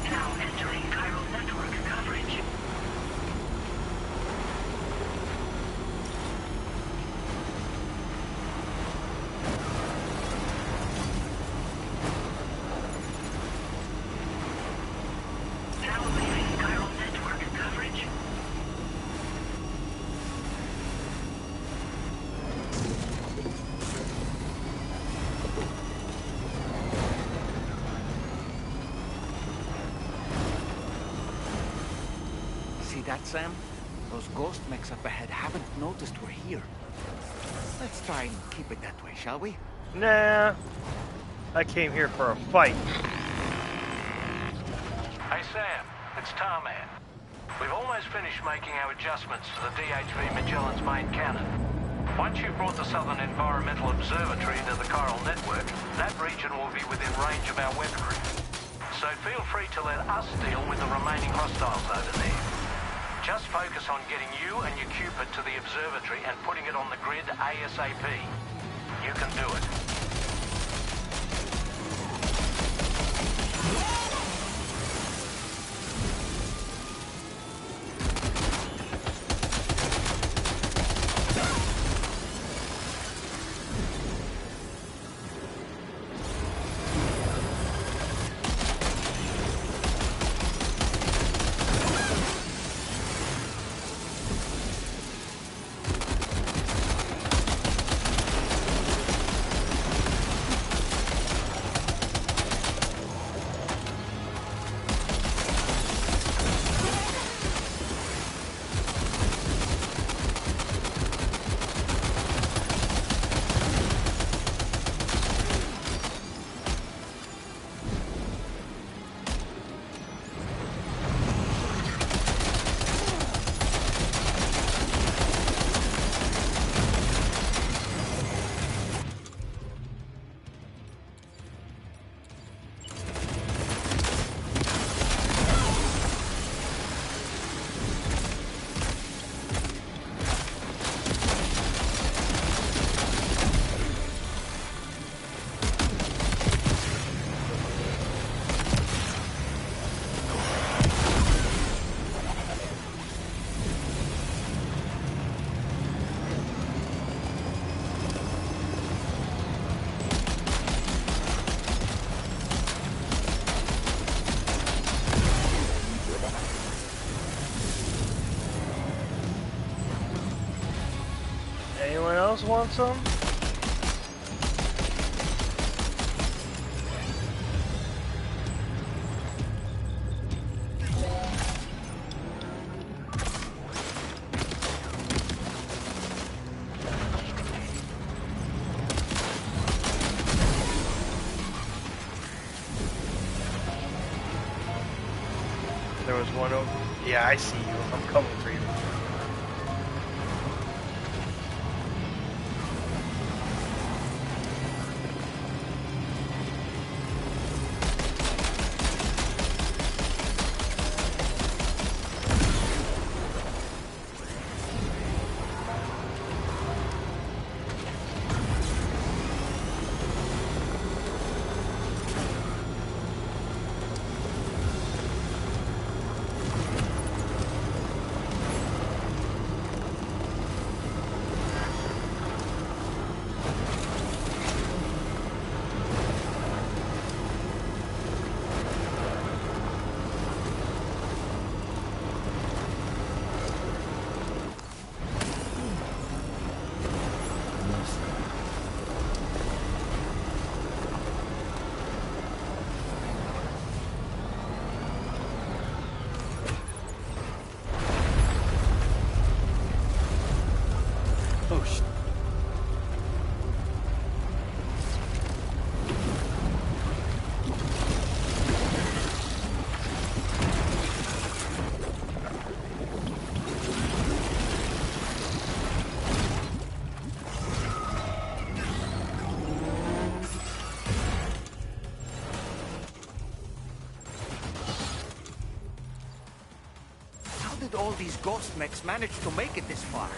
Speaker 9: Now entering Chiral network coverage. Now leaving Chiral network coverage.
Speaker 2: See that, Sam? Those ghost mechs up ahead haven't noticed we're here. Let's try and keep it that way, shall we?
Speaker 1: Nah. I came here for a fight.
Speaker 11: Hey Sam, it's Tarman. We've almost finished making our adjustments to the DHV Magellan's main cannon. Once you've brought the Southern Environmental Observatory into the Chiral network, that region will be within range of our weaponry. So feel free to let us deal with the remaining hostiles over there. Just focus on getting you and your Cupid to the observatory and putting it on the grid ASAP. You can do it.
Speaker 1: Anyone else want some? There was one over. Yeah, I see you. I'm coming for you.
Speaker 2: How did all these ghost mechs manage to make it this far?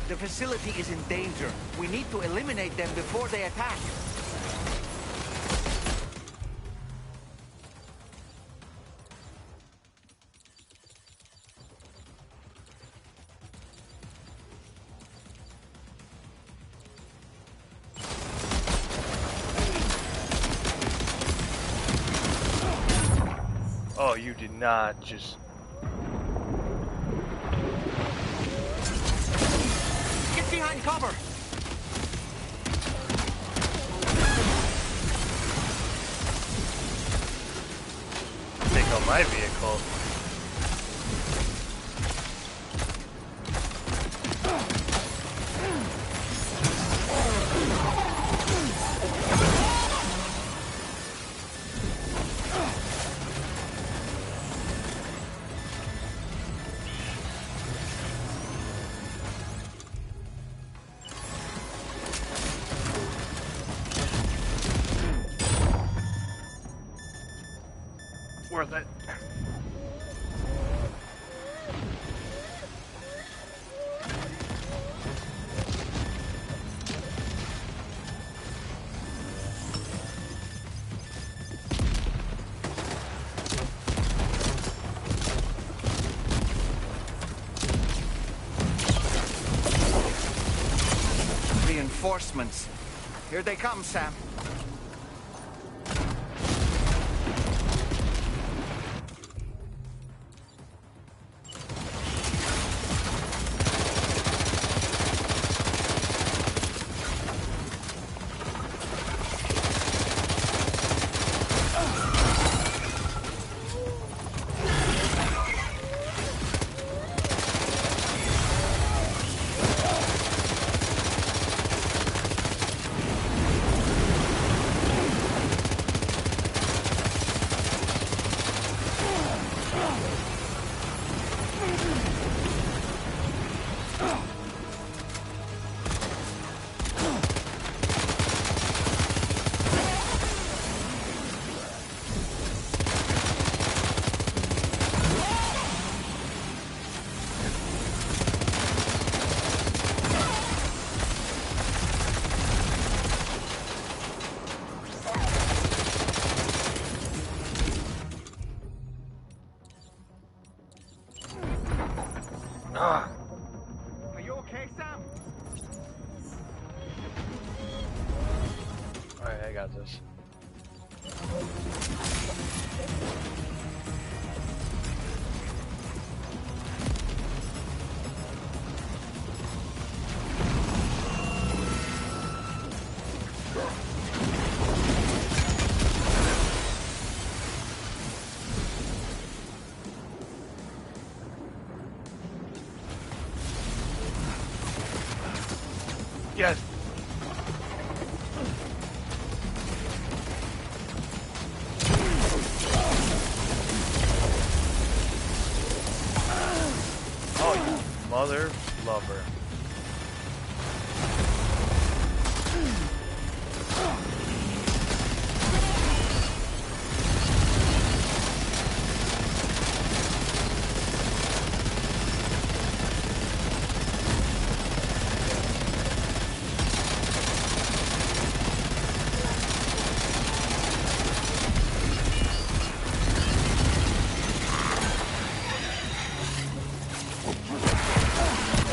Speaker 2: The facility is in danger. We need to eliminate them before they attack.
Speaker 1: Oh, you did not just...
Speaker 2: Get behind cover!
Speaker 1: Take out my vehicle. Worth it.
Speaker 2: Reinforcements. Here they come, Sam. Are you okay, Sam?
Speaker 1: Alright, I got this. Yes. Oh, you mother lover.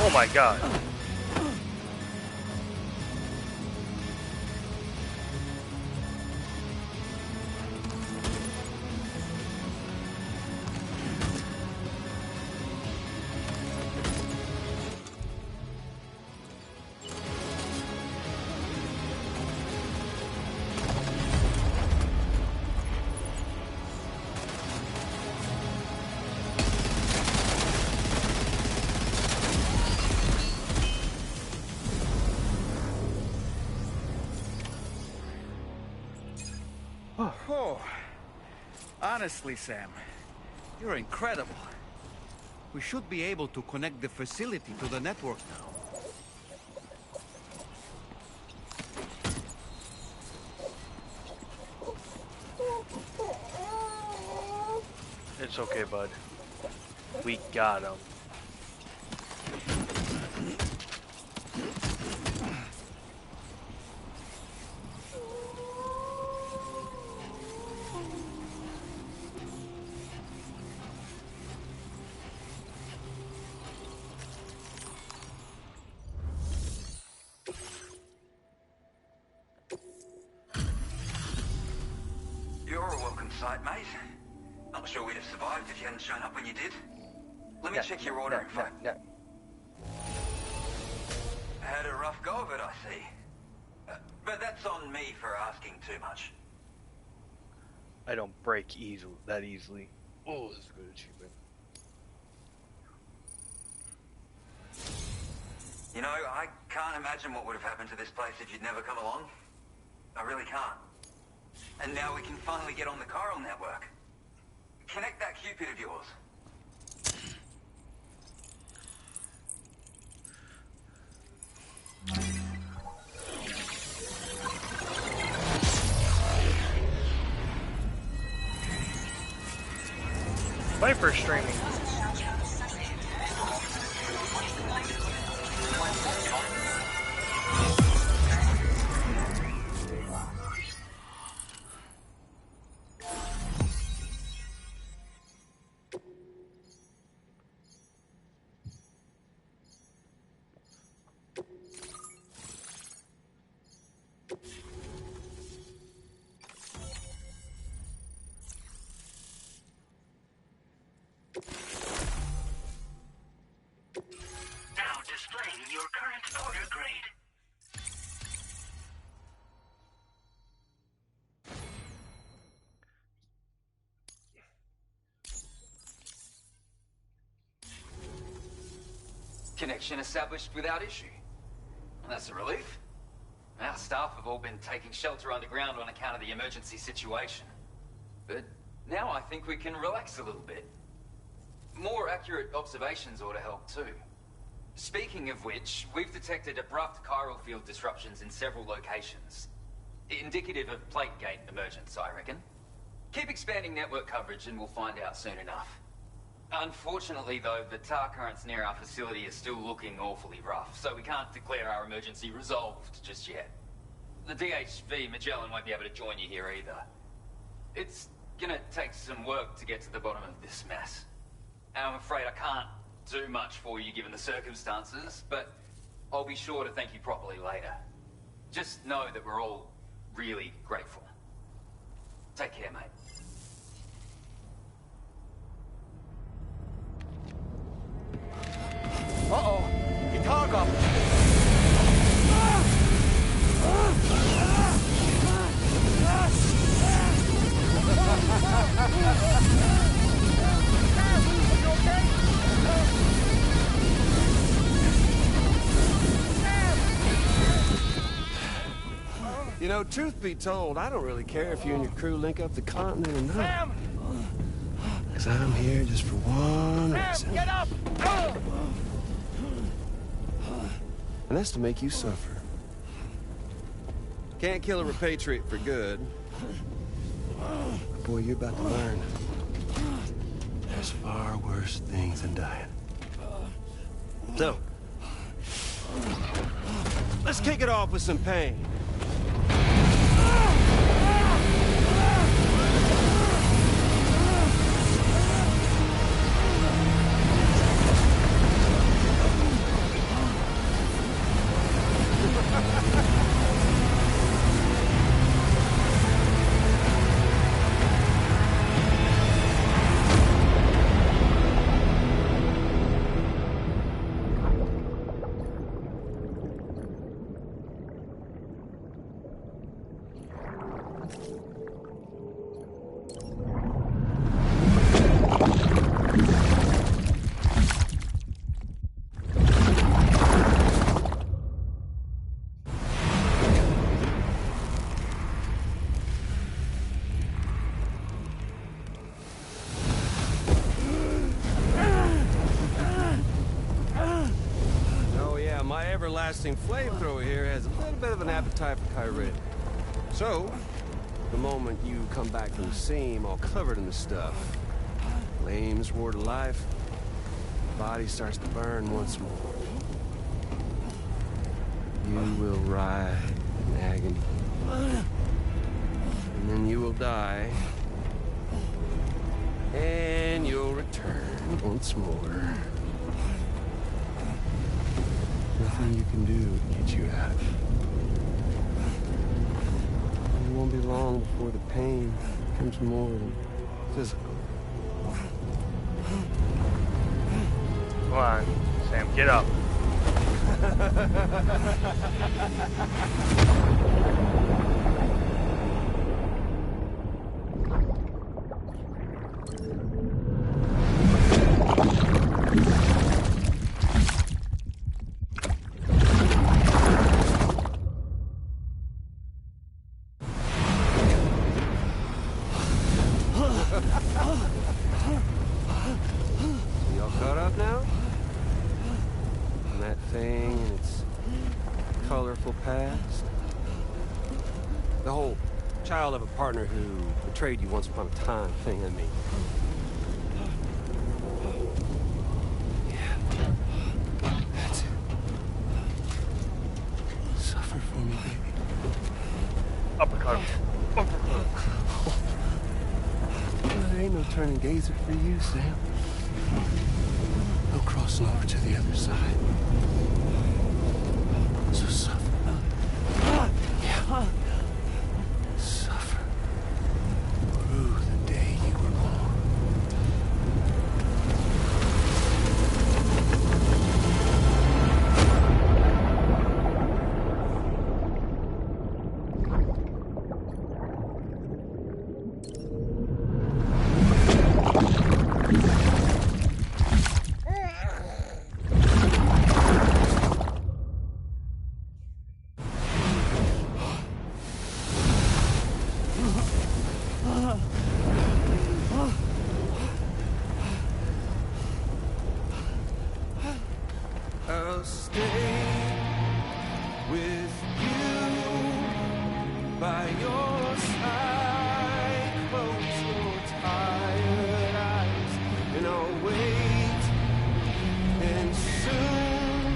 Speaker 1: Oh my god.
Speaker 2: Oh, honestly, Sam, you're incredible. We should be able to connect the facility to the network now.
Speaker 1: It's okay, bud. We got him.
Speaker 19: You're a welcome sight, mate. Not sure we'd have survived if you hadn't shown up when you did. Let me check your order. Had a rough go of it, I see. But that's on me for asking too much.
Speaker 1: I don't break that easily. Oh, this is a good achievement.
Speaker 19: You know, I can't imagine what would have happened to this place if you'd never come along. I really can't. And now we can finally get on the chiral network. Connect that Cupid of yours.
Speaker 1: Viper streaming.
Speaker 9: Now displaying your current order grade.
Speaker 20: Connection established without issue. Well, that's a relief. Our staff have all been taking shelter underground on account of the emergency situation. But now I think we can relax a little bit. More accurate observations ought to help too. Speaking of which, we've detected abrupt chiral field disruptions in several locations. Indicative of plate gate emergence, I reckon. Keep expanding network coverage and we'll find out soon enough. Unfortunately, though, the tar currents near our facility are still looking awfully rough, so we can't declare our emergency resolved just yet. The DHV Magellan won't be able to join you here either. It's gonna take some work to get to the bottom of this mess. And I'm afraid I can't do much for you given the circumstances, but I'll be sure to thank you properly later. Just know that we're all really grateful. Take care, mate.
Speaker 17: Uh-oh! Itarga!
Speaker 21: You know, truth be told, I don't really care if you and your crew link up the continent or not. Because I'm here just for one reason.
Speaker 17: Get up!
Speaker 21: And that's to make you suffer. Can't kill a repatriate for good. But boy, you're about to learn. There's far worse things than dying. So, let's kick it off with some pain. Everlasting flamethrower here has a little bit of an appetite for Kyrit. So, the moment you come back from the seam all covered in the stuff, flames roar to life, body starts to burn once more, you will writhe in agony. And then you will die. And you'll return once more. Nothing you can do to get you out of it. It won't be long before the pain becomes more than physical.
Speaker 1: Come on, Sam, get up.
Speaker 21: Y'all caught up now? On that thing and its colorful past? The whole child of a partner who betrayed you once upon a time thing, I mean. Yeah. That's it. Suffer for me, baby.
Speaker 1: Uppercut.
Speaker 21: There ain't no turning gazer for you, Sam. No crossing over to the other side. So suffer. Yeah. Suffer. Through the day you were born. I'll stay with you by your side. Close your tired eyes, and I'll wait. And soon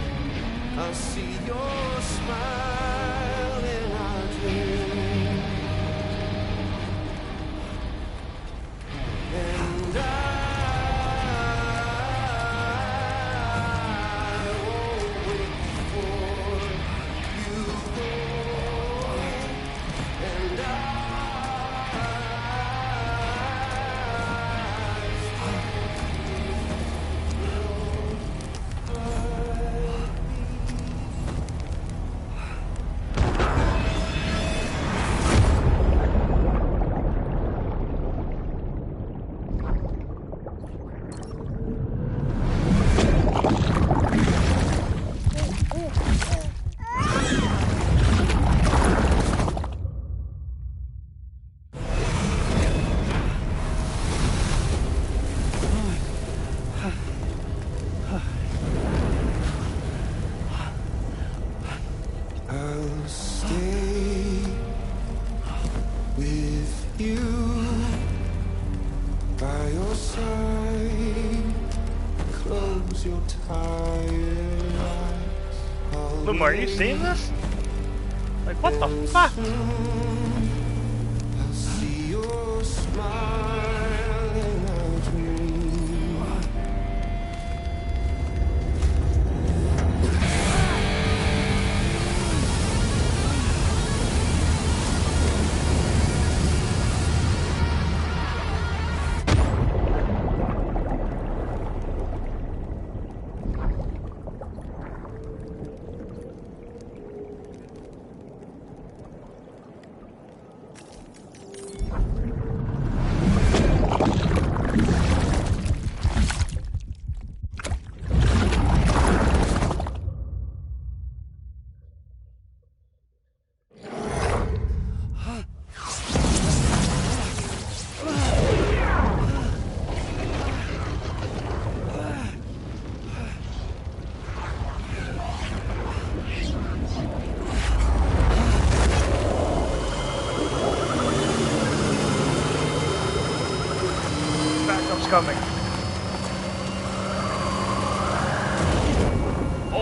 Speaker 21: I'll see your smile in our dream. And I'll stay with you by your side. Close your tired eyes.
Speaker 1: Lumar, are you seeing this? Like, what the fuck?
Speaker 21: I'll see your smile in our dream.
Speaker 1: Backup's coming.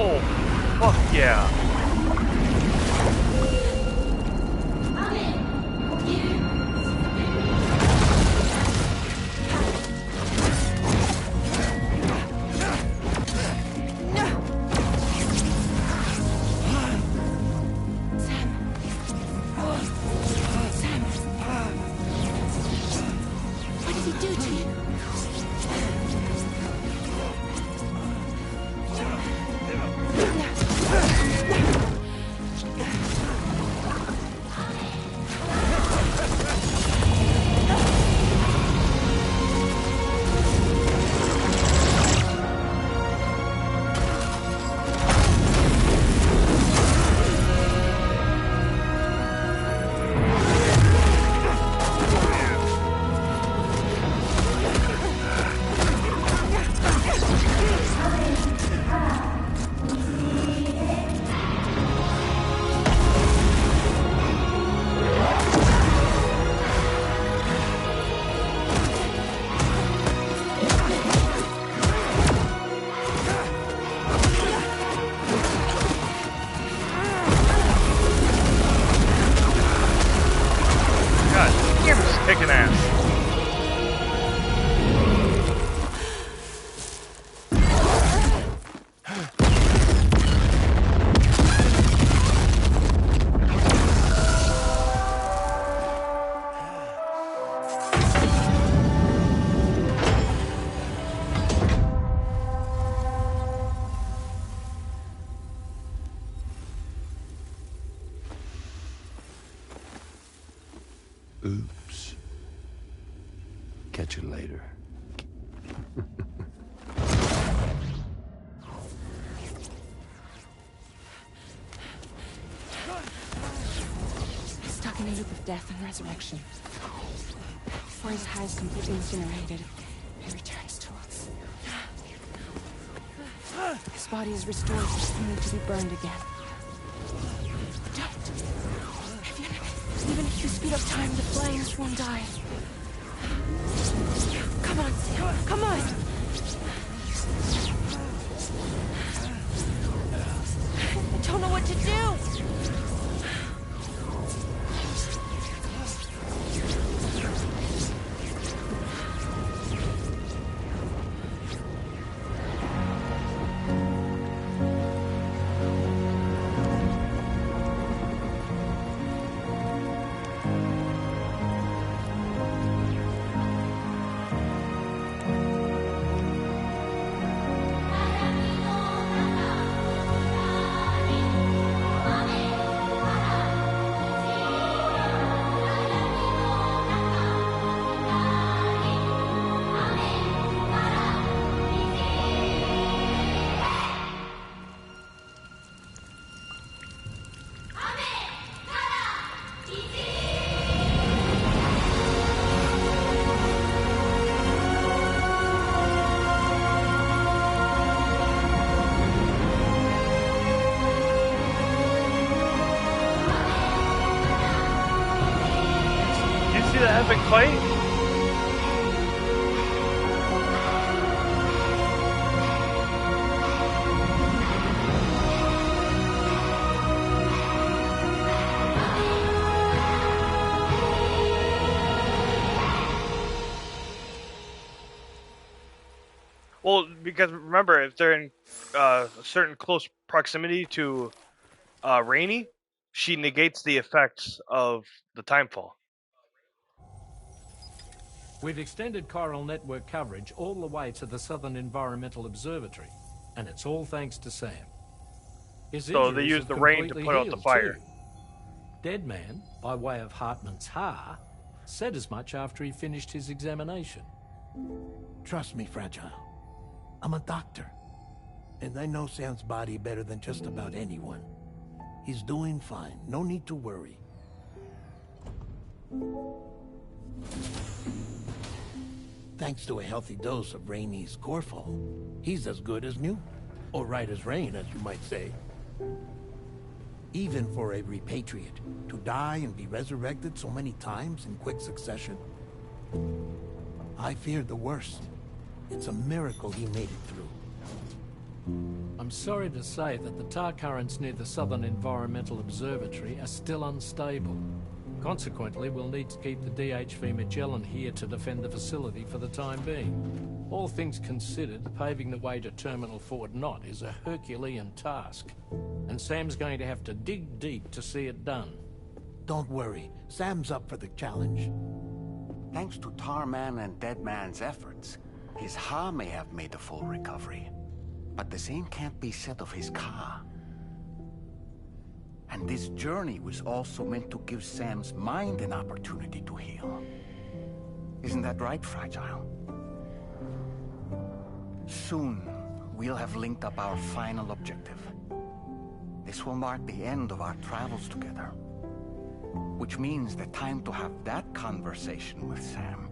Speaker 1: Oh, fuck yeah.
Speaker 6: What did he do to you?
Speaker 1: Kicking ass.
Speaker 5: Oops. Catch you later.
Speaker 6: Stuck in a loop of death and resurrection. Before his high is completely incinerated, he returns to us. His body is restored, only to be burned again. Don't! Even if you speed up time, the flames won't die. Come on, Sam. Come on! I don't know what to do!
Speaker 1: The epic fight? Well, because remember, if they're in a certain close proximity to Rainey, she negates the effects of the timefall.
Speaker 4: We've extended chiral network coverage all the way to the Southern Environmental Observatory, and it's all thanks to Sam. His
Speaker 1: So they
Speaker 4: injuries
Speaker 1: use
Speaker 4: have
Speaker 1: the rain to
Speaker 4: completely
Speaker 1: put out the
Speaker 4: healed,
Speaker 1: fire.
Speaker 4: too. Deadman, by way of Hartman's Ha, said as much after he finished his examination.
Speaker 18: Trust me, Fragile. I'm a doctor. And I know Sam's body better than just about anyone. He's doing fine. No need to worry. Thanks to a healthy dose of Rainey's Corfol, he's as good as new. Or right as rain, as you might say. Even for a repatriate, to die and be resurrected so many times in quick succession. I feared the worst. It's a miracle he made it through.
Speaker 4: I'm sorry to say that the tar currents near the Southern Environmental Observatory are still unstable. Consequently, we'll need to keep the DHV Magellan here to defend the facility for the time being. All things considered, paving the way to Terminal Fort Knott is a Herculean task, and Sam's going to have to dig deep to see it done.
Speaker 18: Don't worry, Sam's up for the challenge.
Speaker 2: Thanks to Tarman and Deadman's efforts, his Ha may have made a full recovery. But the same can't be said of his Ka. And this journey was also meant to give Sam's mind an opportunity to heal. Isn't that right, Fragile? Soon, we'll have linked up our final objective. This will mark the end of our travels together. Which means the time to have that conversation with Sam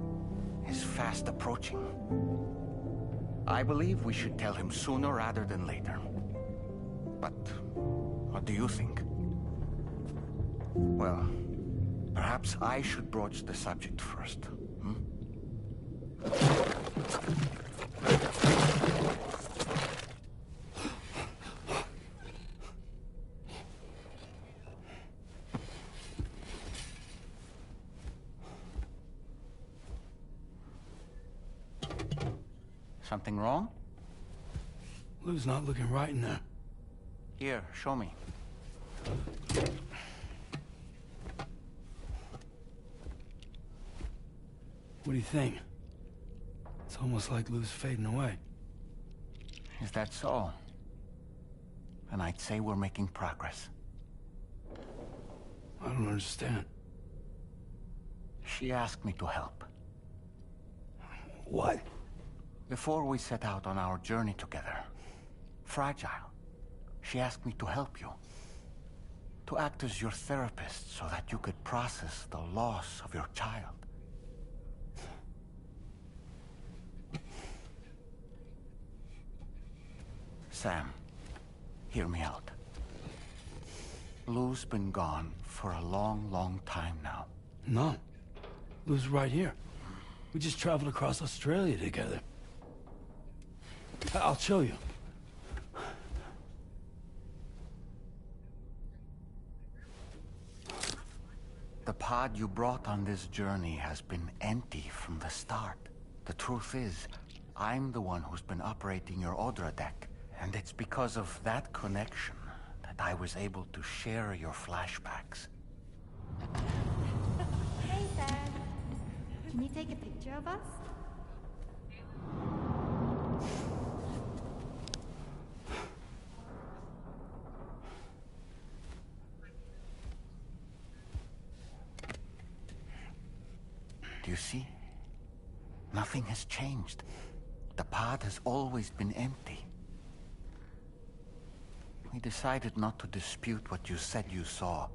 Speaker 2: is fast approaching. I believe we should tell him sooner rather than later. But what do you think? Well, perhaps I should broach the subject first. Something wrong?
Speaker 5: Lou's not looking right in there.
Speaker 2: Here, show me.
Speaker 5: What do you think? It's almost like Lou's fading away.
Speaker 2: Is that so? And I'd say we're making progress.
Speaker 5: I don't understand.
Speaker 2: She asked me to help.
Speaker 5: What?
Speaker 2: Before we set out on our journey together, Fragile, she asked me to help you. To act as your therapist so that you could process the loss of your child. Sam, hear me out. Lou's been gone for a long, long time now.
Speaker 5: No. Lou's right here. We just traveled across Australia together. I'll show you.
Speaker 2: The pod you brought on this journey has been empty from the start. The truth is, I'm the one who's been operating your Odra deck, and it's because of that connection that I was able to share your flashbacks.
Speaker 3: Hey, Sam. Can you take a picture of us?
Speaker 2: Do you see? Nothing has changed. The pod has always been empty. We decided not to dispute what you said you saw,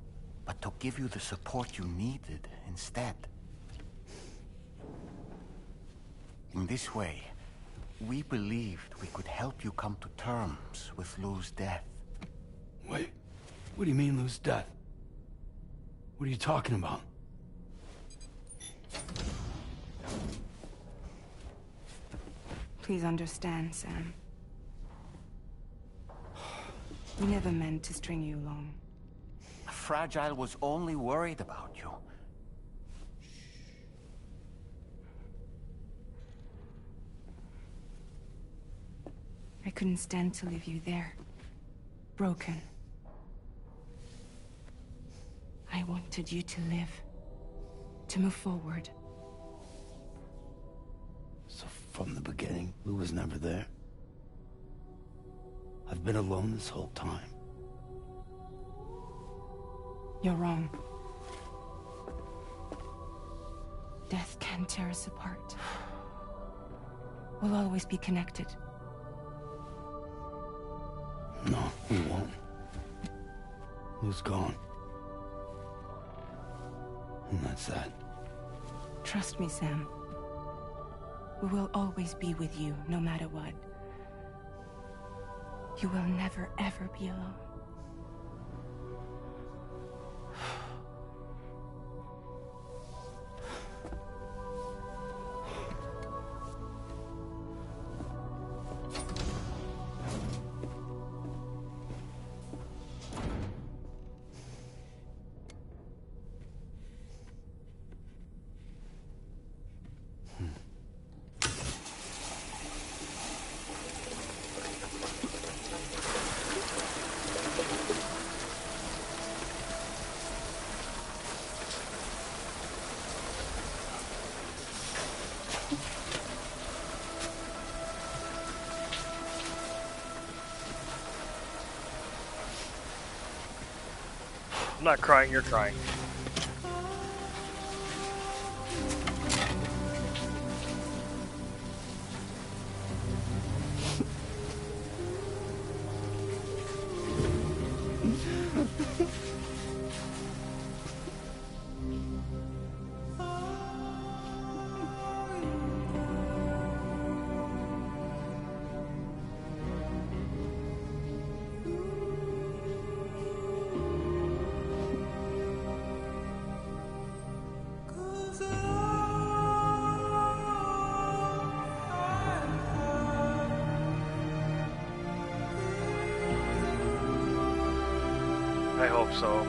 Speaker 2: but to give you the support you needed instead. In this way, we believed we could help you come to terms with Lou's death.
Speaker 5: Wait, what do you mean Lou's death? What are you talking about?
Speaker 6: Please understand, Sam. We never meant to string you along.
Speaker 2: Fragile was only worried about you.
Speaker 6: I couldn't stand to leave you there, broken. I wanted you to live, to move forward.
Speaker 5: So from the beginning, Lou was never there? I've been alone this whole time.
Speaker 6: You're wrong. Death can tear us apart. We'll always be connected.
Speaker 5: No, we won't. Lou's gone. And that's that.
Speaker 6: Trust me, Sam. We will always be with you, no matter what. You will never, ever be alone.
Speaker 1: I'm not crying, you're crying. I hope so.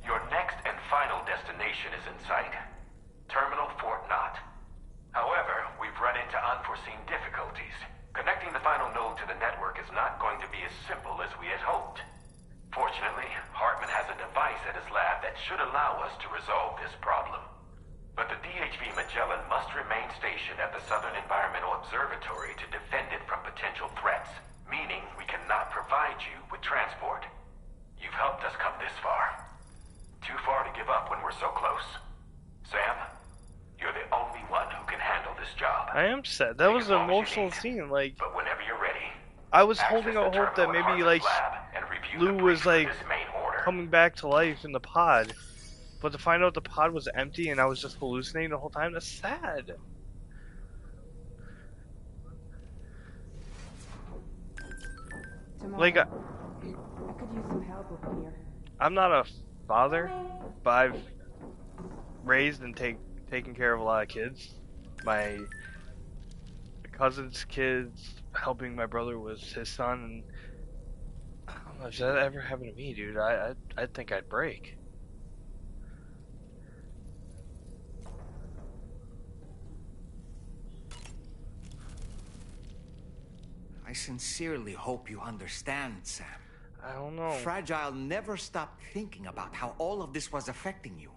Speaker 13: Your next and final destination is in sight. Terminal Fort Knott. However, we've run into unforeseen difficulties. Connecting the final node to the network is not going to be as simple as we had hoped. Fortunately, Hartman has a device at his lab that should allow us to resolve this problem. But the DHV Magellan must remain stationed at the Southern Environmental Observatory to defend it from potential threats, meaning we cannot provide you with transport. You've helped us come this far. Too far to give up when we're so close. Sam, you're the only one who can handle this job.
Speaker 1: I am sad. That was an emotional scene. Like,
Speaker 13: but whenever you're ready,
Speaker 1: I was holding out hope that maybe like Lou was like coming back to life in the pod, but to find out the pod was empty and I was just hallucinating the whole time. That's sad. Like,
Speaker 6: I could use some help over here.
Speaker 1: I'm not a father, but I've raised and taken care of a lot of kids. My cousin's kids, helping my brother was his son, and I don't know if that ever happened to me, dude. I think I'd break.
Speaker 2: I sincerely hope you understand, Sam.
Speaker 1: I don't know.
Speaker 2: Fragile never stopped thinking about how all of this was affecting you.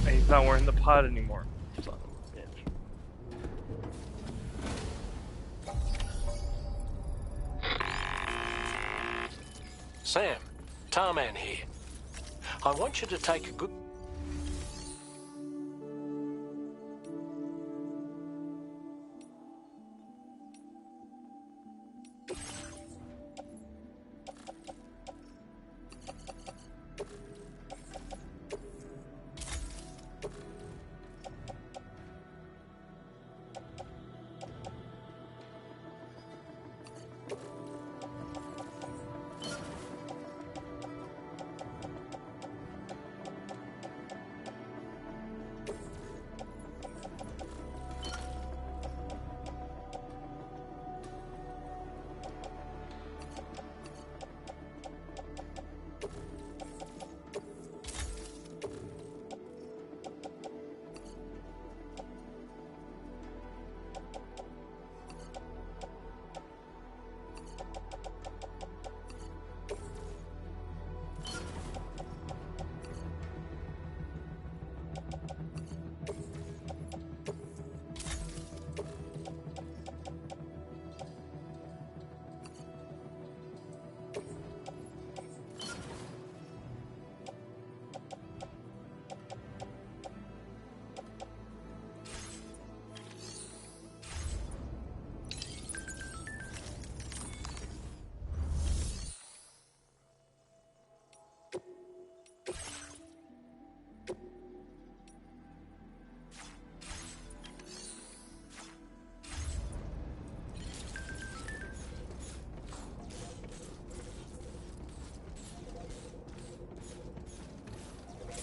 Speaker 1: And he's not wearing the pod anymore. Son of a bitch.
Speaker 11: Sam, Tarman here. I want you to take a good...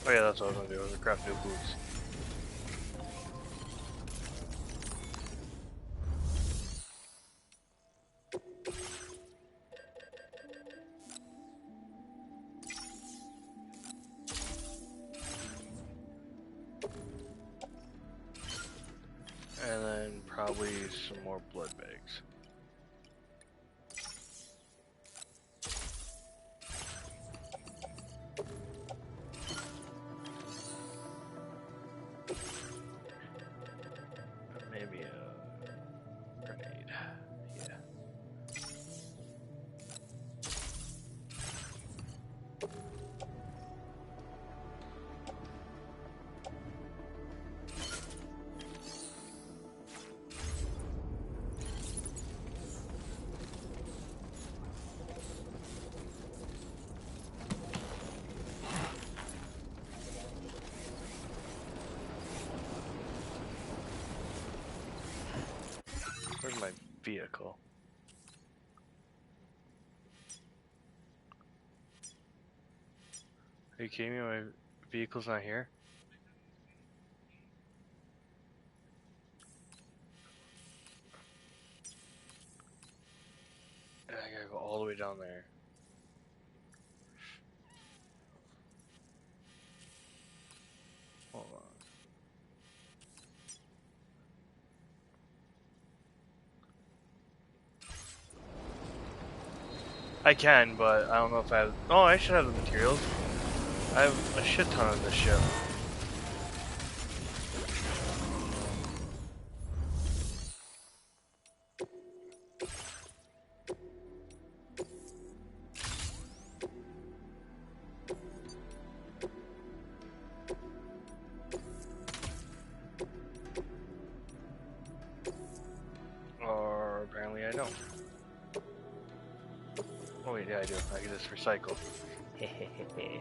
Speaker 1: Oh yeah, that's what I was gonna do. I was gonna craft new boots. And then probably some more blood bags. Maybe a grenade. Yeah. Where's my vehicle? Are you kidding me? My vehicle's not here? And I gotta go all the way down there. Hold on. I can, but I don't know if I have... Oh, I should have the materials. I have a shit ton of this ship. Or apparently I don't. Oh wait, yeah I do. I can just recycle. Hehehe.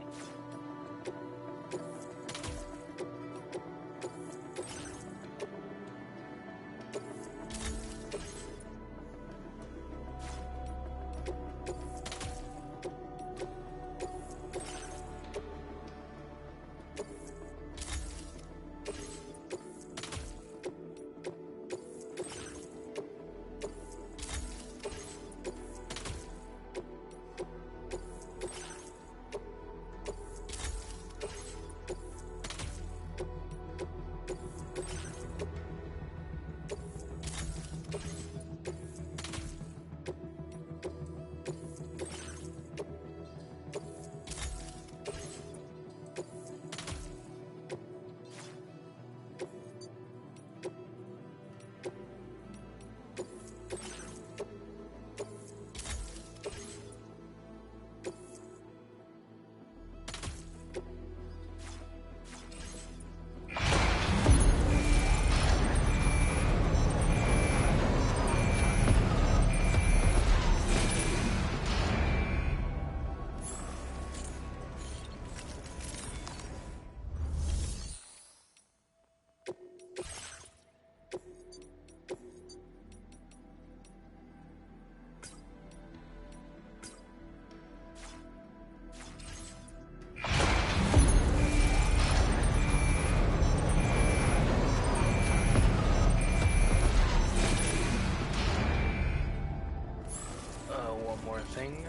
Speaker 1: One more thing.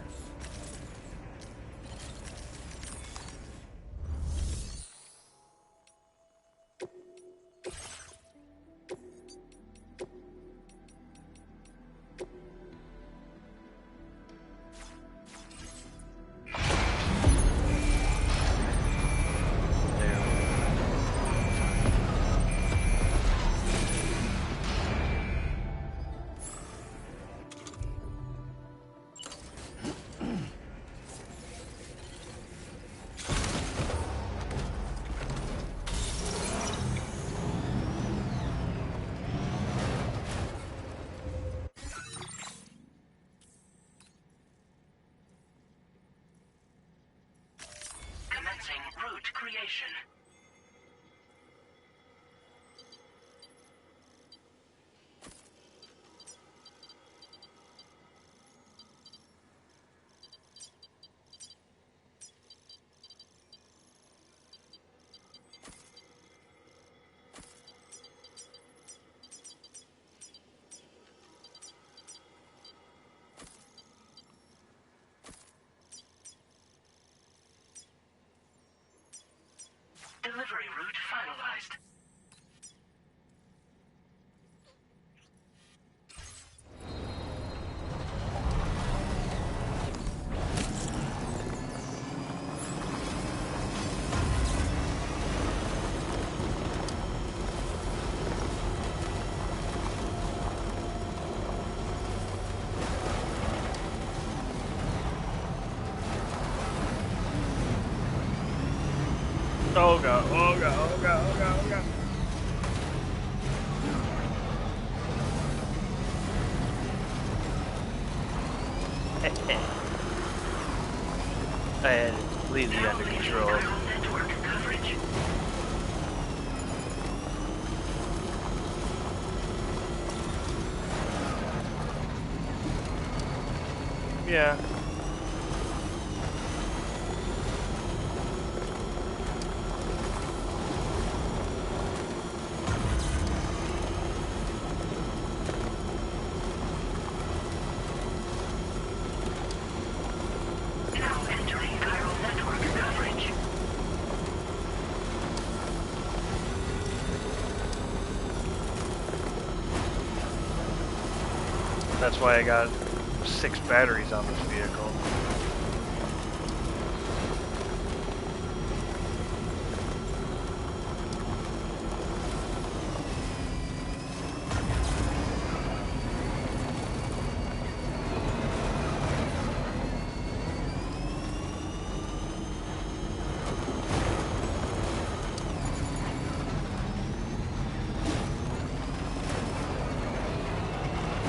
Speaker 1: Oh god, oh god, oh god, oh god, oh god. I had it completely under control. Yeah. That's why I got 6 batteries on this vehicle.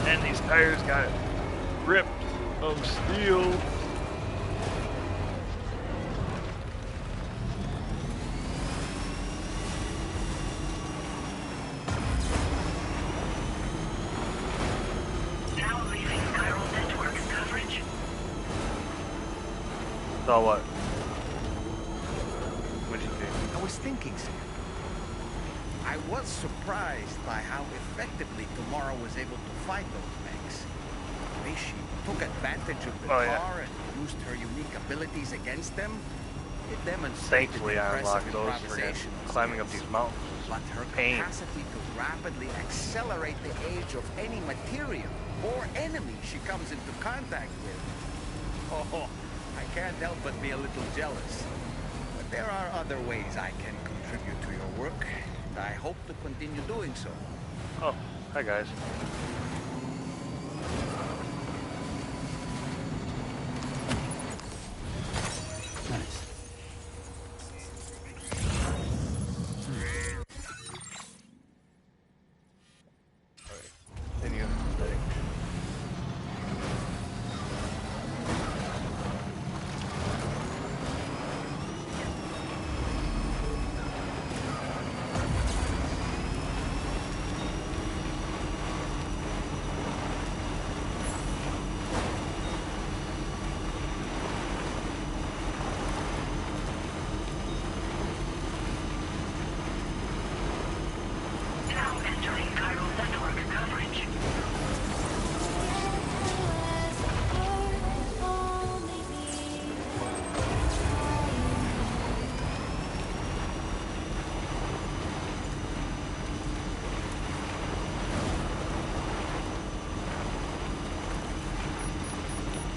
Speaker 1: And these tires got ripped of steel.
Speaker 9: Now leaving chiral network coverage.
Speaker 1: So what? What'd you think?
Speaker 2: I was thinking, Sam. I was surprised by how effectively Tomorrow was able to fight those mechs. The way she took advantage of the car and used her unique abilities against them. It demonstrated
Speaker 1: Thankfully, I unlocked those for climbing up these mountains.
Speaker 2: But her capacity to rapidly accelerate the age of any material or enemy she comes into contact with. Oh, I can't help but be a little jealous. But there are other ways I can contribute to your work. I hope to continue doing so.
Speaker 1: Oh, hi guys.
Speaker 5: Nice.
Speaker 1: Continue.
Speaker 9: Now entering chiral network coverage.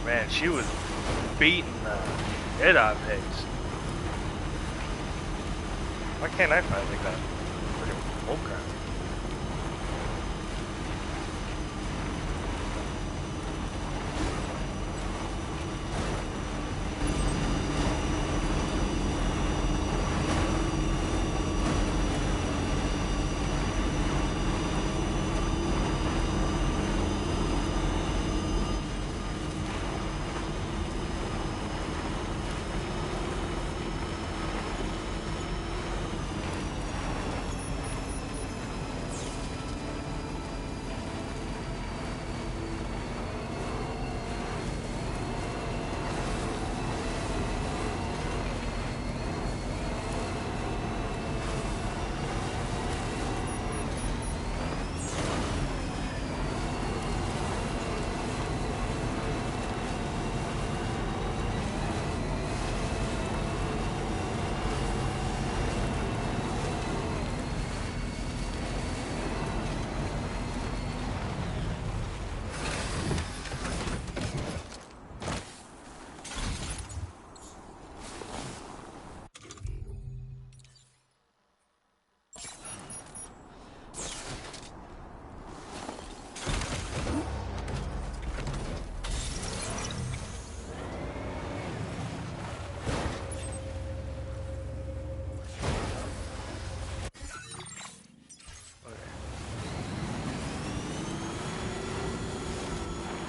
Speaker 1: Man, she was beating the head out of pigs. Why can't I finally got freaking bull crap?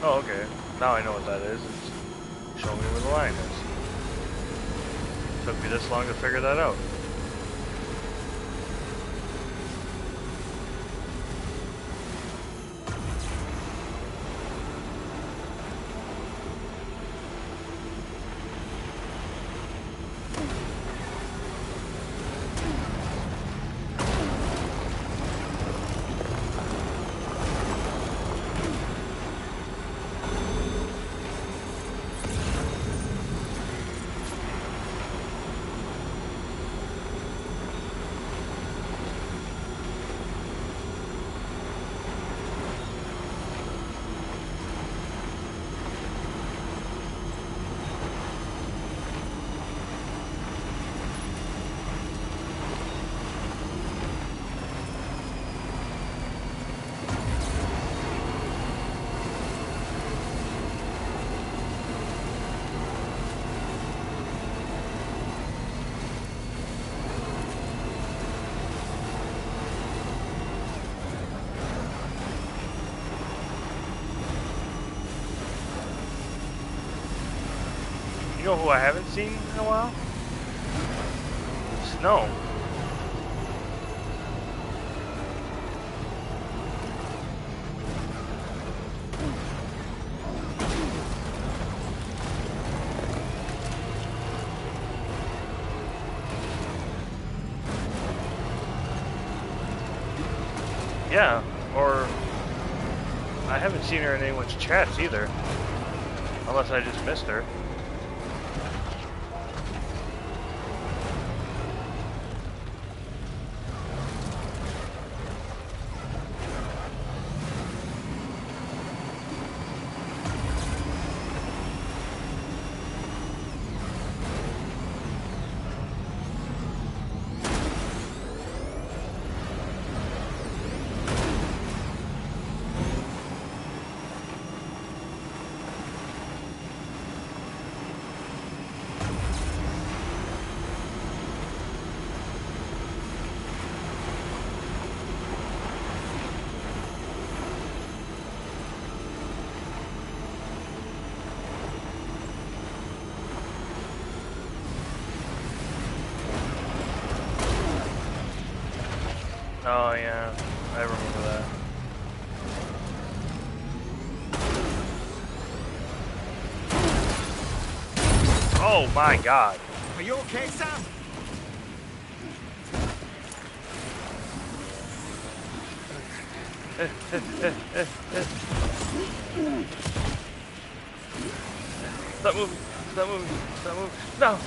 Speaker 1: Oh, okay. Now I know what that is. It's showing me where the line is. Took me this long to figure that out. You know who I haven't seen in a while? Snow. Yeah, or I haven't seen her in anyone's chats either. Unless I just missed her. Oh yeah, I remember that. Oh my god.
Speaker 17: Are you okay, Sam?
Speaker 1: Stop moving. Stop moving. Stop moving. No!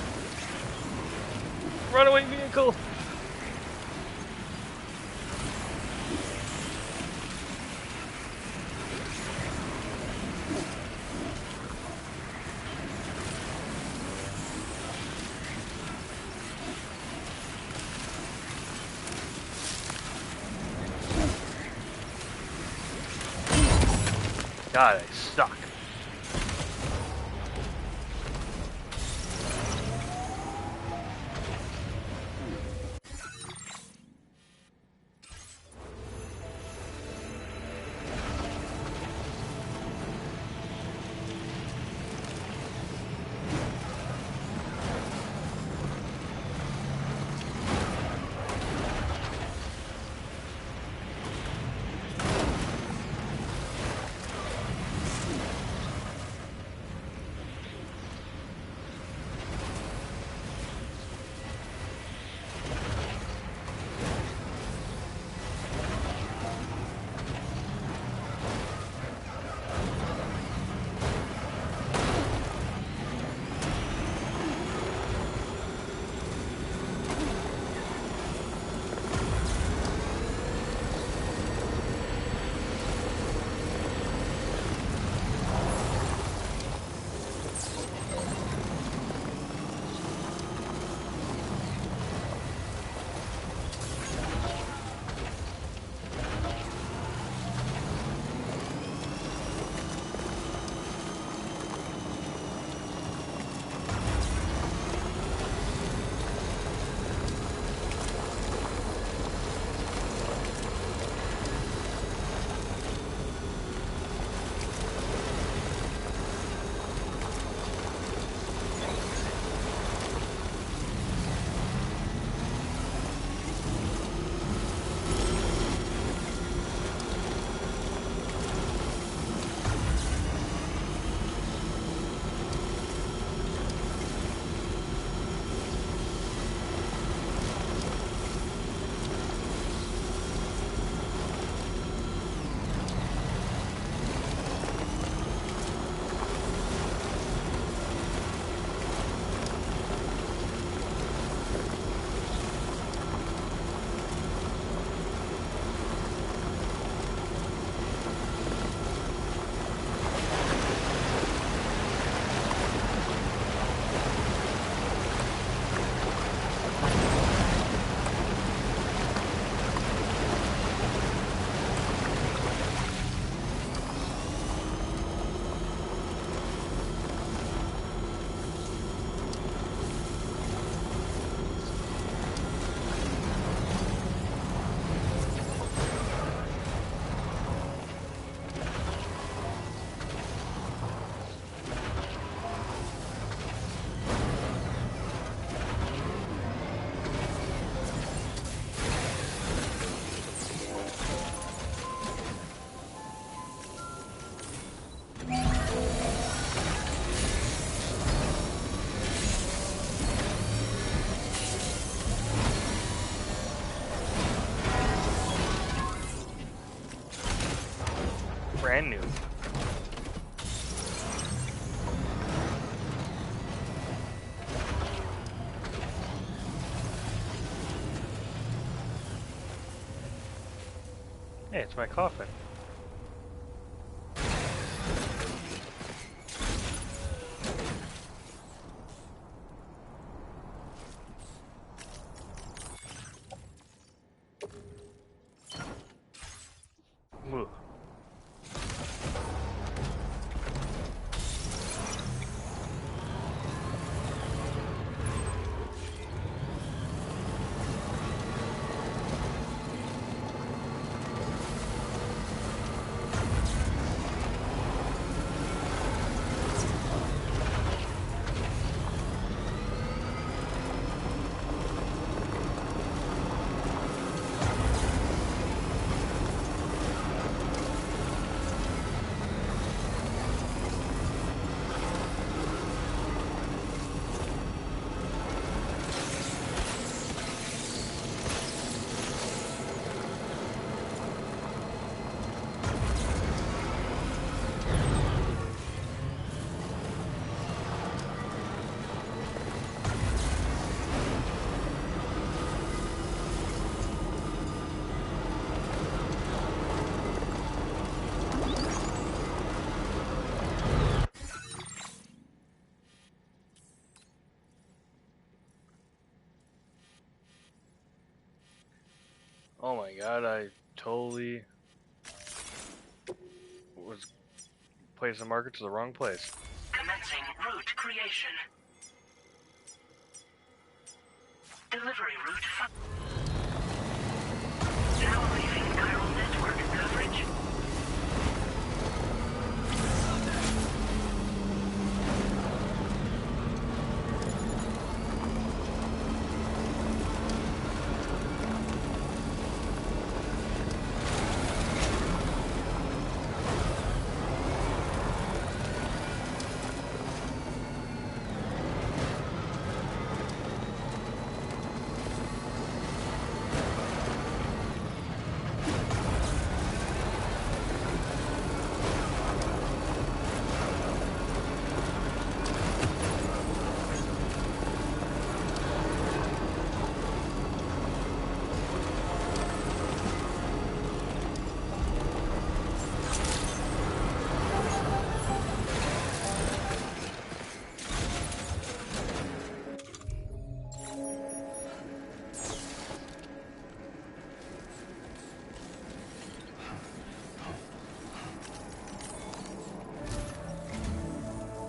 Speaker 1: Runaway vehicle! God, I suck. it's my coffin. Ooh. Oh my god, I totally was placing the marker to the wrong place.
Speaker 9: Commencing route creation. Delivery route. Now leaving chiral network coverage.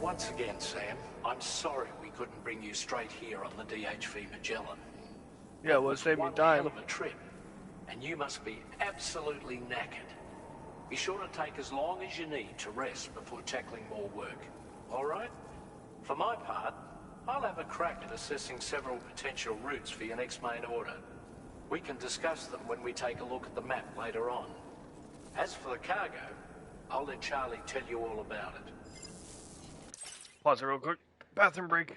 Speaker 11: Once again, Sam, I'm sorry we couldn't bring you straight here on the DHV Magellan.
Speaker 1: Yeah, well, it saved me time.
Speaker 11: Hell of a trip, and you must be absolutely knackered. Be sure to take as long as you need to rest before tackling more work. All right? For my part, I'll have a crack at assessing several potential routes for your next main order. We can discuss them when we take a look at the map later on. As for the cargo, I'll let Charlie tell you all about it.
Speaker 1: Pause it real quick. Bathroom break.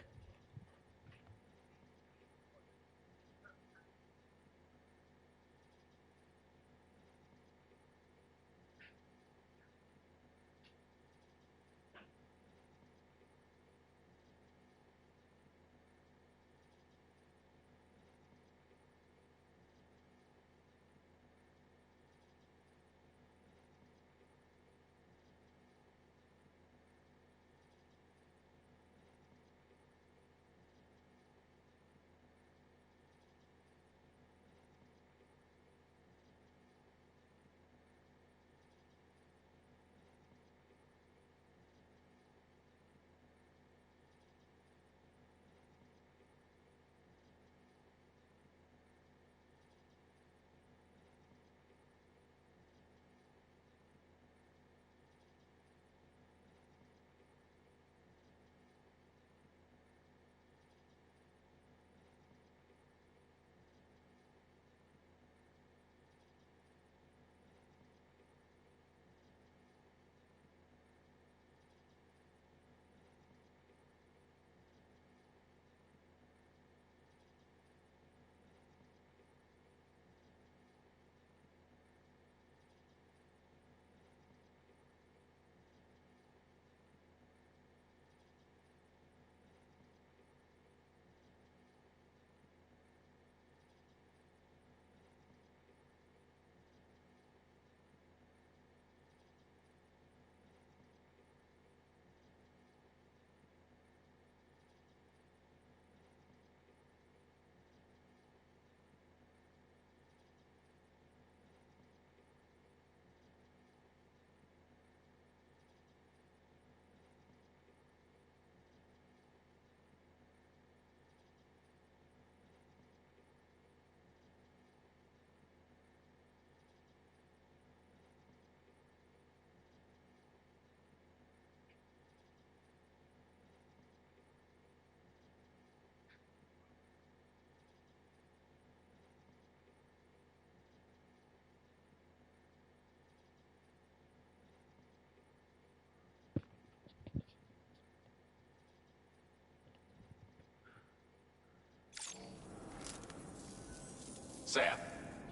Speaker 8: Sam,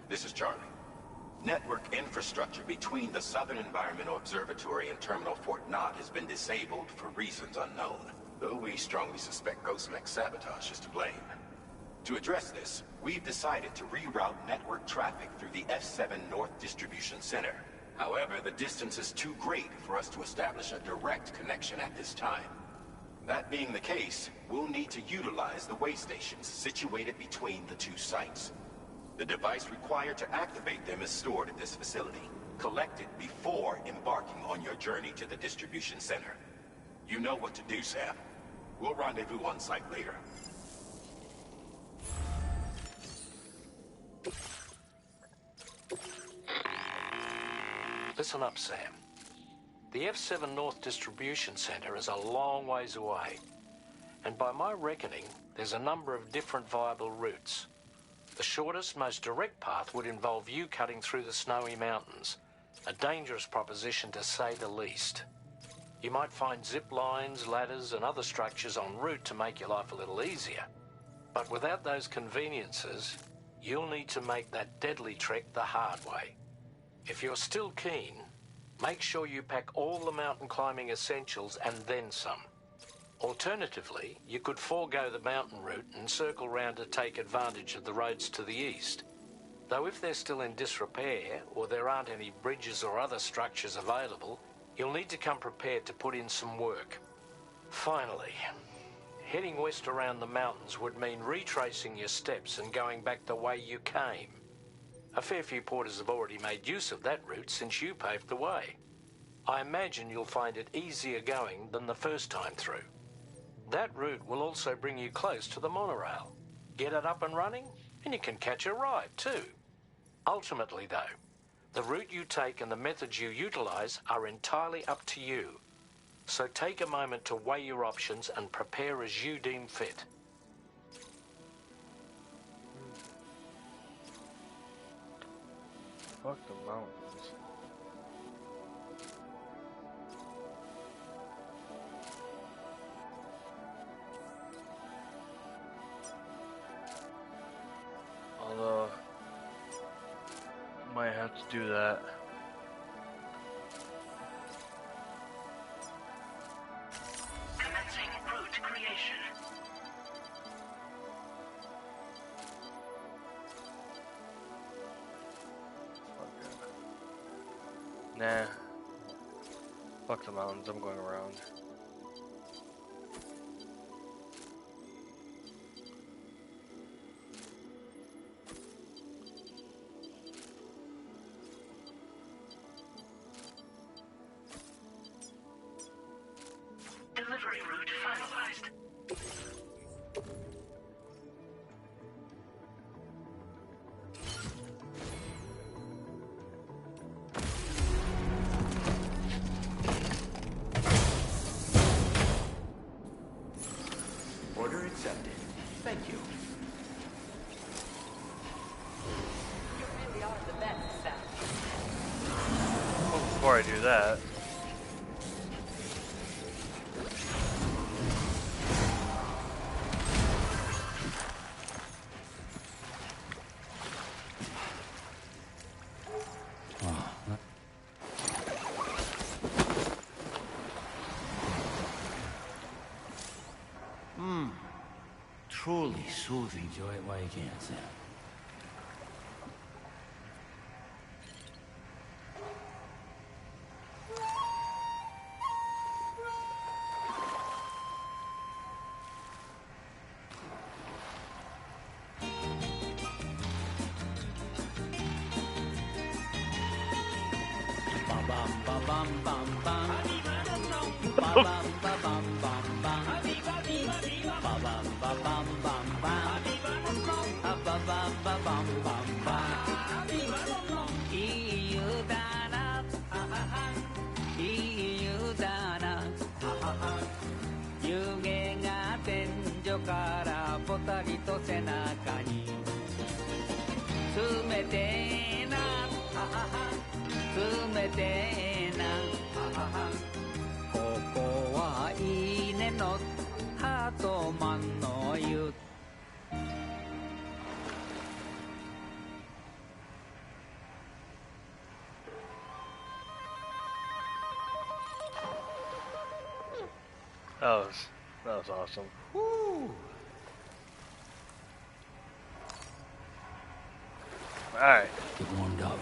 Speaker 8: this is Charlie. Network infrastructure between the Southern Environmental Observatory and Terminal Fort Knott has been disabled for reasons unknown, though we strongly suspect Ghostmech's sabotage is to blame. To address this, we've decided to reroute network traffic through the F7 North Distribution Center. However, the distance is too great for us to establish a direct connection at this time. That being the case, we'll need to utilize the way stations situated between the two sites. The device required to activate them is stored at this facility. Collect it before embarking on your journey to the distribution center. You know what to do, Sam. We'll rendezvous on site later.
Speaker 11: Listen up, Sam. The F7 North Distribution Center is a long ways away. And by my reckoning, there's a number of different viable routes. The shortest, most direct path would involve you cutting through the snowy mountains. A dangerous proposition, to say the least. You might find zip lines, ladders, and other structures en route to make your life a little easier. But without those conveniences, you'll need to make that deadly trek the hard way. If you're still keen, make sure you pack all the mountain climbing essentials and then some. Alternatively, you could forego the mountain route and circle round to take advantage of the roads to the east. Though if they're still in disrepair, or there aren't any bridges or other structures available, you'll need to come prepared to put in some work. Finally, heading west around the mountains would mean retracing your steps and going back the way you came. A fair few porters have already made use of that route since you paved the way. I imagine you'll find it easier going than the first time through. That route will also bring you close to the monorail. Get it up and running, and you can catch a ride too. Ultimately though, the route you take and the methods you utilize are entirely up to you. So take a moment to weigh your options and prepare as you deem fit.
Speaker 1: Fuck the mountains. Although, might have to do that.
Speaker 9: Commencing route creation.
Speaker 1: Nah. Fuck the mountains, I'm going around.
Speaker 9: Delivery route finalized.
Speaker 2: Order accepted. Thank you.
Speaker 10: You really are the best, Sam.
Speaker 1: Well, before I do that,
Speaker 5: Truly soothing. Enjoy it while you can, Sam.
Speaker 1: That was awesome.
Speaker 18: Woo!
Speaker 1: Alright.
Speaker 5: Get warmed up.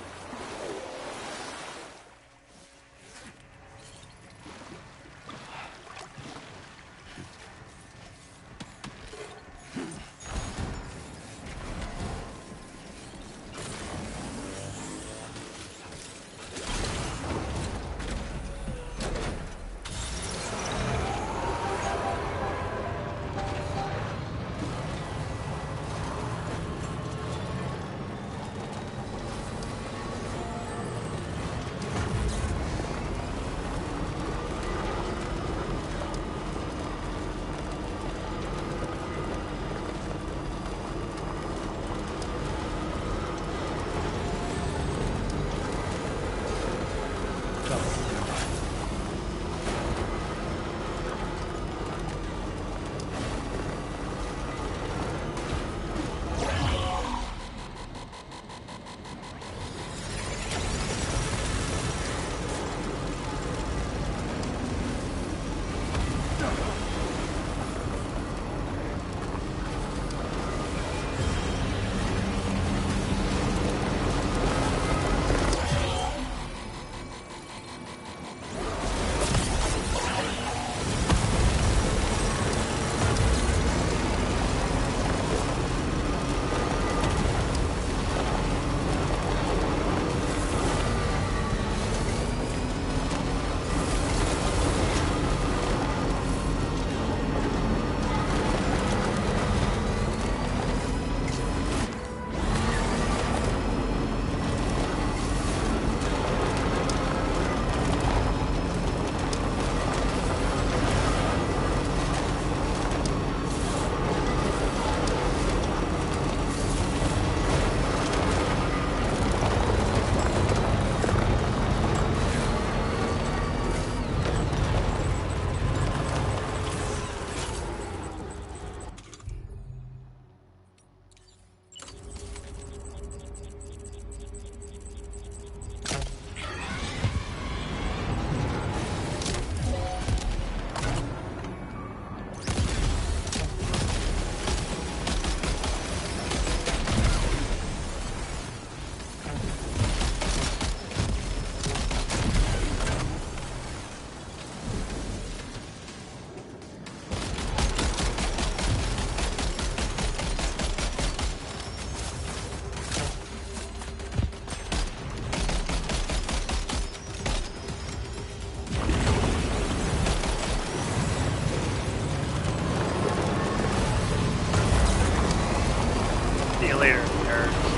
Speaker 1: See you later, nerds.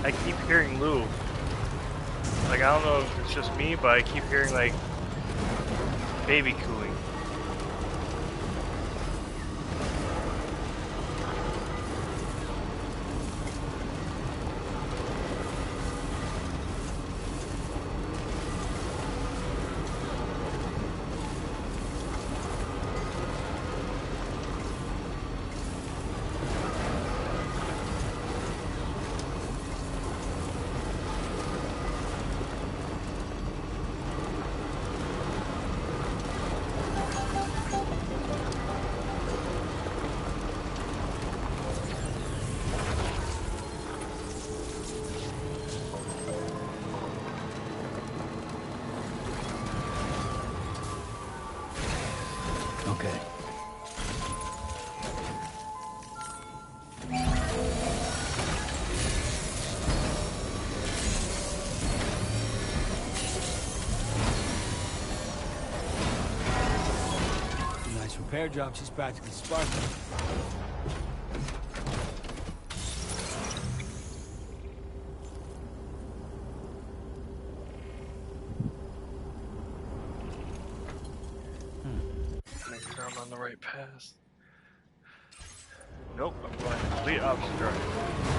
Speaker 1: I keep hearing Lou. Like, I don't know if it's just me, but I keep hearing, like, baby cooing.
Speaker 5: repair job's just practically sparkling.
Speaker 1: Make sure I'm on the right path. Nope, I'm going complete opposite direction.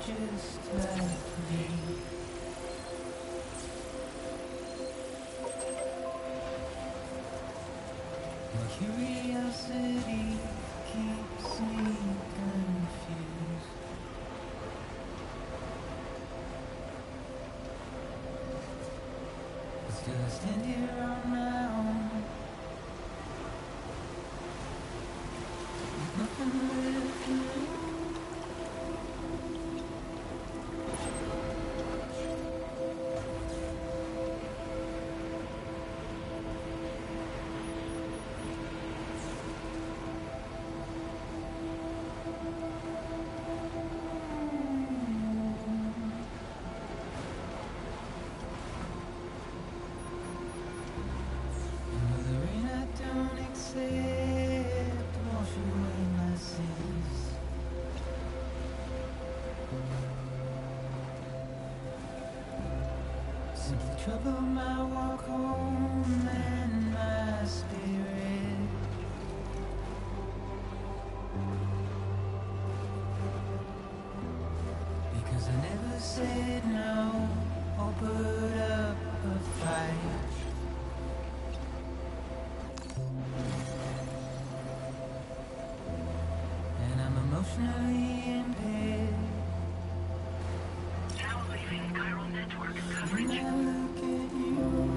Speaker 12: just like me. My curiosity keeps me confused. But still I stand here on my own. With nothing left to lose. Simply trouble my walk home and my spirit. Because I never said no or put up a fight. And I'm emotionally impaired.
Speaker 9: Now leaving chiral network coverage.
Speaker 12: When I look at you,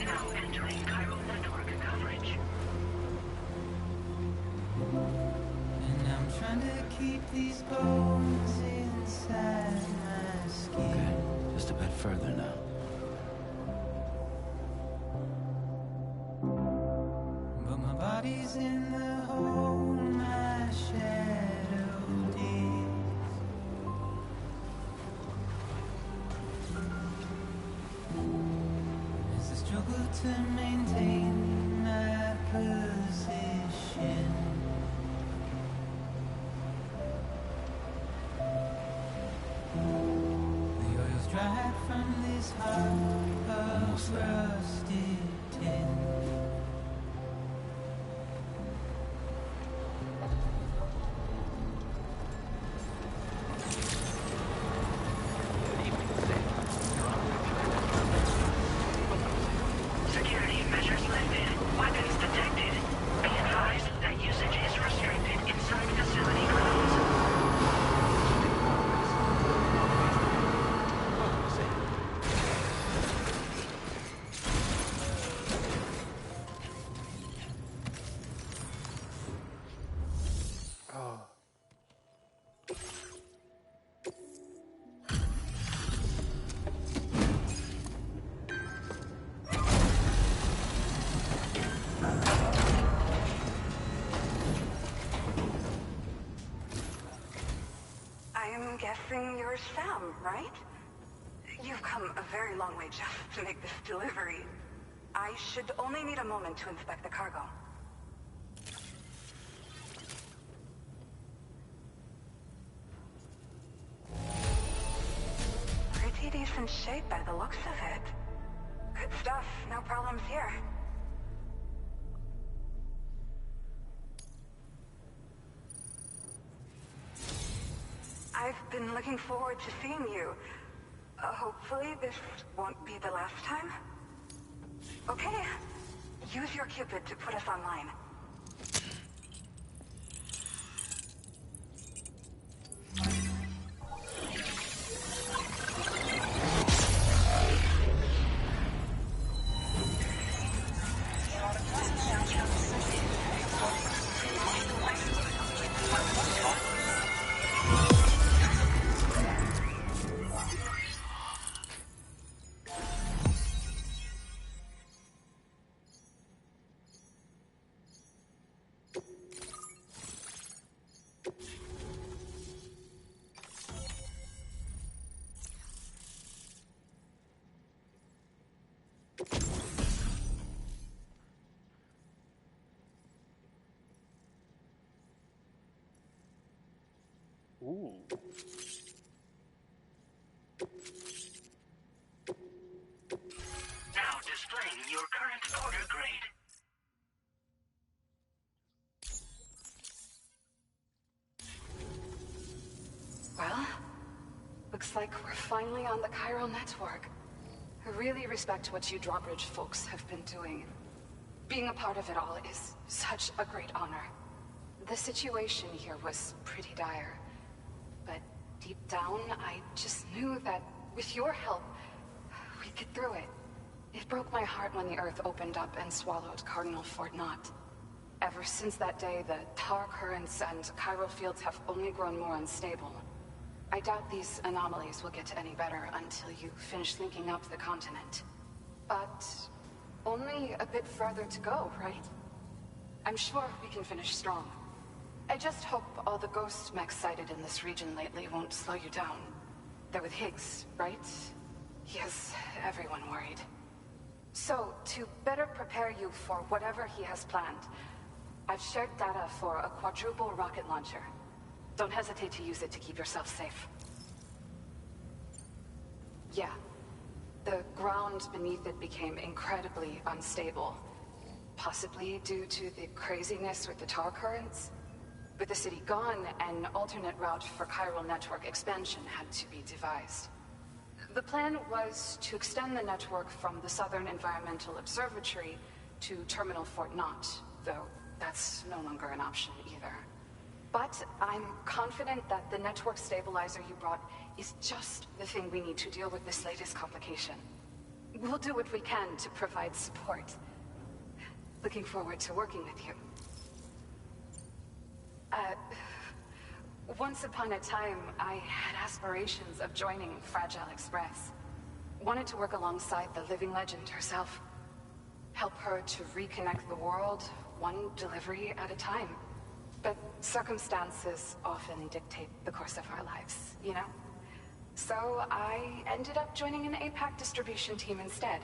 Speaker 9: Now entering chiral network coverage.
Speaker 12: and I'm trying to keep these bones inside my skin.
Speaker 5: Okay, just a bit further now.
Speaker 12: But my body's in the hole my shadow digs. As I struggle to maintain my position. The oil's dried from this heart of rusted tin.
Speaker 9: Security measures lifted. Weapons detected. Be advised that usage is restricted inside facility grounds.
Speaker 10: I am guessing you're Sam, right? You've come a very long way just to make this delivery. I should only need a moment to inspect the cargo. Pretty decent shape by the looks of it. Good stuff, no problems here. I've been looking forward to seeing you. Hopefully this won't be the last time. Okay, use your Cupid to put us online.
Speaker 1: Ooh.
Speaker 9: Now displaying your current order grade.
Speaker 10: Well, looks like we're finally on the chiral network. I really respect what you drawbridge folks have been doing. Being a part of it all is such a great honor. The situation here was pretty dire, but deep down, I just knew that with your help, we'd get through it. It broke my heart when the Earth opened up and swallowed Cardinal Fort Knott. Ever since that day, the tar currents and chiral fields have only grown more unstable. I doubt these anomalies will get any better until you finish linking up the continent. But only a bit further to go, right? I'm sure we can finish strong. I just hope all the ghost mechs sighted in this region lately won't slow you down. They're with Higgs, right? He has everyone worried. So, to better prepare you for whatever he has planned, I've shared data for a quadruple rocket launcher. Don't hesitate to use it to keep yourself safe. Yeah. The ground beneath it became incredibly unstable. Possibly due to the craziness with the tar currents. With the city gone, an alternate route for chiral network expansion had to be devised. The plan was to extend the network from the Southern Environmental Observatory to Terminal Fort Knott, though that's no longer an option either. But I'm confident that the network stabilizer you brought is just the thing we need to deal with this latest complication. We'll do what we can to provide support. Looking forward to working with you. Once upon a time, I had aspirations of joining Fragile Express. Wanted to work alongside the living legend herself. Help her to reconnect the world, one delivery at a time. But circumstances often dictate the course of our lives, you know? So I ended up joining an APAC distribution team instead.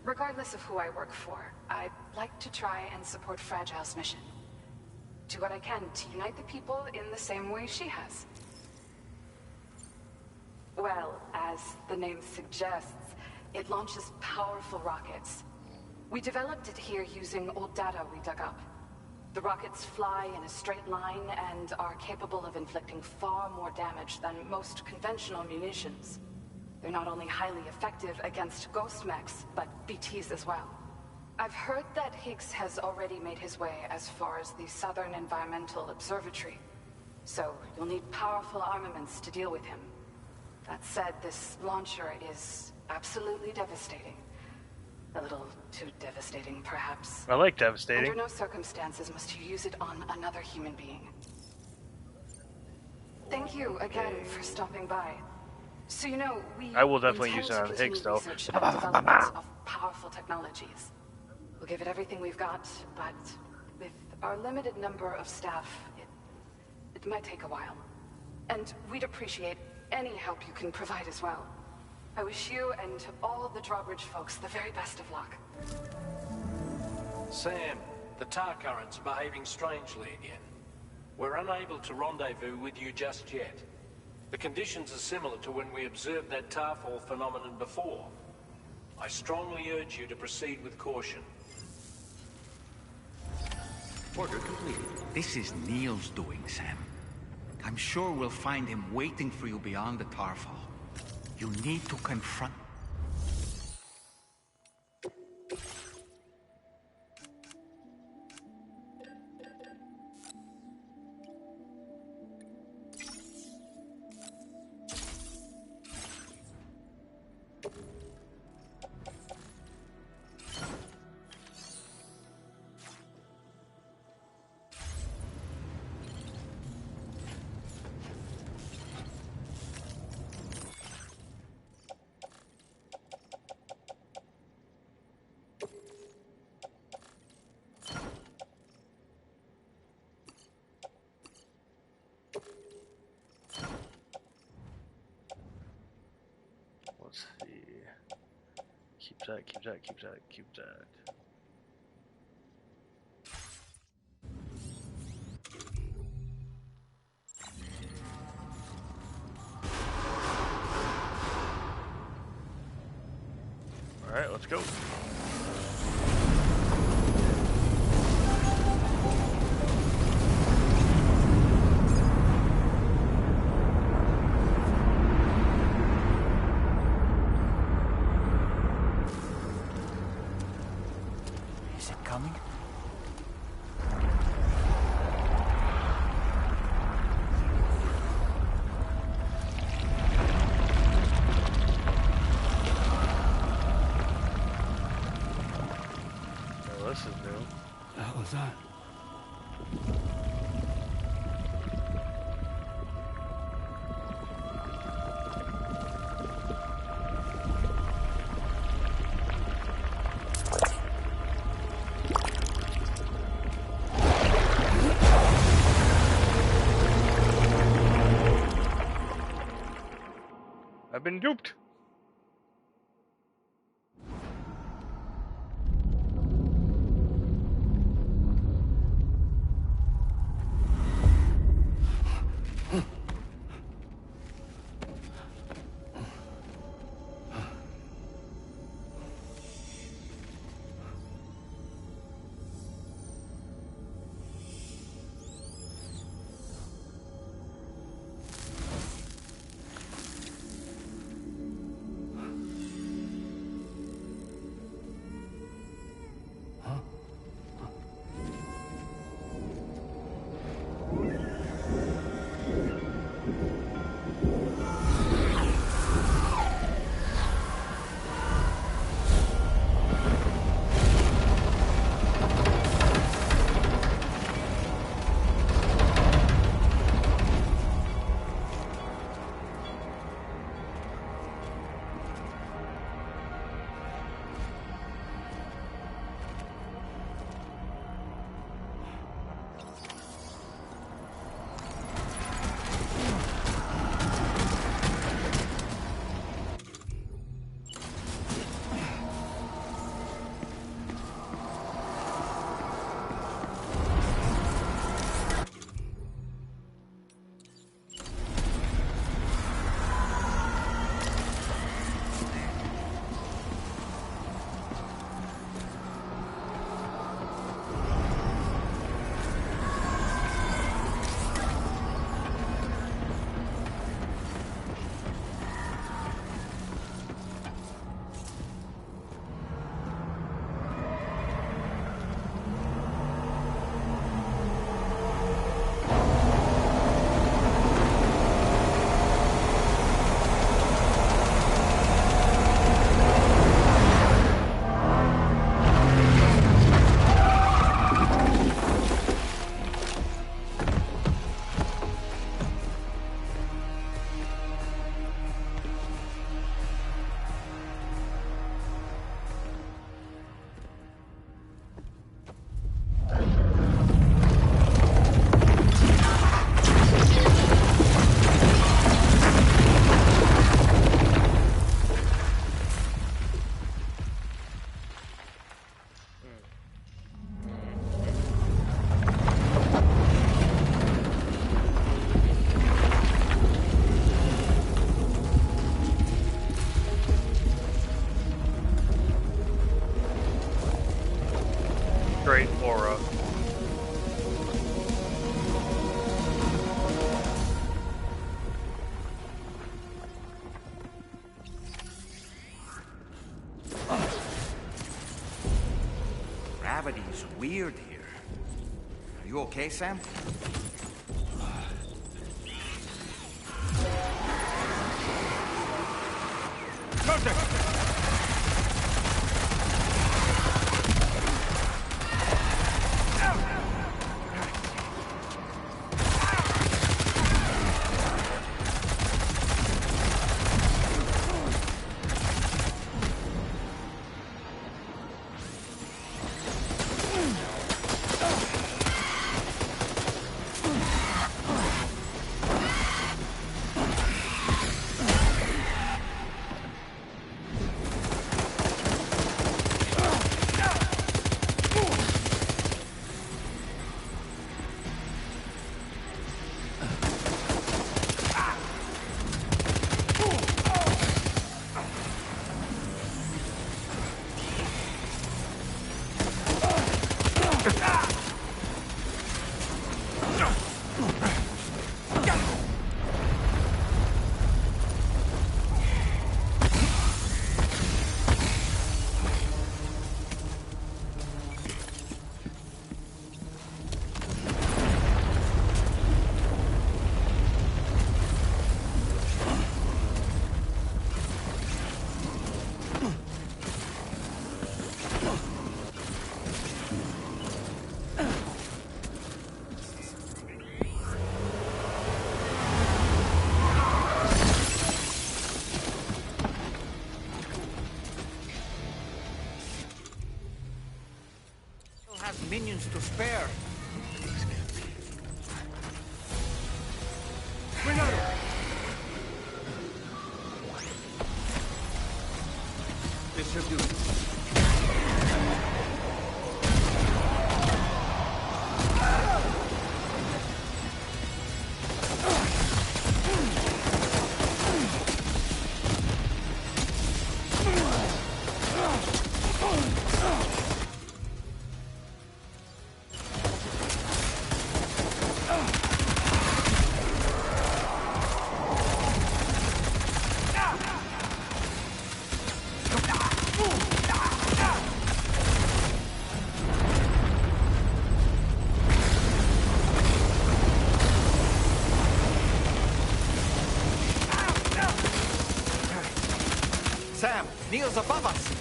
Speaker 10: Regardless of who I work for, I'd like to try and support Fragile's mission. Do what I can to unite the people in the same way she has. Well, as the name suggests, it launches powerful rockets. We developed it here using old data we dug up. The rockets fly in a straight line and are capable of inflicting far more damage than most conventional munitions. They're not only highly effective against ghost mechs, but BTs as well. I've heard that Higgs has already made his way as far as the Southern Environmental Observatory. So you'll need powerful armaments to deal with him. That said, this launcher is absolutely devastating. A little too devastating, perhaps.
Speaker 1: I like devastating.
Speaker 10: Under no circumstances must you use it on another human being. Thank you again for stopping by. So you know,
Speaker 1: I will definitely use it on Higgs, though.
Speaker 10: Research and development of powerful technologies. We'll give it everything we've got, but with our limited number of staff, it might take a while. And we'd appreciate any help you can provide as well. I wish you and all the drawbridge folks the very best of luck.
Speaker 11: Sam, the tar currents are behaving strangely again. We're unable to rendezvous with you just yet. The conditions are similar to when we observed that tarfall phenomenon before. I strongly urge you to proceed with caution.
Speaker 2: Order completed. This is Neil's doing, Sam. I'm sure we'll find him waiting for you beyond the tarfall. You need to confront...
Speaker 1: Let's see. Keep that, keep that, keep that, keep that. Alright, let's go.
Speaker 2: Is it coming?
Speaker 1: Oh, this is new.
Speaker 5: The hell is that?
Speaker 1: I've been duped. Great aura.
Speaker 2: Gravity is weird here. Are you okay, Sam? bones to spare. This should do it. Sam, Neil's above us.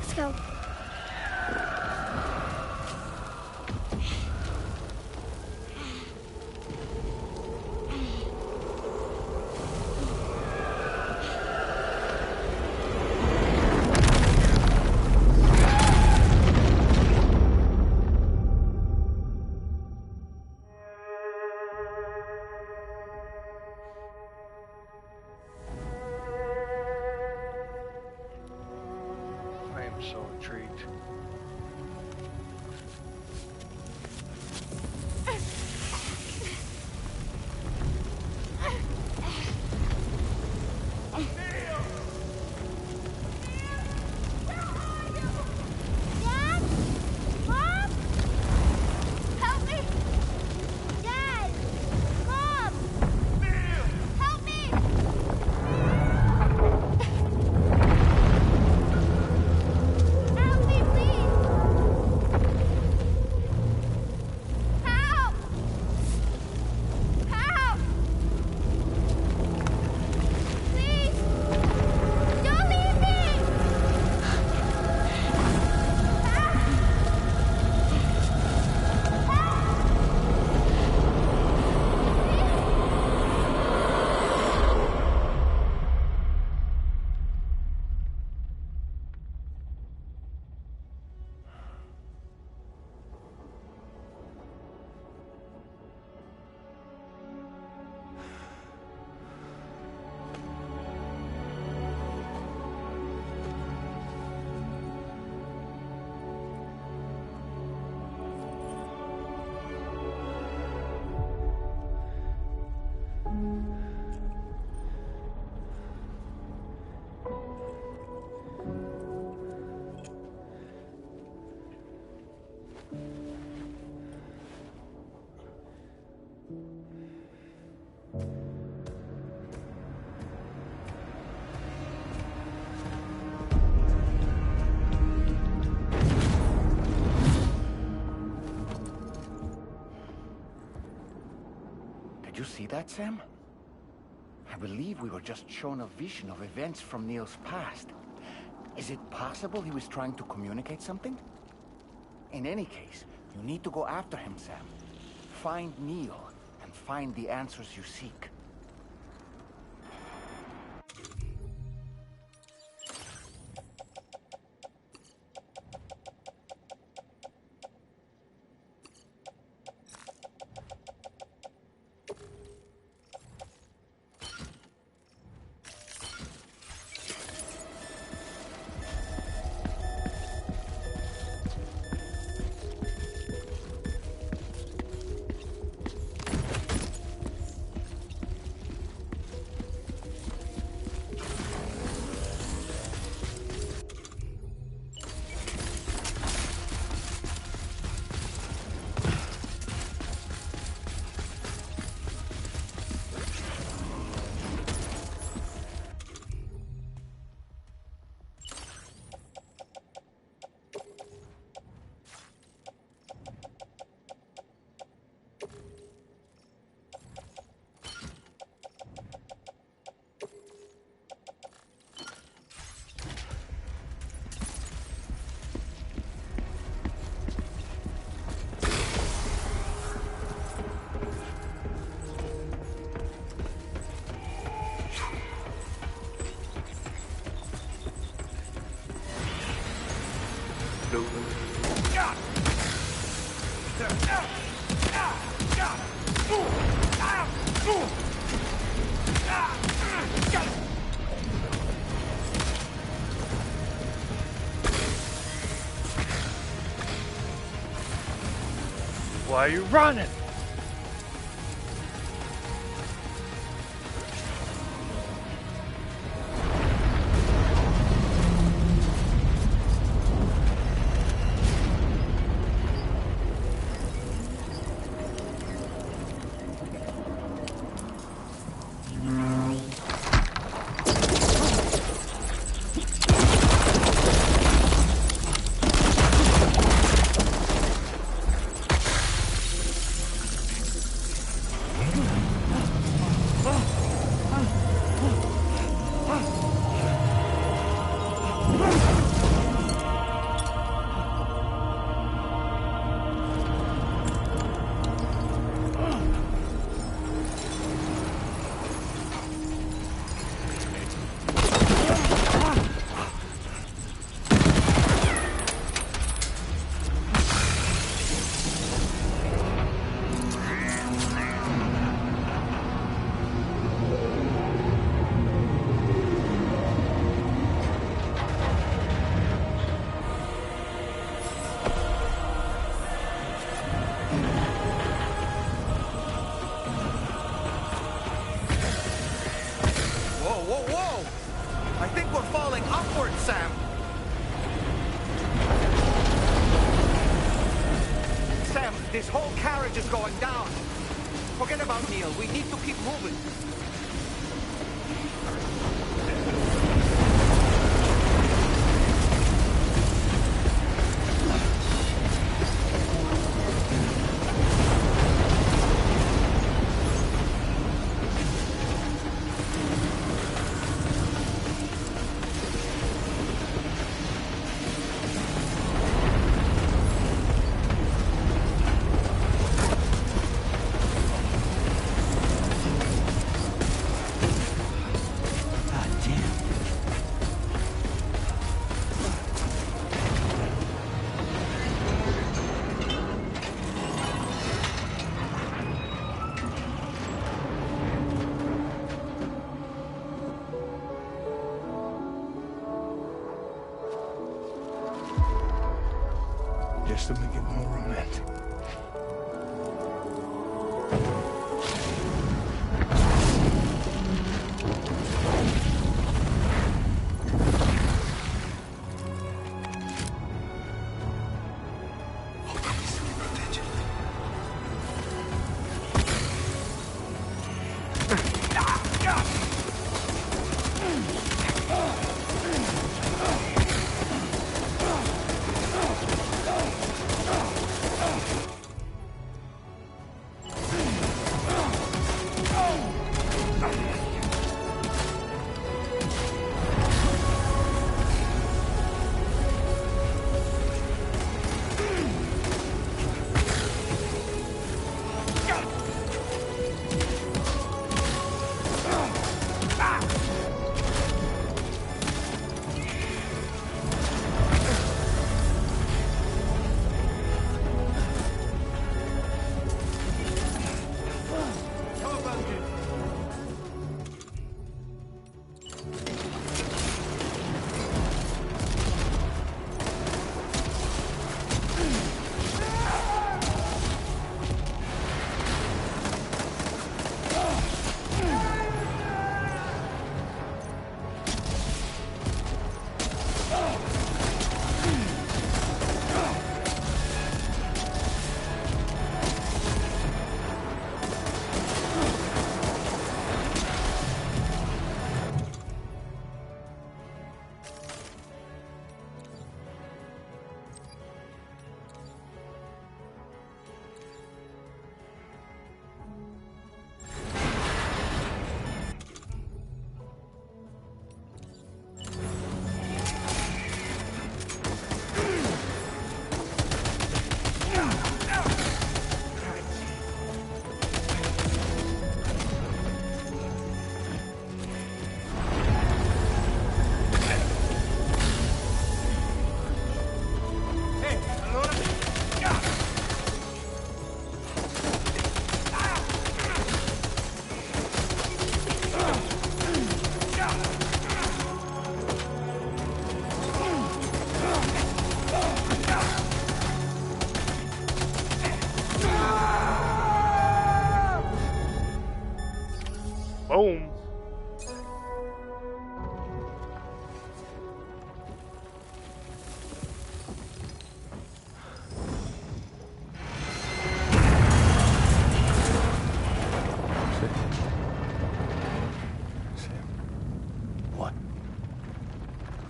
Speaker 3: Let's go.
Speaker 1: I am so intrigued.
Speaker 14: see that, Sam? I believe we were just shown a vision of events from Neil's past. Is it possible he was trying to communicate something? In any case, you need to go after him, Sam. Find Neil, and find the answers you seek.
Speaker 1: Why are you running?
Speaker 2: This whole carriage is going down. Forget about Neil. We need to keep moving.
Speaker 5: Just to make it more romantic.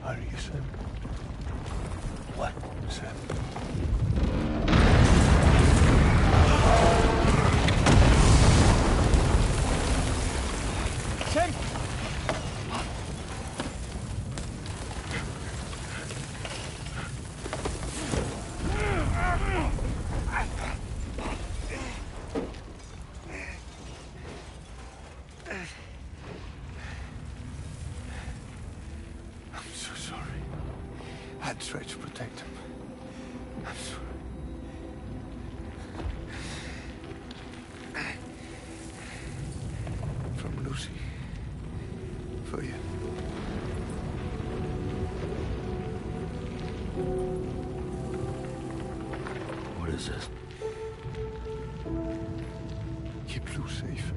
Speaker 5: Are you Sam? What, Sam?
Speaker 17: Sam!
Speaker 5: I'm so sorry. I tried to protect him. I'm sorry. From Lucy. For you.
Speaker 16: What is this?
Speaker 5: Keep Lou safe.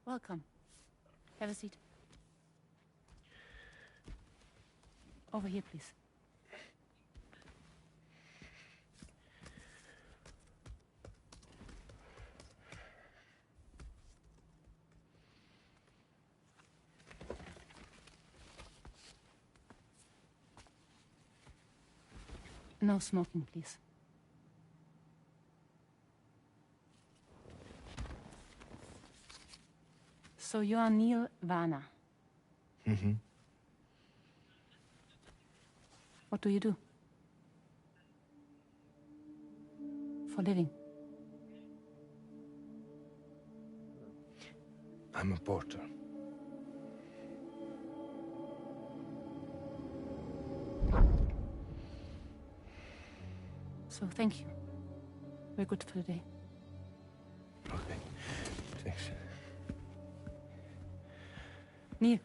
Speaker 22: Welcome. Have a seat. Over here, please. No smoking, please. So you are Neil Varner.
Speaker 5: Mm-hmm.
Speaker 22: What do you do? For a living?
Speaker 5: I'm a porter.
Speaker 22: So thank you. We're good for the day.
Speaker 5: Okay. Thanks.
Speaker 22: Neil.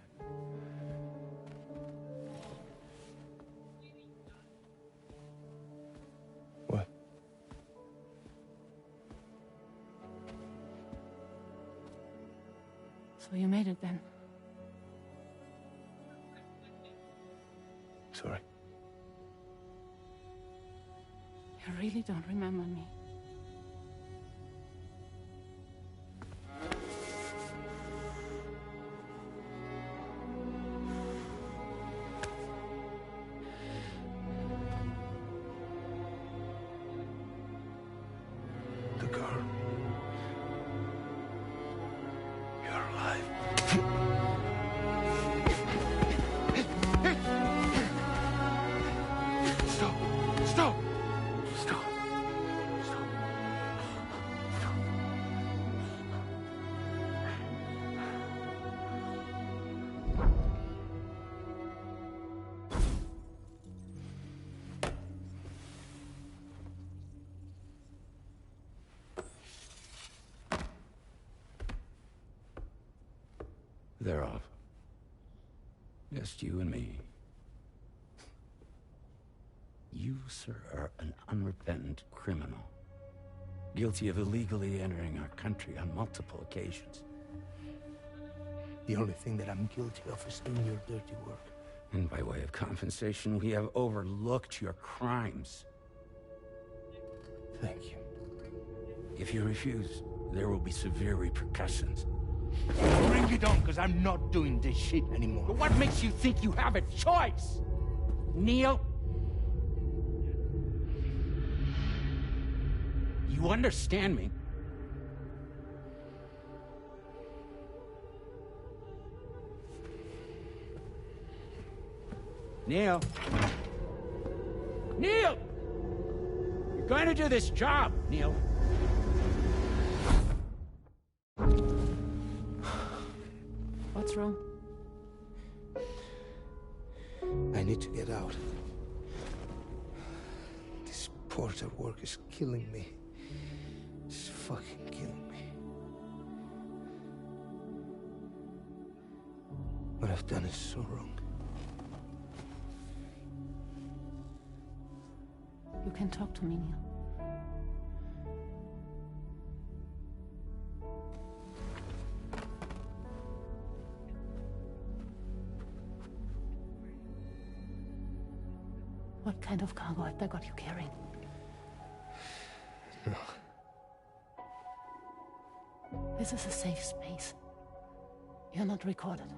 Speaker 5: What?
Speaker 22: So you made it then?
Speaker 5: Sorry.
Speaker 22: You really don't remember me.
Speaker 5: The girl. You're alive. Stop! Stop! Stop! Stop!
Speaker 16: They're off. Just you and me. You, sir, are an unrepentant criminal. Guilty of illegally entering our country on multiple occasions.
Speaker 5: The only thing that I'm guilty of is doing your dirty work.
Speaker 16: And by way of compensation, we have overlooked your crimes.
Speaker 5: Thank you.
Speaker 16: If you refuse, there will be severe repercussions.
Speaker 5: Bring it on, because I'm not doing this shit anymore.
Speaker 16: But what makes you think you have a choice? Neil? You understand me? Neil? Neil! You're going to do this job, Neil.
Speaker 22: What's wrong?
Speaker 5: I need to get out. This porter work is killing me. It's fucking killing me. What I've done is so wrong.
Speaker 22: You can talk to me, Neil. What kind of cargo have they got you carrying?
Speaker 5: No.
Speaker 22: This is a safe space. You're not recorded.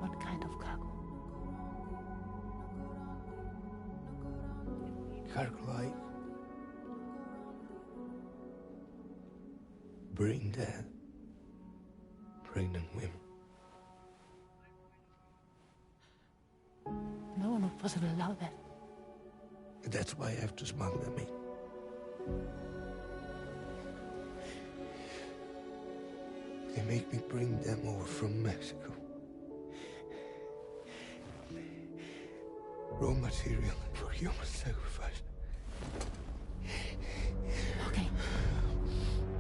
Speaker 22: What kind of cargo?
Speaker 5: Cargo like brain dead, pregnant women.
Speaker 22: No one would possibly allow that.
Speaker 5: That's why I have to smuggle them in. They make me bring them over from Mexico. Raw material for human sacrifice.
Speaker 22: Okay.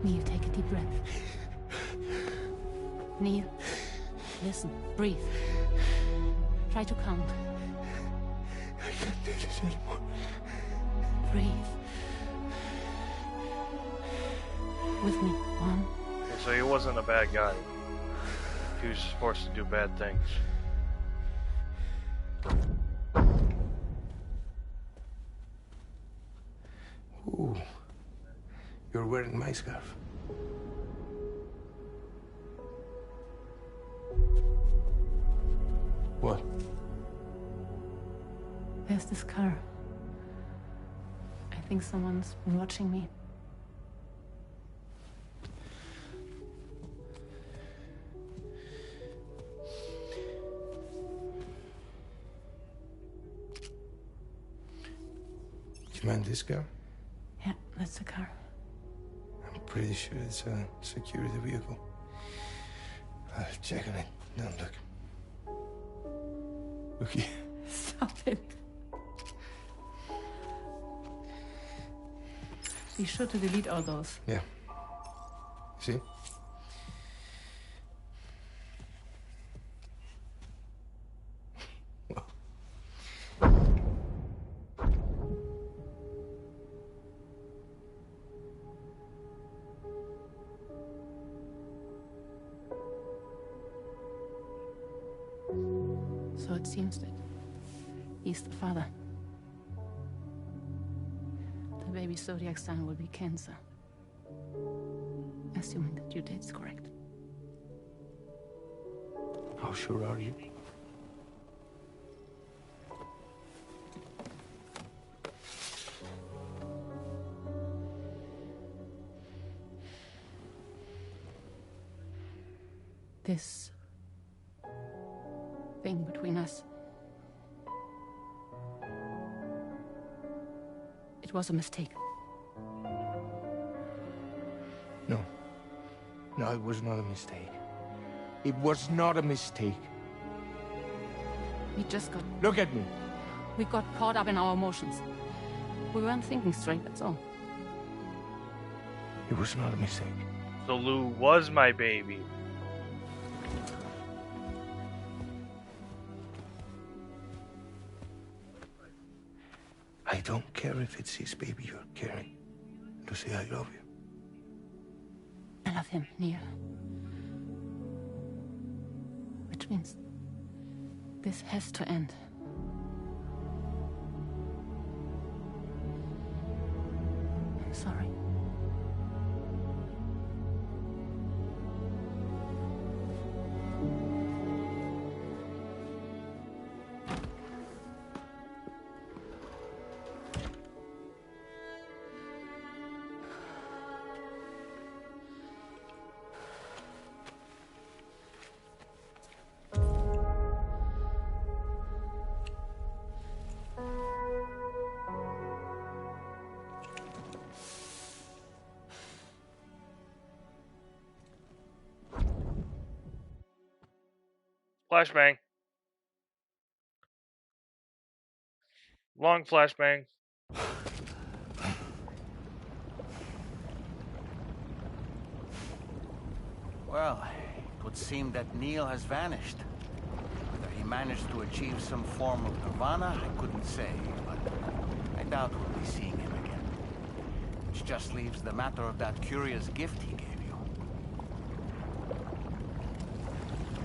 Speaker 22: Neil, take a deep breath. Neil, listen, breathe. Try to count.
Speaker 5: I can't do this anymore.
Speaker 22: Breathe. With me. 1.
Speaker 1: So he wasn't a bad guy. He was just forced to do bad things.
Speaker 5: Ooh. You're wearing my scarf. What?
Speaker 22: There's this car. I think someone's been watching me.
Speaker 5: Do you mind this car?
Speaker 22: Yeah, that's the car.
Speaker 5: I'm pretty sure it's a security vehicle. I'll check on it. Now look. Look here.
Speaker 22: Stop it. Be sure to delete all those.
Speaker 5: Yeah. See?
Speaker 22: So it seems that he's the father. The baby zodiac sign will be Cancer. Assuming that due date's correct.
Speaker 5: How sure are you?
Speaker 22: This thing between us. It was a mistake.
Speaker 5: No. No, it was not a mistake. It was not a mistake.
Speaker 22: We just got...
Speaker 5: Look at me.
Speaker 22: We got caught up in our emotions. We weren't thinking straight, that's all.
Speaker 5: It was not a mistake.
Speaker 1: So Lou was my baby.
Speaker 5: I don't care if it's his baby you're carrying. Lucy, I love you.
Speaker 22: I love him, Neil. Which means this has to end. I'm sorry.
Speaker 1: Flashbang. Long flashbang.
Speaker 2: Well, it would seem that Neil has vanished. Whether he managed to achieve some form of nirvana, I couldn't say, but I doubt we'll be seeing him again. Which just leaves the matter of that curious gift he gave you.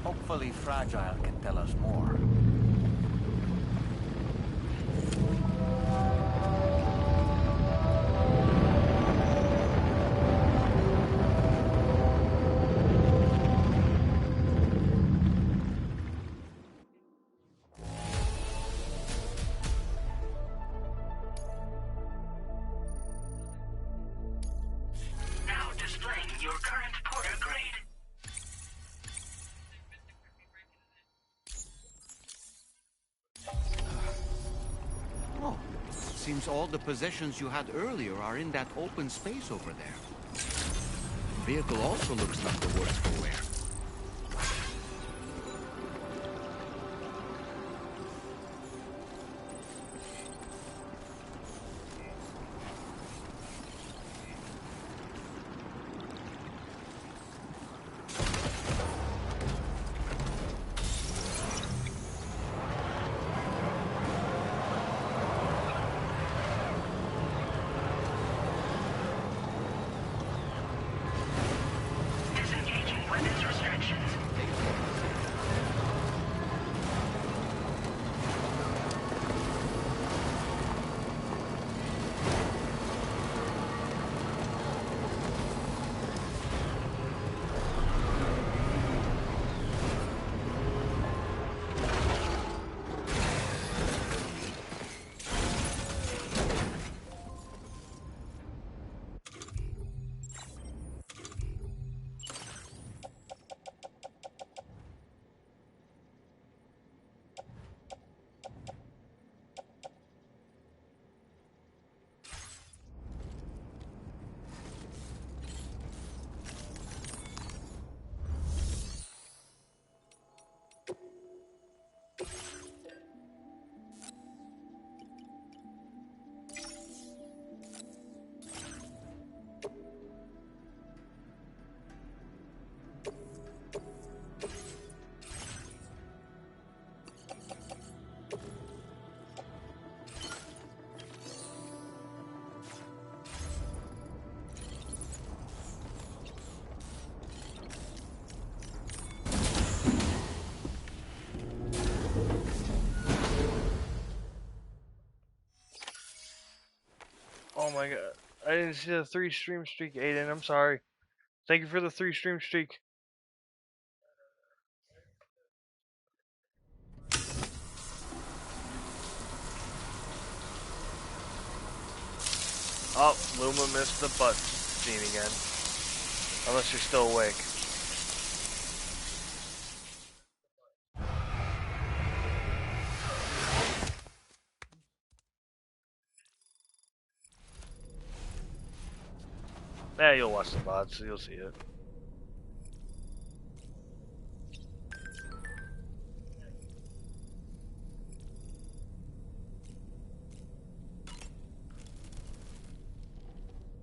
Speaker 2: Hopefully Fragile can tell us more.
Speaker 9: Now displaying your current Porter grade.
Speaker 2: Oh, seems all the possessions you had earlier are in that open space over there. The vehicle also looks like the worse for wear.
Speaker 9: Disengaging weapons restrictions.
Speaker 1: Oh my god. I didn't see the 3 stream streak, Aiden. I'm sorry. Thank you for the 3 stream streak. Oh, Luma missed the butt scene again. Unless you're still awake. Yeah, you'll watch the VOD, so you'll see it.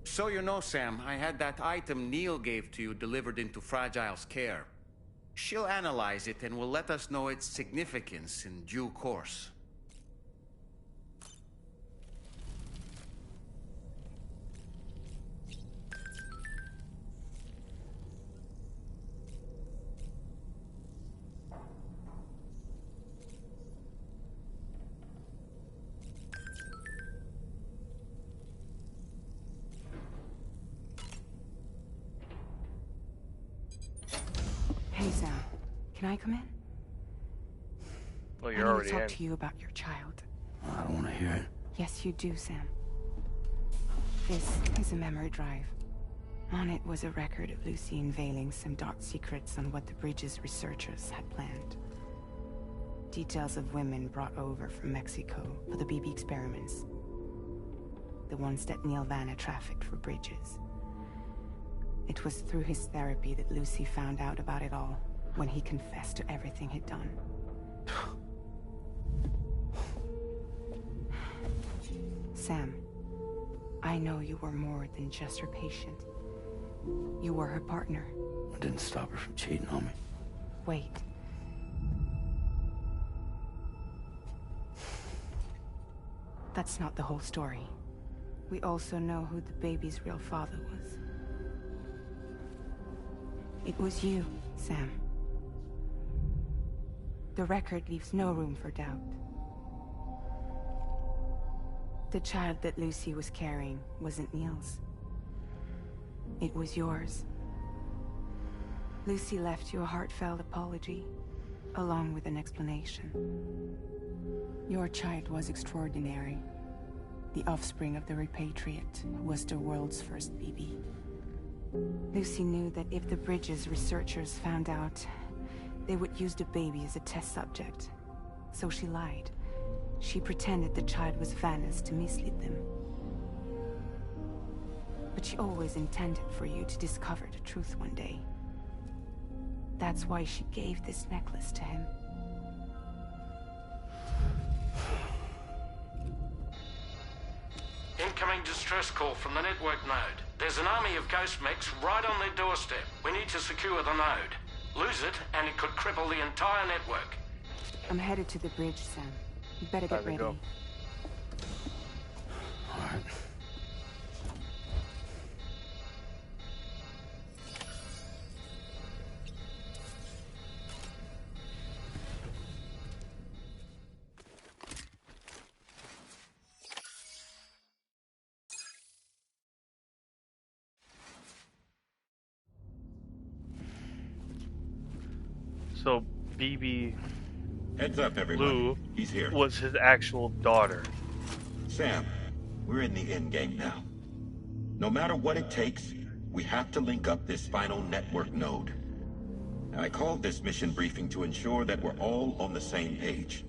Speaker 2: So you know, Sam, I had that item Neil gave to you delivered into Fragile's care. She'll analyze it and will let us know its significance in due course.
Speaker 6: Hey, Sam. Can I come in?
Speaker 1: Well,
Speaker 6: I
Speaker 1: you're
Speaker 6: need
Speaker 1: already
Speaker 6: to talk
Speaker 1: in.
Speaker 6: to you about your child.
Speaker 16: I don't want to hear it.
Speaker 6: Yes, you do, Sam. This is a memory drive. On it was a record of Lucy unveiling some dark secrets on what the Bridges researchers had planned. Details of women brought over from Mexico for the BB experiments. The ones that Neil Vanna trafficked for Bridges. It was through his therapy that Lucy found out about it all. when he confessed to everything he'd done. Sam, I know you were more than just her patient. You were her partner.
Speaker 16: I didn't stop her from cheating on me.
Speaker 6: Wait. That's not the whole story. We also know who the baby's real father was. It was you, Sam. The record leaves no room for doubt. The child that Lucy was carrying wasn't Neil's. It was yours. Lucy left you a heartfelt apology, along with an explanation. Your child was extraordinary. The offspring of the repatriate, who was the world's first BB. Lucy knew that if the Bridges researchers found out, they would use the baby as a test subject. So she lied. She pretended the child was Vanna's to mislead them. But she always intended for you to discover the truth one day. That's why she gave this necklace to him.
Speaker 11: Incoming distress call from the network node. There's an army of ghost mechs right on their doorstep. We need to secure the node. Lose it, and it could cripple the entire network.
Speaker 6: I'm headed to the bridge, Sam. You better get ready.
Speaker 16: All right.
Speaker 1: So BB
Speaker 8: Heads up, everyone.
Speaker 1: Lou
Speaker 8: He's here.
Speaker 1: was his actual daughter.
Speaker 8: Sam, we're in the end game now. No matter what it takes, we have to link up this final network node. I called this mission briefing to ensure that we're all on the same page.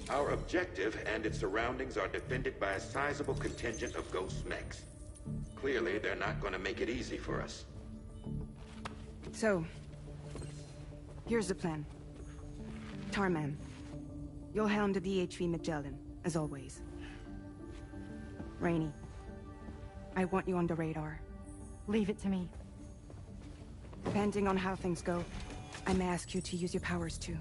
Speaker 8: Our objective and its surroundings are defended by a sizable contingent of ghost mechs. Clearly, they're not going to make it easy for us.
Speaker 6: So, here's the plan. Tarman, you'll helm the DHV Magellan, as always. Rainey, I want you on the radar.
Speaker 3: Leave it to me.
Speaker 6: Depending on how things go, I may ask you to use your powers too.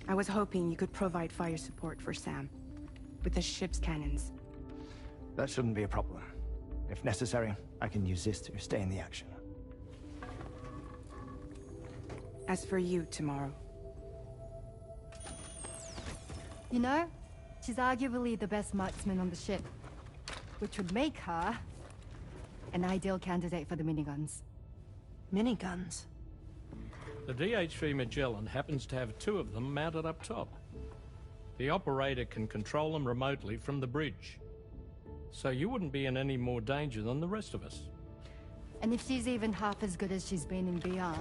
Speaker 6: I was hoping you could provide fire support for Sam, with the ship's cannons.
Speaker 7: That shouldn't be a problem. If necessary, I can use this to stay in the action.
Speaker 6: As for you, tomorrow.
Speaker 3: You know, she's arguably the best marksman on the ship, which would make her an ideal candidate for the miniguns.
Speaker 6: Miniguns?
Speaker 4: The DHV Magellan happens to have 2 of them mounted up top. The operator can control them remotely from the bridge. So you wouldn't be in any more danger than the rest of us.
Speaker 3: And if she's even half as good as she's been in VR,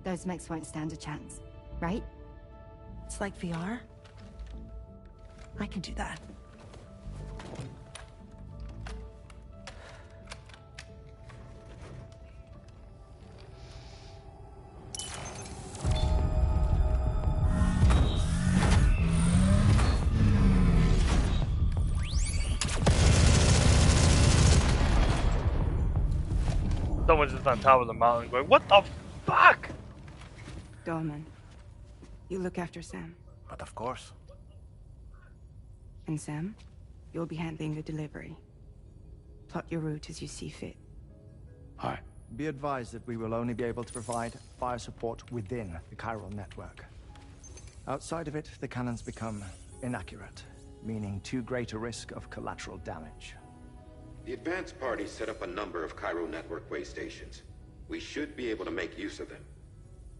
Speaker 3: those mechs won't stand a chance, right?
Speaker 15: It's like VR? I can do that.
Speaker 1: Someone's just on top of the mountain going, what the fuck?
Speaker 6: Dolman, you look after Sam.
Speaker 7: But of course.
Speaker 6: And Sam, you'll be handling the delivery. Plot your route as you see fit.
Speaker 7: All right. Be advised that we will only be able to provide fire support within the chiral network. Outside of it, the cannons become inaccurate, meaning too great a risk of collateral damage.
Speaker 8: The advanced party set up a number of Cairo network way stations. We should be able to make use of them.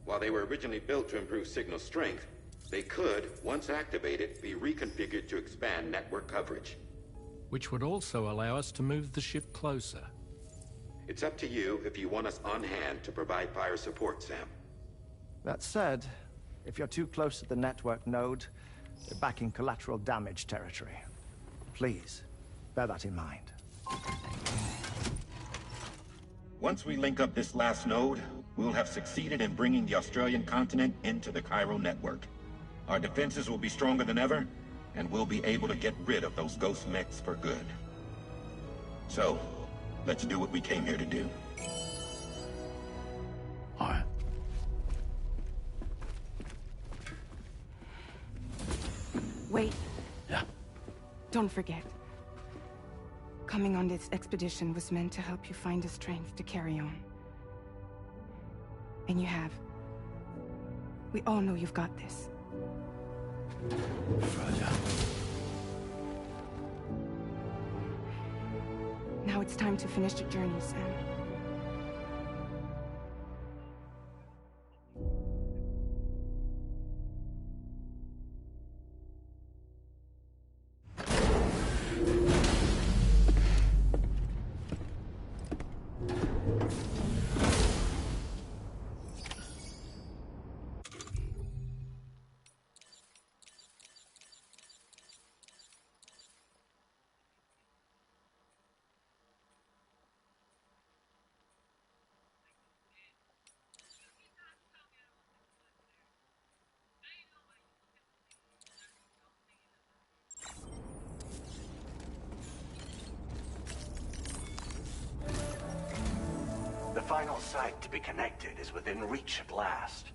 Speaker 8: While they were originally built to improve signal strength, they could, once activated, be reconfigured to expand network coverage.
Speaker 4: Which would also allow us to move the ship closer.
Speaker 8: It's up to you if you want us on hand to provide fire support, Sam.
Speaker 7: That said, if you're too close to the network node, you're back in collateral damage territory. Please, bear that in mind.
Speaker 8: Once we link up this last node, we'll have succeeded in bringing the Australian continent into the Chiral network. Our defenses will be stronger than ever, and we'll be able to get rid of those ghost mechs for good. So, let's do what we came here to do.
Speaker 16: All right.
Speaker 6: Wait.
Speaker 16: Yeah?
Speaker 6: Don't forget. Coming on this expedition was meant to help you find the strength to carry on. And you have. We all know you've got this.
Speaker 16: Fragile.
Speaker 6: Now it's time to finish the journey, Sam.
Speaker 14: The final site to be connected is within reach at last.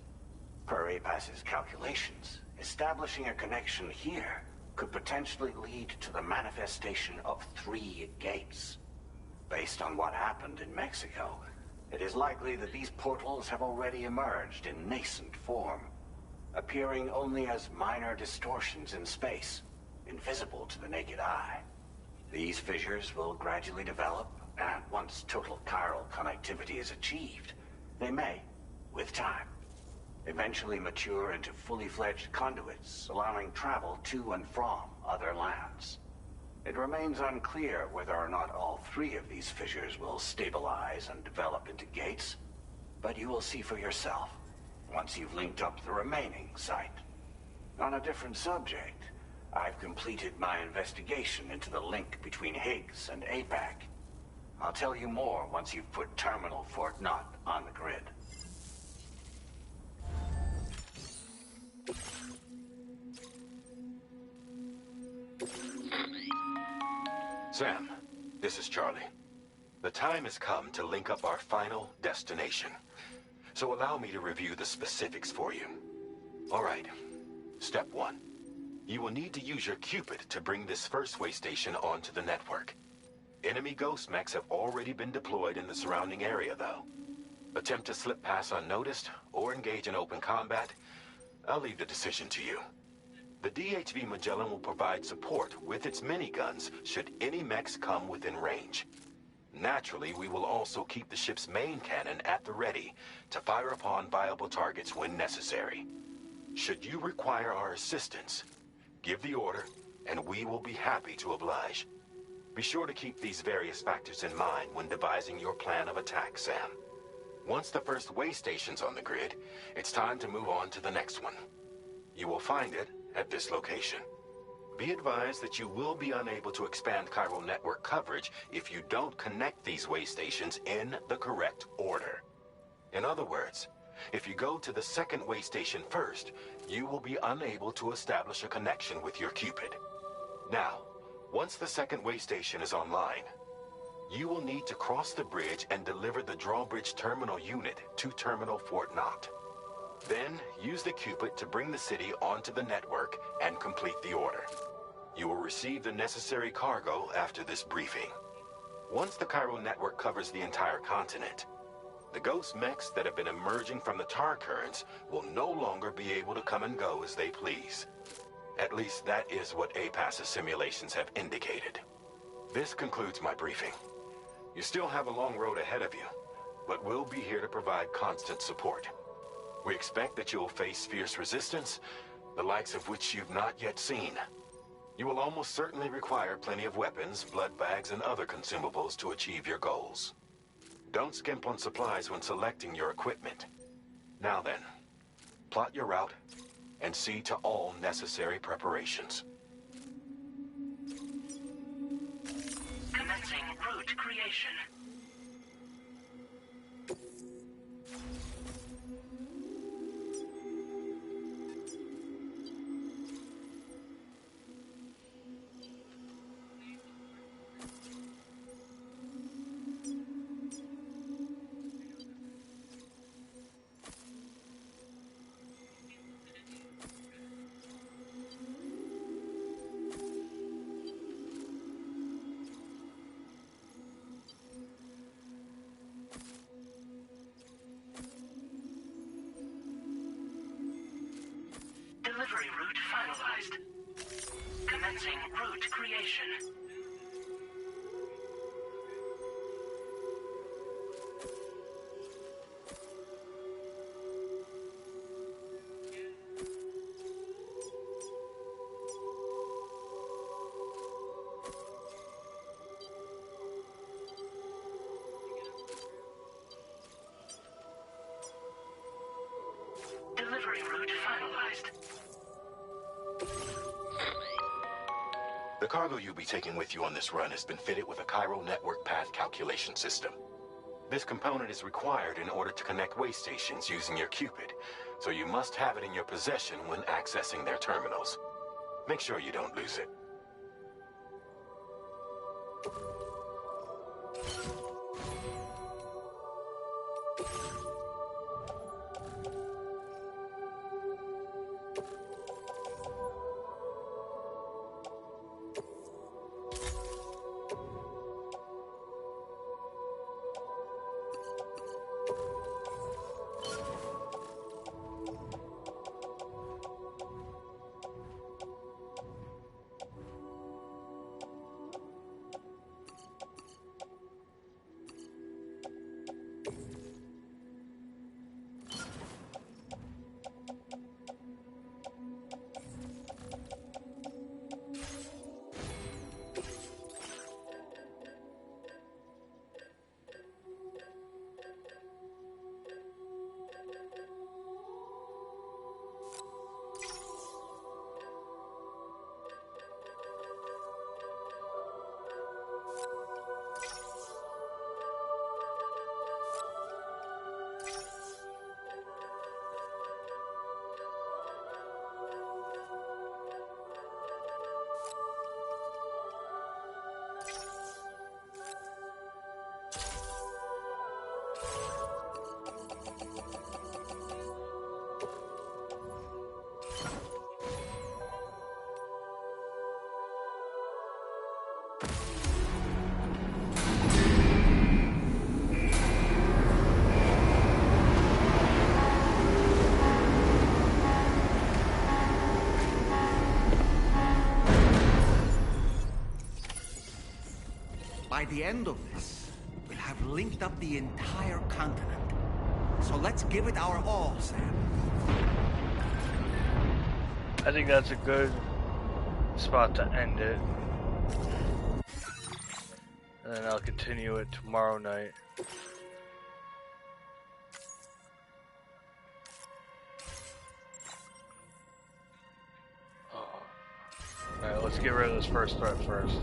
Speaker 14: Per APAS's calculations, establishing a connection here could potentially lead to the manifestation of 3 gates. Based on what happened in Mexico, it is likely that these portals have already emerged in nascent form, appearing only as minor distortions in space, invisible to the naked eye. These fissures will gradually develop, and once total chiral connectivity is achieved, they may, with time, eventually mature into fully fledged conduits, allowing travel to and from other lands. It remains unclear whether or not all 3 of these fissures will stabilize and develop into gates, but you will see for yourself once you've linked up the remaining site. On a different subject, I've completed my investigation into the link between Higgs and APAC. I'll tell you more once you've put Terminal Fort Knott on the grid.
Speaker 8: Sam, this is Charlie. The time has come to link up our final destination. So allow me to review the specifics for you. All right. Step 1. You will need to use your Cupid to bring this first way station onto the network. Enemy ghost mechs have already been deployed in the surrounding area, though. Attempt to slip past unnoticed or engage in open combat, I'll leave the decision to you. The DHV Magellan will provide support with its miniguns should any mechs come within range. Naturally, we will also keep the ship's main cannon at the ready to fire upon viable targets when necessary. Should you require our assistance, give the order, and we will be happy to oblige. Be sure to keep these various factors in mind when devising your plan of attack, Sam. Once the first way station's on the grid, it's time to move on to the next one. You will find it at this location. Be advised that you will be unable to expand chiral network coverage if you don't connect these way stations in the correct order. In other words, if you go to the second way station first, you will be unable to establish a connection with your Cupid. Now, once the second way station is online, you will need to cross the bridge and deliver the drawbridge terminal unit to Terminal Fort Knott. Then, use the Cupid to bring the city onto the network and complete the order. You will receive the necessary cargo after this briefing. Once the chiral network covers the entire continent, the ghost mechs that have been emerging from the tar currents will no longer be able to come and go as they please. At least that is what APAS's simulations have indicated. This concludes my briefing. You still have a long road ahead of you, but we'll be here to provide constant support. We expect that you'll face fierce resistance, the likes of which you've not yet seen. You will almost certainly require plenty of weapons, blood bags, and other consumables to achieve your goals. Don't skimp on supplies when selecting your equipment. Now then, plot your route and see to all necessary preparations.
Speaker 9: Commencing route creation.
Speaker 8: cargo you'll be taking with you on this run has been fitted with a chiral network path calculation system. This component is required in order to connect way stations using your Cupid, so you must have it in your possession when accessing their terminals. Make sure you don't lose it.
Speaker 2: By the end of this, we'll have linked up the entire continent. So let's give it our all, Sam.
Speaker 1: I think that's a good spot to end it. And then I'll continue it tomorrow night. Alright, let's get rid of this first threat first.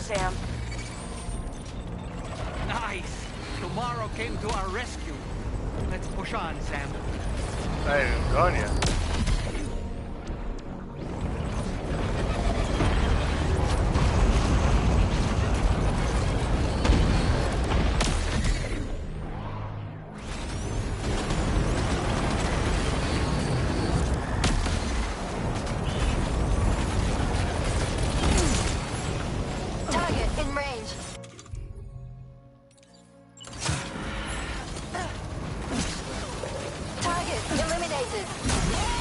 Speaker 19: Sam.
Speaker 2: Nice! Tomorrow came to our rescue. Let's push on, Sam.
Speaker 1: I ain't even gone yet.
Speaker 19: Eliminated.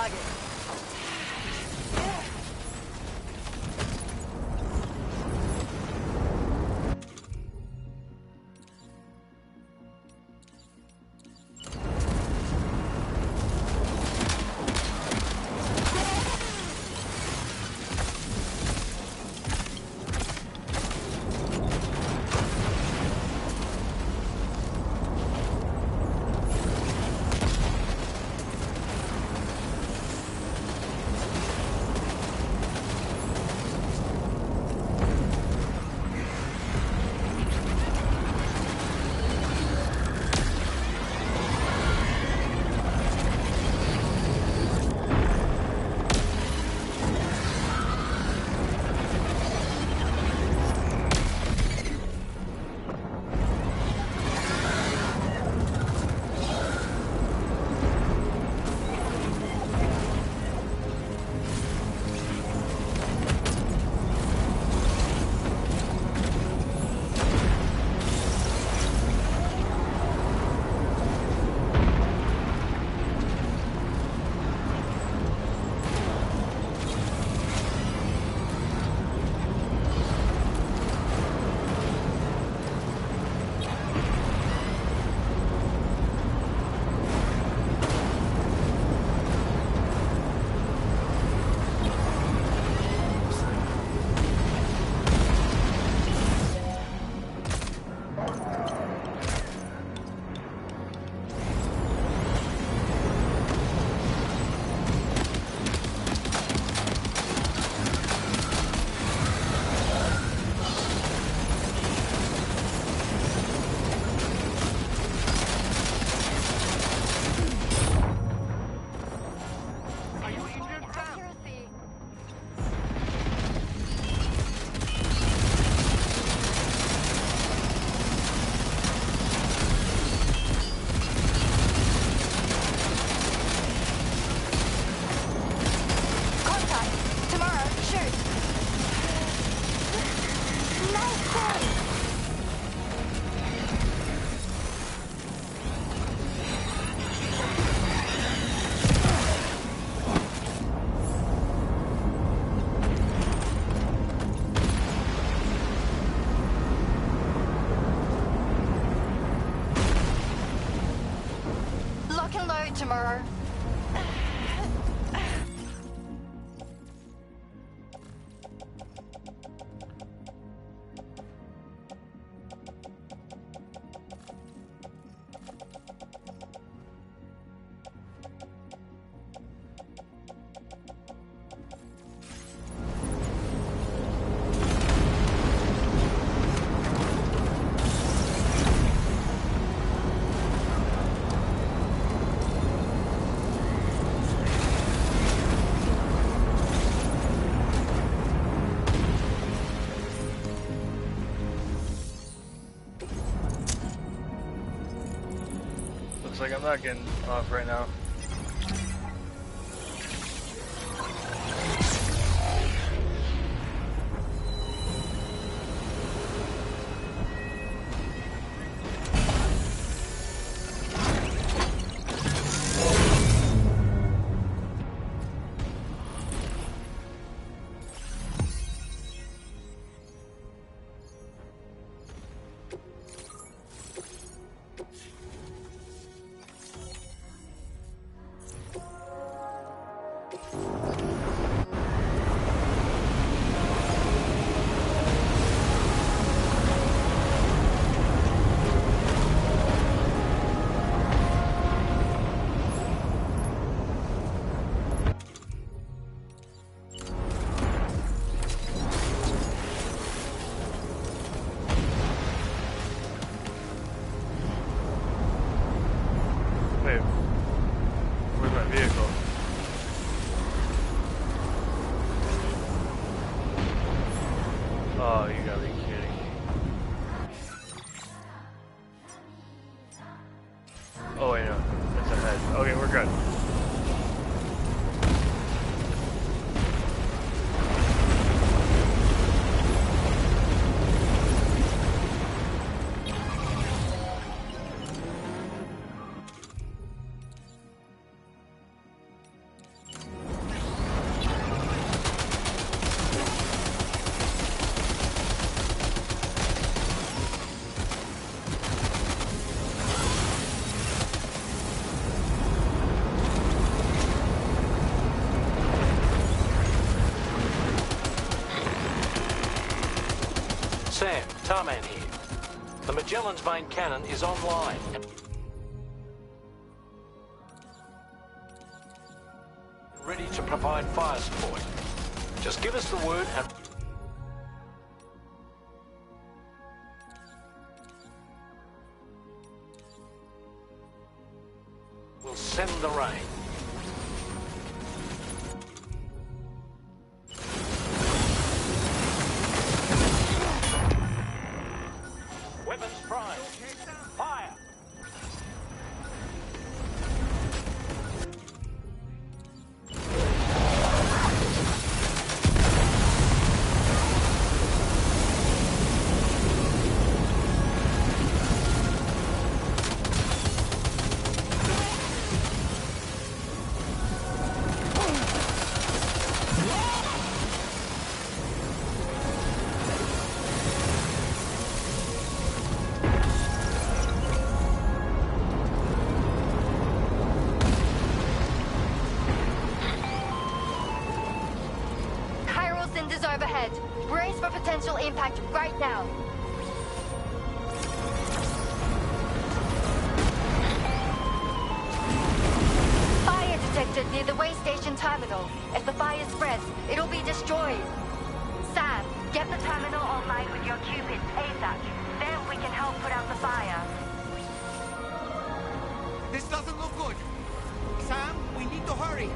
Speaker 15: target.
Speaker 3: Lock and load tomorrow.
Speaker 1: Looks like I'm not getting off right now. Wait, where's my vehicle?
Speaker 11: Tarman here. The Magellan's main cannon is online. Ready to provide fire support. Just give us the word and we'll send the rain. Weapons prime. Fire!
Speaker 3: Overhead. Brace for potential impact right now. Fire detected near the way station terminal. If the fire spreads, it'll be destroyed. Sam, get the terminal online with your Cupid ASAP. Then we can help put out the fire.
Speaker 2: This doesn't look good. Sam, we need to hurry.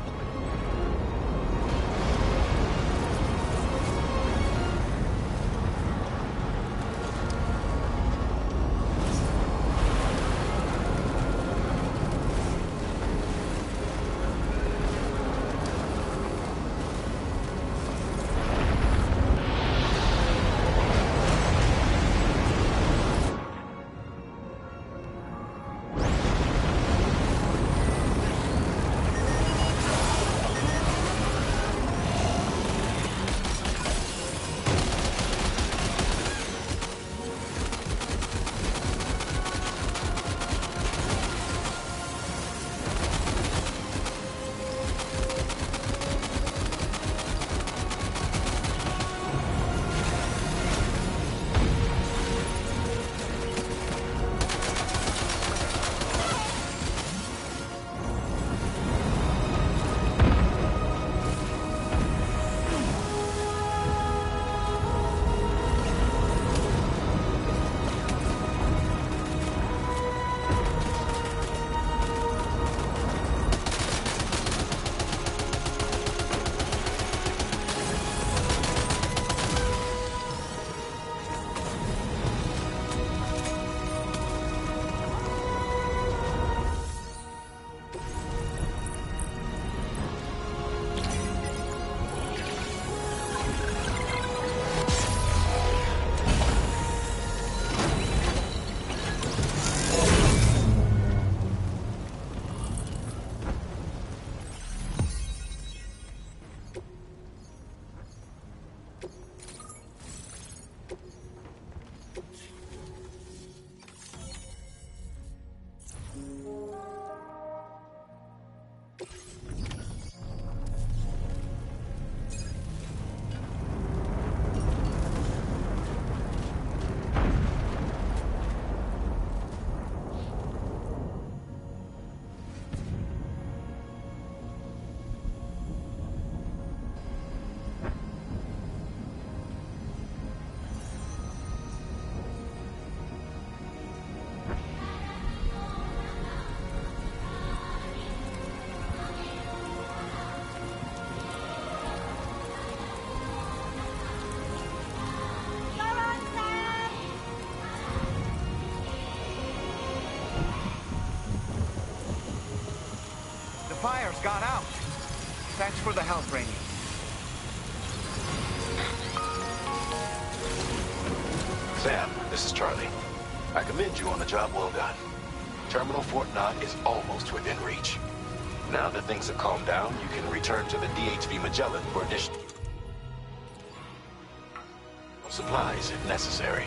Speaker 2: Fire's gone out. Thanks for the help, Rainey.
Speaker 8: Sam, this is Charlie. I commend you on the job well done. Terminal Fort Knott is almost within reach. Now that things have calmed down, you can return to the DHV Magellan for additional supplies if necessary.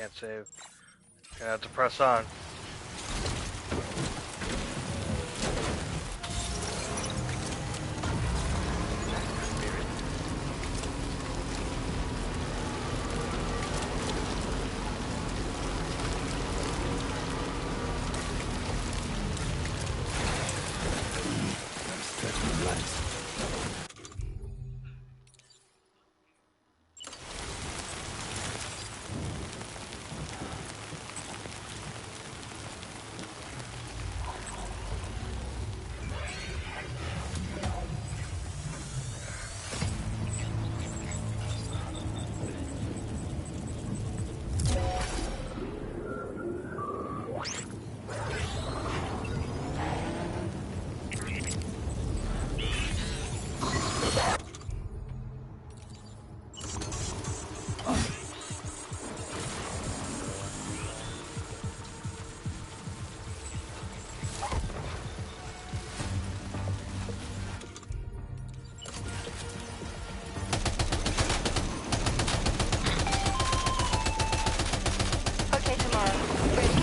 Speaker 1: Can't save. Gonna have to press on.
Speaker 3: Okay, tomorrow. Ready?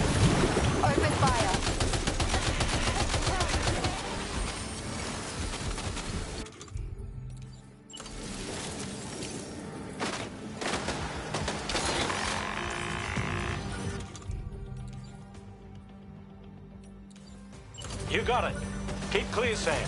Speaker 3: Open fire.
Speaker 11: You got it. Keep clear, Sam.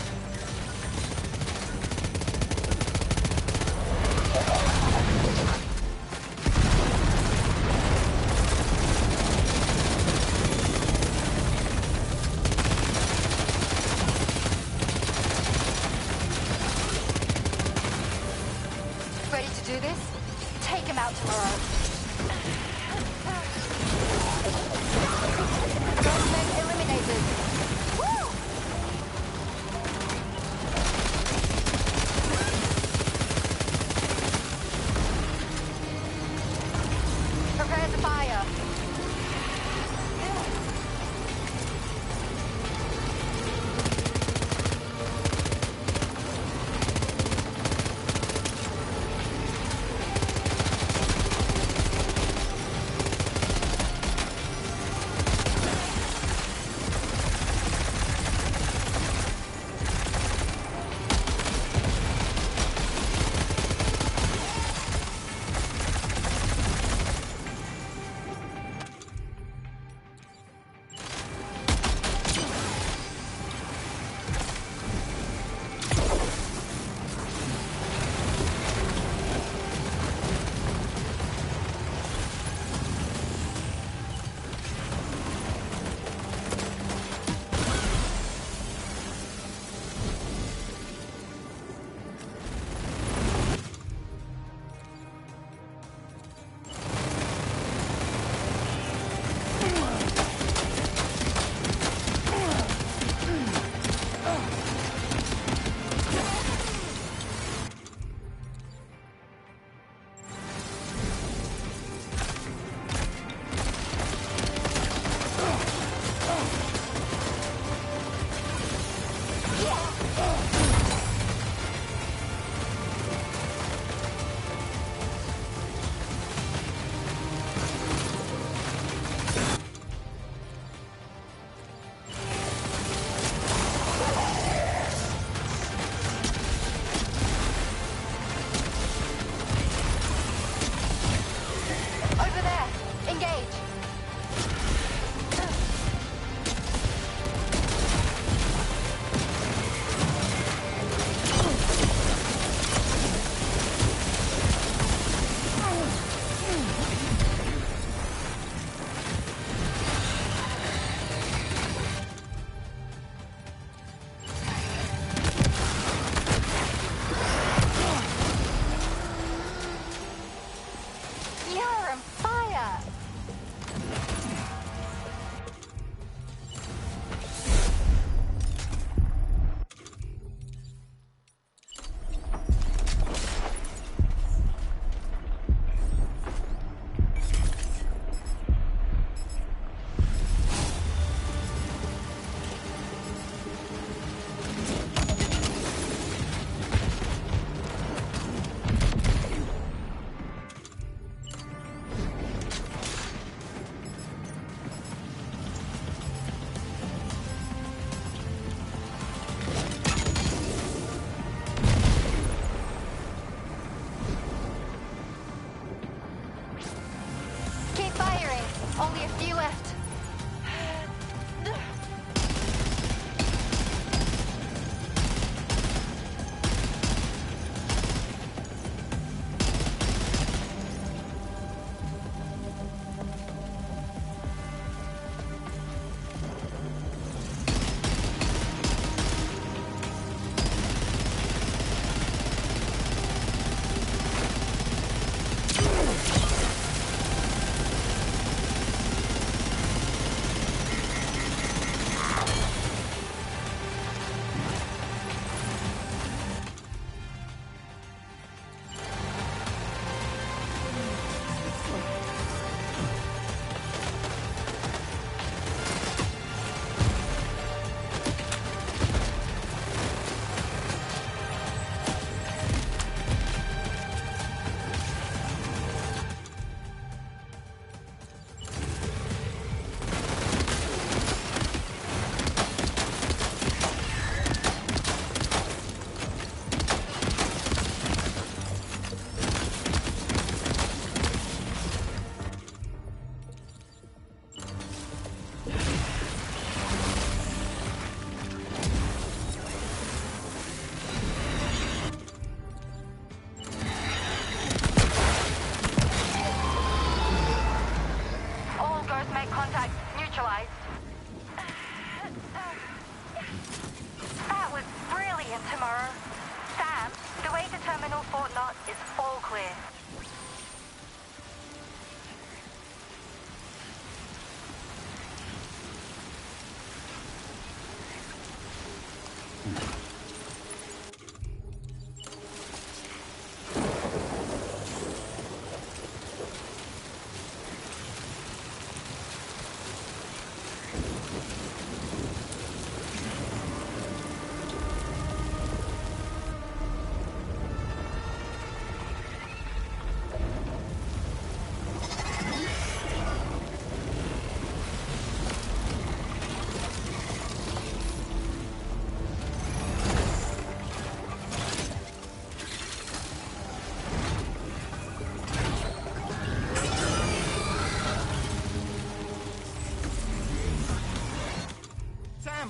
Speaker 3: Ready to do this? Take him out tomorrow. Gunmen eliminated. Woo! Prepare to fire. Sam, the way to Terminal Fort Knott is all clear.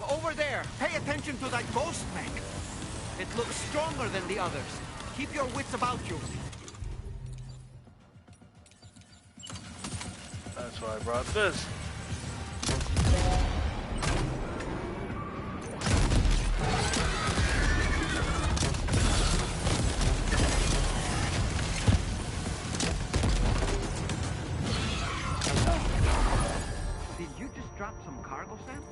Speaker 2: Over there! Pay attention to that ghost mech! It looks stronger than the others. Keep your wits about you.
Speaker 1: That's why I brought this.
Speaker 2: Did you just drop some cargo, Sam?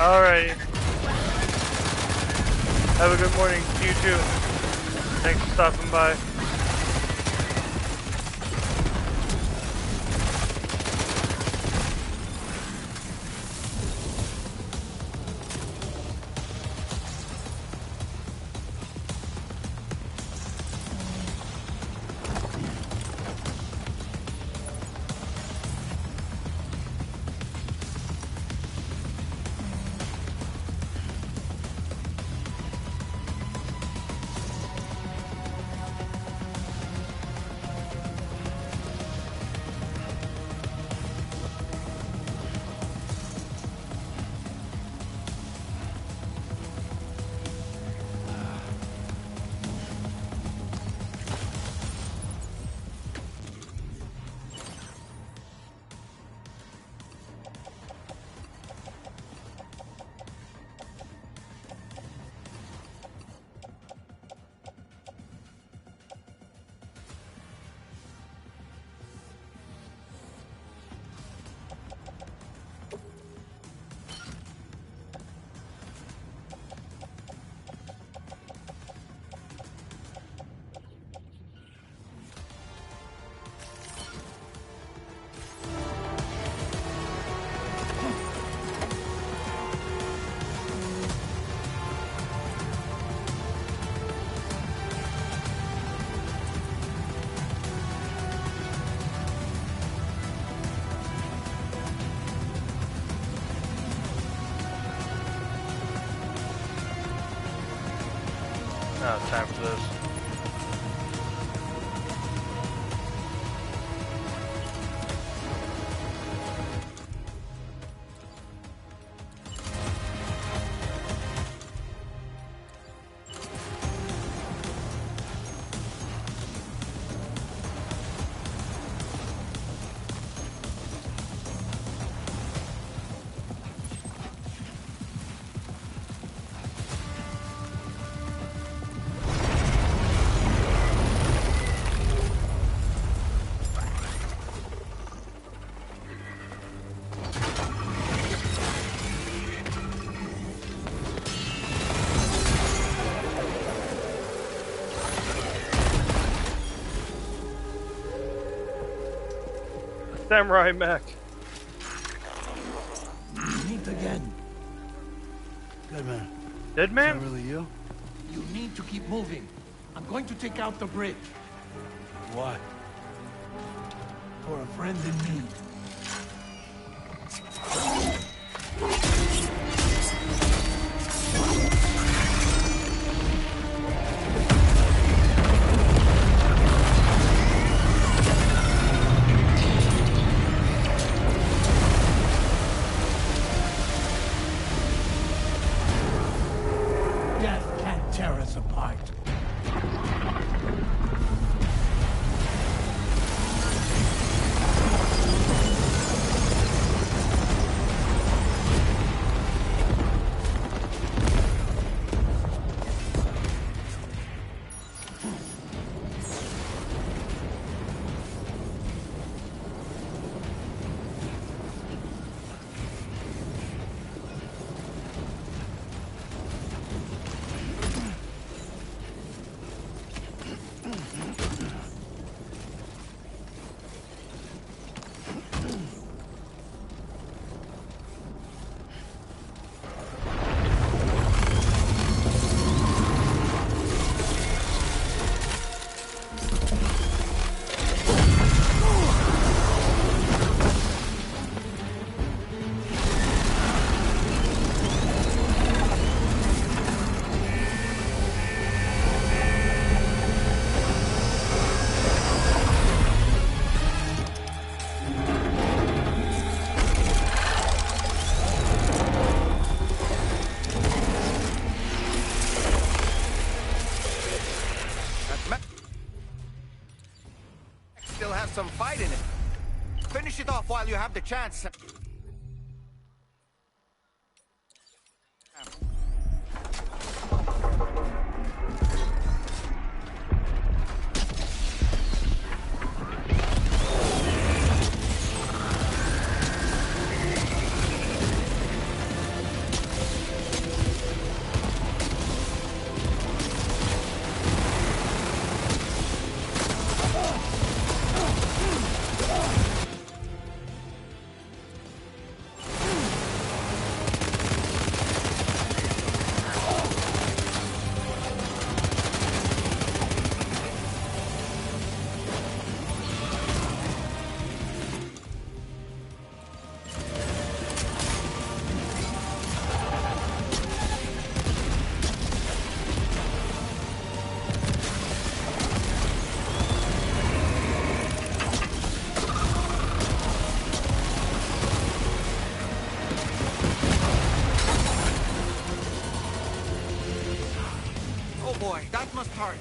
Speaker 1: Alright. Have a good morning. You too. Thanks for stopping by. Now it's time for this. Samurai mech.
Speaker 19: Meet again. Good man.
Speaker 1: Dead man?
Speaker 19: Is that really you? You need to keep moving. I'm going to take out the bridge. Why? For a friend in need. Death can't tear us apart.
Speaker 2: Still have some fight in it. Finish it off while you have the chance. Oh boy, that must hurt.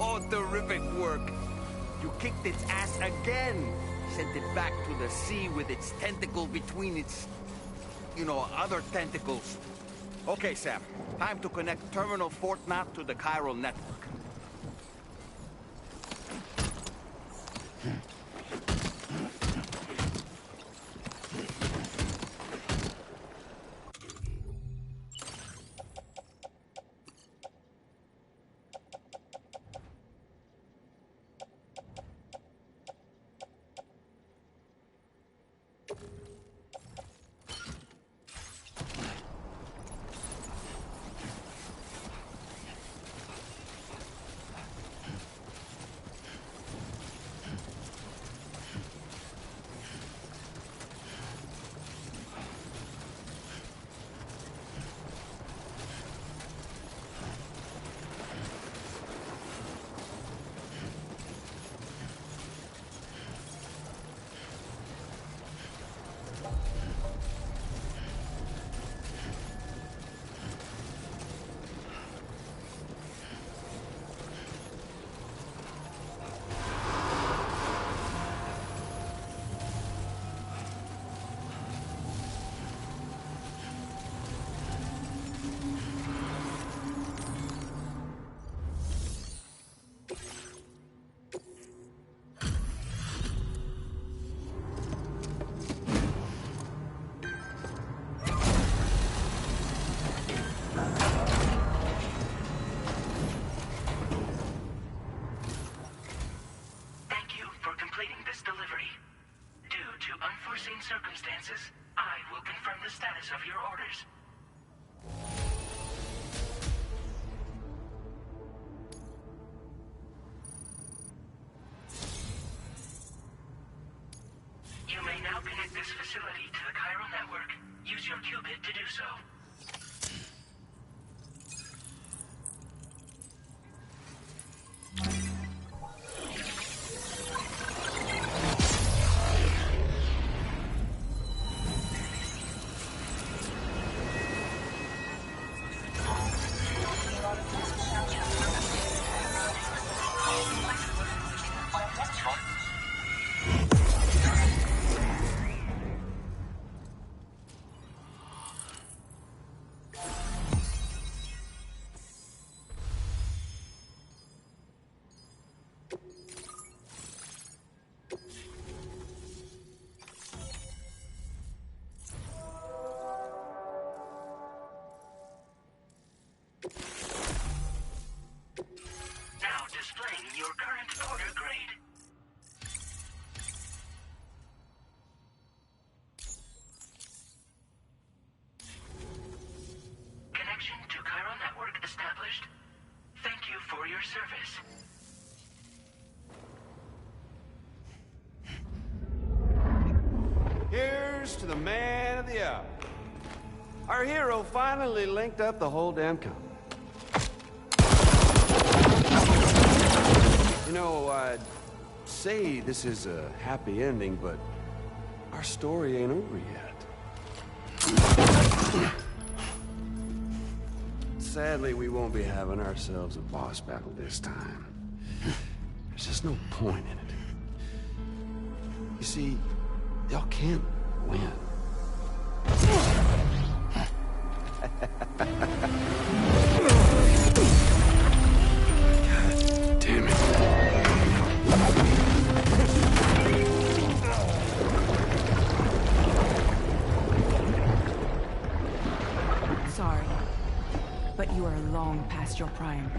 Speaker 2: Oh, terrific work. You kicked its ass again. Sent it back to the sea with its tentacle between its, other tentacles. Okay, Sam. Time to connect Terminal Fort Knot to the chiral network.
Speaker 9: unforeseen circumstances, I will confirm the status of your orders. You may now connect this facility to the chiral network. Use your qubit to do so. Now displaying your current order grade. Connection to chiral network established. Thank you for your service.
Speaker 20: Here's to the man of the hour. Our hero finally linked up the whole damn company. You know, I'd say this is a happy ending, but our story ain't over yet. Sadly, we won't be having ourselves a boss battle this time. There's just no point in it. You see, y'all can't win. God damn it.
Speaker 6: Sorry, but you are long past your prime.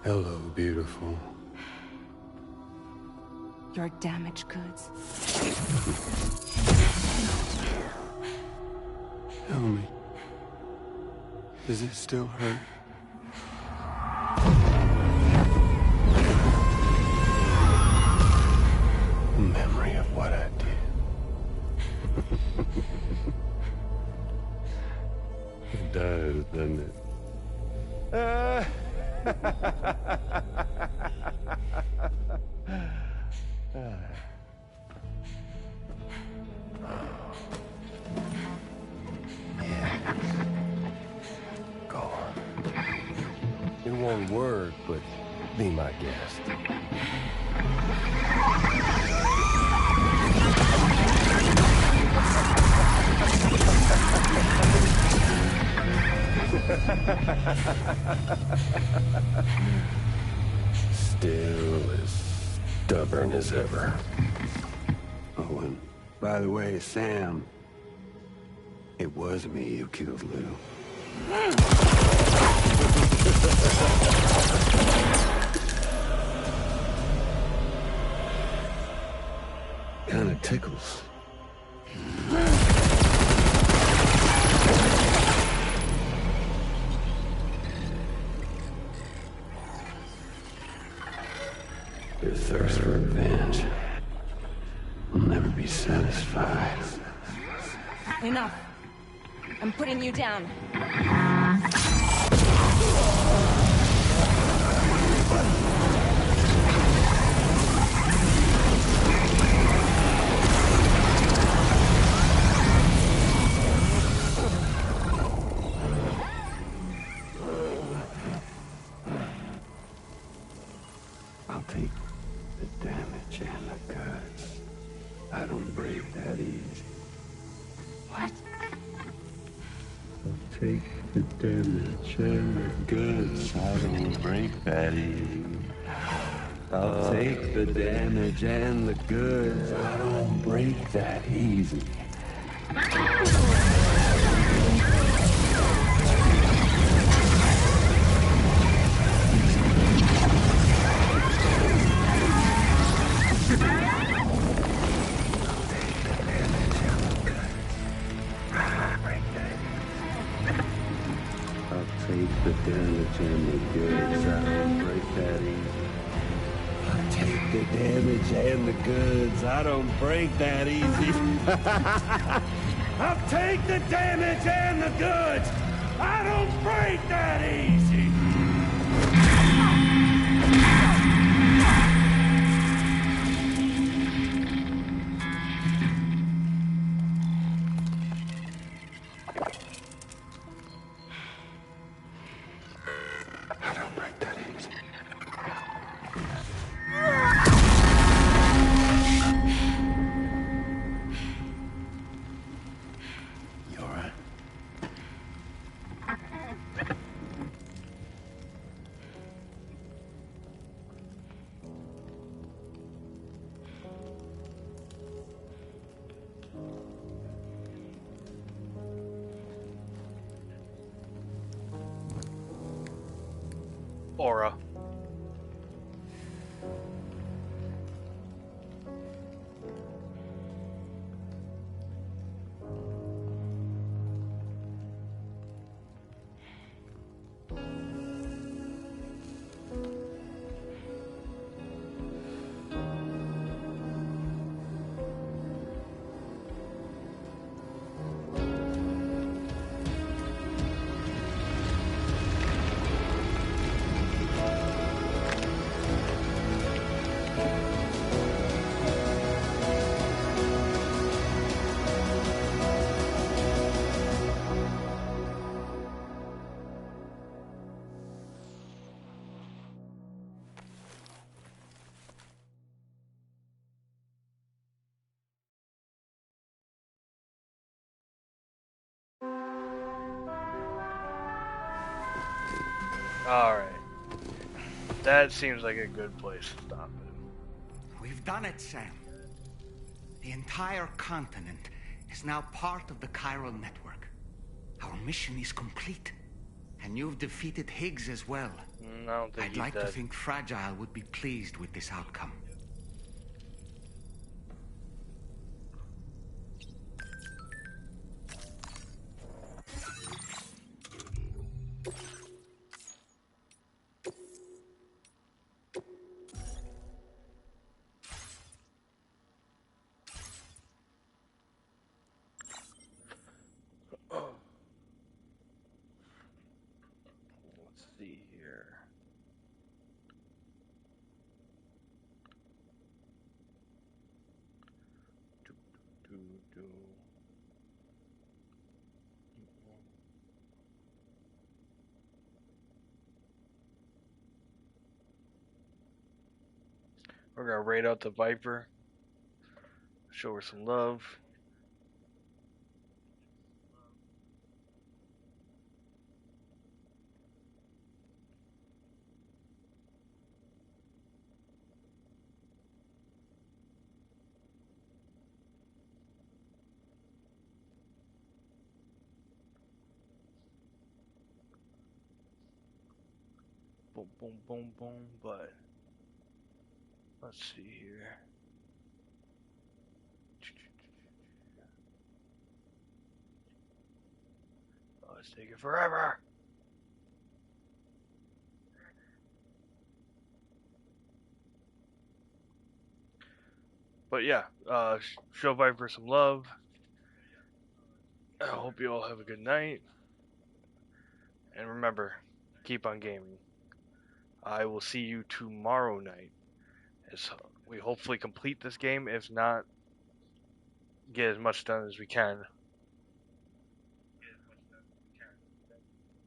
Speaker 20: Hello, beautiful.
Speaker 6: Your damaged goods.
Speaker 20: Tell me, does it still hurt? A memory of what I did. It does, doesn't it? Go on. In one word, but be my guest. Still as stubborn as ever. Oh, and by the way, Sam, it was me who killed Lou. Kinda tickles. Your thirst for revenge will never be satisfied.
Speaker 6: Enough. I'm putting you down.
Speaker 20: I'll take the damage and the goods. I don't break that easy.
Speaker 6: What?
Speaker 20: I'll take the damage and the goods. I don't break that easy. I'll take the damage and the goods. I don't break that easy. I'll take the damage and the goods. I don't break that easy. I'll take the damage and the goods. I don't break that easy. I'll take the damage and the goods. I don't break that easy.
Speaker 1: Aura. Alright. That seems like a good place to stop it.
Speaker 2: We've done it, Sam. The entire continent is now part of the chiral network. Our mission is complete. And you've defeated Higgs as well.
Speaker 1: I don't think
Speaker 2: I'd
Speaker 1: he's
Speaker 2: like to
Speaker 1: dead.
Speaker 2: think Fragile would be pleased with this outcome.
Speaker 1: Let's see here. We're gonna raid out the Viper. Show her some love. Boom, boom, boom, boom. But let's see here. Oh, it's taking forever. But yeah, show Viper some love. I hope you all have a good night. And remember, keep on gaming. I will see you tomorrow night as we hopefully complete this game. If not, get as much done as we can.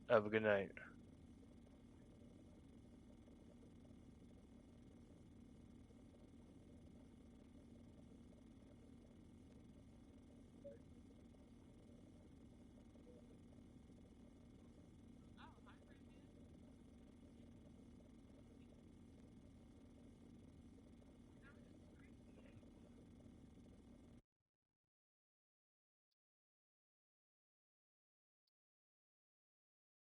Speaker 1: Have a good night.